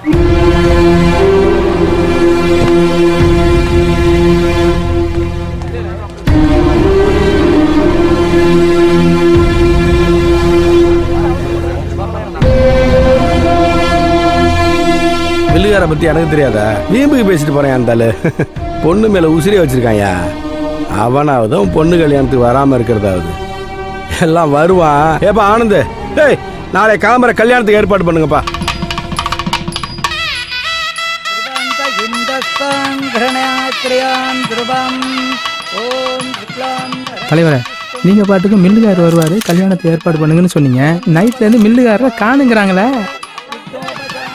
Speaker 4: மில்லுகார பத்தி எனக்கு தெரியாதா? வீம்புக்கு பேசிட்டு போறேன். அந்த பொண்ணு மேல உசிரியை வச்சிருக்காயா. அவனாவது பொண்ணு கல்யாணத்துக்கு வராம இருக்கிறதாவது. எல்லாம் வருவான். ஏப்பா ஆனந்த், ஏய் நாளை கிளம்புற கல்யாணத்துக்கு ஏற்பாடு பண்ணுங்கப்பா.
Speaker 17: தலைவரே, நீங்க பாட்டுக்கு மில்லுகாரர் வருவாரு, கல்யாணத்தை ஏற்பாடு பண்ணுங்கன்னு சொன்னீங்க. நைட்ல இருந்து மில்லுகாரரை காணுங்கிறாங்களே.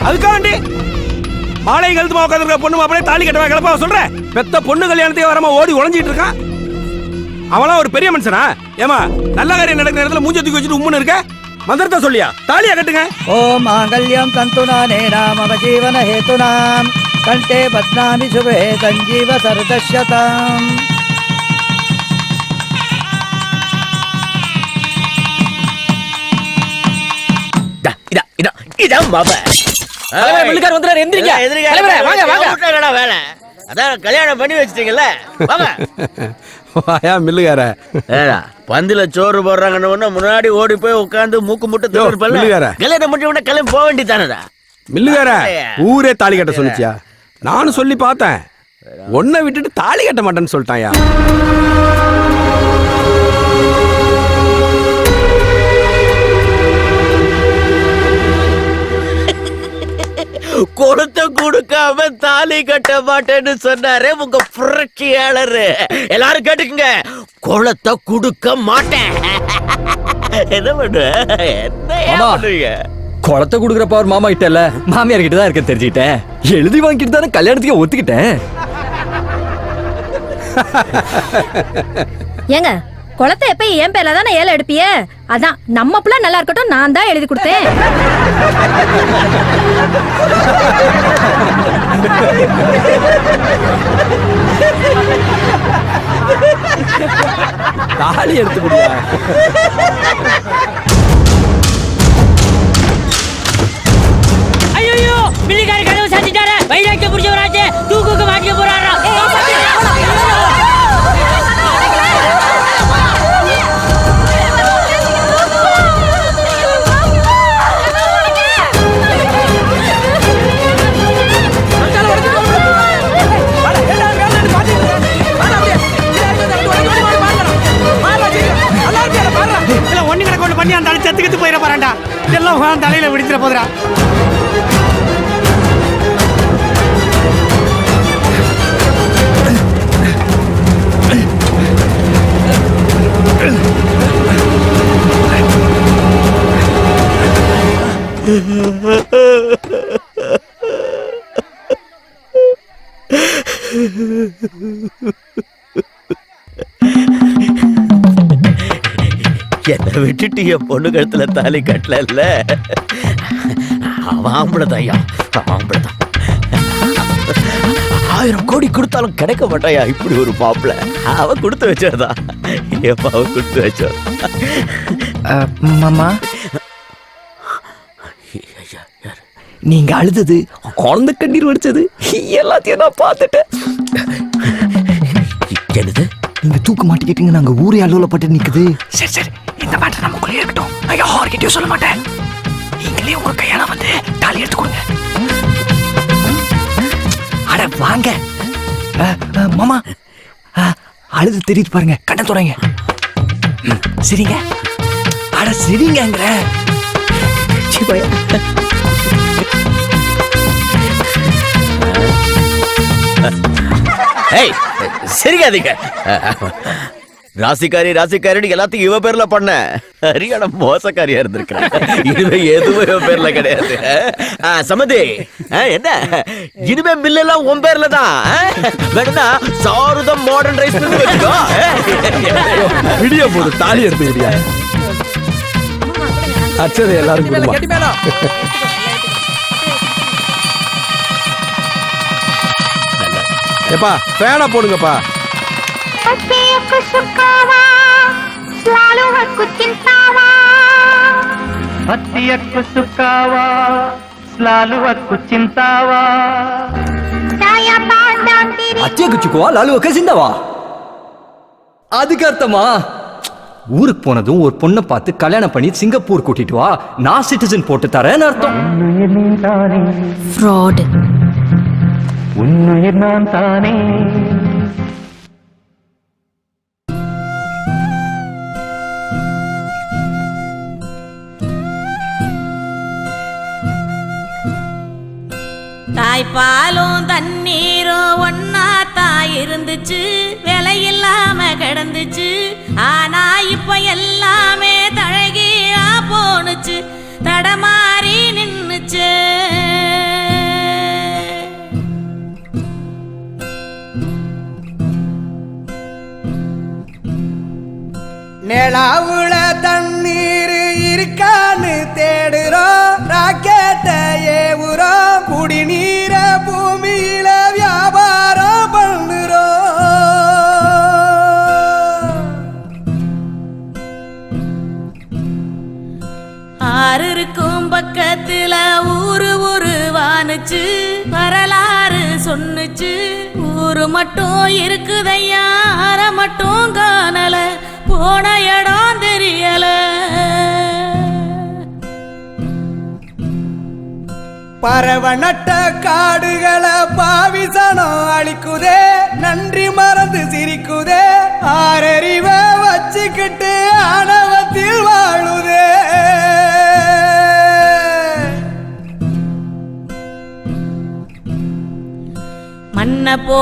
Speaker 4: அதுக்காண்டி மாலை கழுத்து உட்காந்துருக்க பொண்ணு அப்படியே தாலி கட்டவா கிளப்பா சொல்றேன். பெத்த பொண்ணு கல்யாணத்தையே வராம ஓடி உழைஞ்சிட்டு இருக்கான். அவனா ஒரு பெரிய மனுஷனா? ஏமா நல்ல காரியம் நடக்கிற நேரத்துல மூஞ்ச தூக்கி வச்சுட்டு உம்முன்னு இருக்க. மந்திரத்தை சொல்லியா? தாலியா கட்டுங்க.
Speaker 12: ஓம் மாங்கல்யம் தந்துநானே நாம ஜீவன ஹேதுனாம் கண்டே பத்னாமி சுபே சஞ்சீவ சரதஷ்யதாம்.
Speaker 1: இதான் மாமா.
Speaker 11: மில்லுகார் வந்துறாரு, எந்திரிங்க. தலைவரே வாங்க வாங்க.
Speaker 1: வேலை அதான் கல்யாணம் பண்ணி வச்சிட்டீங்கல்ல.
Speaker 4: வாயா மில்லுகார.
Speaker 1: பந்தில சோறு போடுறாங்கன்னு முன்னாடி ஓடி போய் உட்காந்து மூக்கு முட்டை
Speaker 4: மில்லுகார.
Speaker 1: கல்யாணம் பண்ணி உடனே கிளம்பி போக வேண்டியதானடா.
Speaker 4: மில்லுகார, ஊரே தாலி கட்ட சொல்லிச்சியா? நானும் சொல்லி பார்த்தேன். ஒன்ன விட்டுட்டு தாலி கட்ட மாட்டேன்னு சொல்லிட்டாயா.
Speaker 1: குளத்தை கொடுக்காம தாலி கட்ட மாட்டேன்னு சொன்னாரே உங்க புரட்சியாளர். எல்லாரும் கேட்டுக்குங்க, குளத்தை கொடுக்க மாட்டேன். என்ன பண்ணுவீங்க?
Speaker 9: குளத்தை கொடுக்குற பவர் மாமா கிட்ட இல்ல, மாமியார் கிட்ட தான் இருக்க தெரிஞ்சுக்கிட்டேன். எழுதி வாங்கிட்டு தானே கல்யாணத்துக்கு ஒத்துக்கிட்டேன்.
Speaker 2: ஏங்க, குளத்தை எப்ப என் பேர்ல தானே ஏல எடுப்பிய? அதான் நம்ம பிள்ளை நல்லா இருக்கட்டும், நான் தான் எழுதி கொடுத்தேன்.
Speaker 4: தாலி எடுத்து கொடுங்க.
Speaker 12: ஐயோ, மில்லிகார கதவு சாத்திட்டாரு. வைராக்கிய புடிச்சவராச்சே, தூக்குக்கு மாட்டிக்க போறாரா? பண்ணி அந்த செத்துக்கிட்டு போயிட போறான்டா. எல்லாம் தலையில விடிச்சிட போதுடா.
Speaker 1: என்ன விட்டுட்டு என் பொண்ணு கழுத்துல தாலி கட்டல. அவன் ஆம்பளதாயா, ஆம்பளதான். 1000 கோடி கொடுத்தாலும் கிடைக்க மாட்டாயா இப்படி ஒரு மாப்பிள்ள. அவன் கொடுத்து வச்சதா, ஏப்பா அவன் கொடுத்து வச்சா.
Speaker 9: மாமா, நீங்க அழுதது, குழந்தை கண்ணீர் வடிச்சது எல்லாத்தையும் நான் பார்த்துட்டேன்.
Speaker 1: என்னது?
Speaker 9: நீங்க தூக்க மாட்டிக்கிட்டீங்க, நாங்க ஊரே அலுவலப்பட்டு நிக்குது. சரி சரி, இந்த மேட்டர் நமக்குள்ளே இருக்கட்டும். நான் யார்கிட்டயும் சொல்ல மாட்டேன். நீங்களே உங்க கையால வந்து தாலி எடுத்து கொடுங்க. அட வாங்க மாமா, அழுது தெரியுது பாருங்க, கண்ணை தொடங்க. சரிங்க, அட சரிங்கிற.
Speaker 1: சரிக்காதீங்க. ராசிக்காரி ராசிக்காரி எல்லாத்தையும் இவ பேர்ல பண்ண சரியான மோசக்காரியா இருந்திருக்கிறேன். இனிமே எதுவும் இவ பேர்ல கிடையாது. சமதி, என்ன இனிமே மில்லெல்லாம் உன் பேர்ல தான். வேணும்னா சாருதம் மாடர்ன் ரைஸ் பண்ணி வச்சுக்கோ.
Speaker 4: விடிய போது தாலி எடுத்து விடியா. அச்சது எல்லாரும் கொடுமா. ஏப்பா ஃபேனை போடுங்கப்பா.
Speaker 9: அச்சேக்குச்சுக்குவா லாலுவக்க சிந்தாவா. அதுக்கு அர்த்தமா ஊருக்கு போனதும் ஒரு பொண்ணை பார்த்து கல்யாணம் பண்ணி சிங்கப்பூர் கூட்டிட்டு வா, நான் சிட்டிசன் போட்டு தரேன்னு அர்த்தம்.
Speaker 3: ஃப்ராட்.
Speaker 12: உன்னுயிர் நான் தானே.
Speaker 16: தாய்ப்பாலும் தண்ணீரும் ஒன்னா தான் இருந்துச்சு, விலையில்லாம கிடந்துச்சு. ஆனா இப்ப எல்லாமே தழகீழா போனுச்சு, தடமாறி நின்னுச்சு.
Speaker 6: நிலாவுல தண்ணீர் இருக்கான்னு தேடுறோம், ராக்கெட்ட ஏவுறோம், குடிநீர பூமியில வியாபாரம் பண்ணுறோம். ஆறு இருக்கும் பக்கத்துல ஊரு உருவானுச்சு, வரலாறு சொன்னுச்சு. ஊரு மட்டும் இருக்குதையா, அற மட்டும் காணல, போன இடம் தெரியல. பறவை நட்ட காடுகளை பாவிசனம் அழிக்குதே, நன்றி மறந்து சிரிக்குதே. ஆறறிவ வச்சுக்கிட்டு ஆணவத்தில் வாழுதே.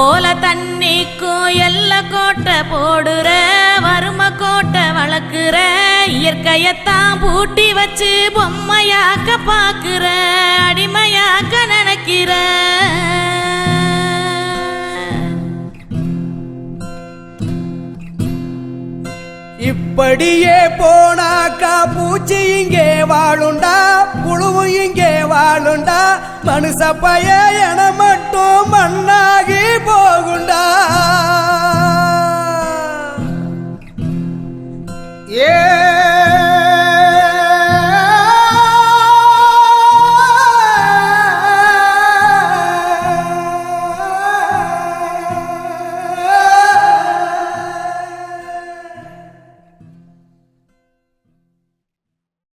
Speaker 16: போல தண்ணிக்கும் எல்ல கோட்டை போடுற வறும கோட்டை வளர்க்குற இயற்கையத்தான் பூட்டி வச்சு பொம்மையாக்க பாக்குற அடிமையாக்க நினைக்கிற
Speaker 6: இப்படியே போனாக்கா பூச்சி இங்கே வாழுண்டா புழுவும் இங்கே வாழுண்டா மனுஷ பைய என மட்டும் மண்ணாகி போகுண்டா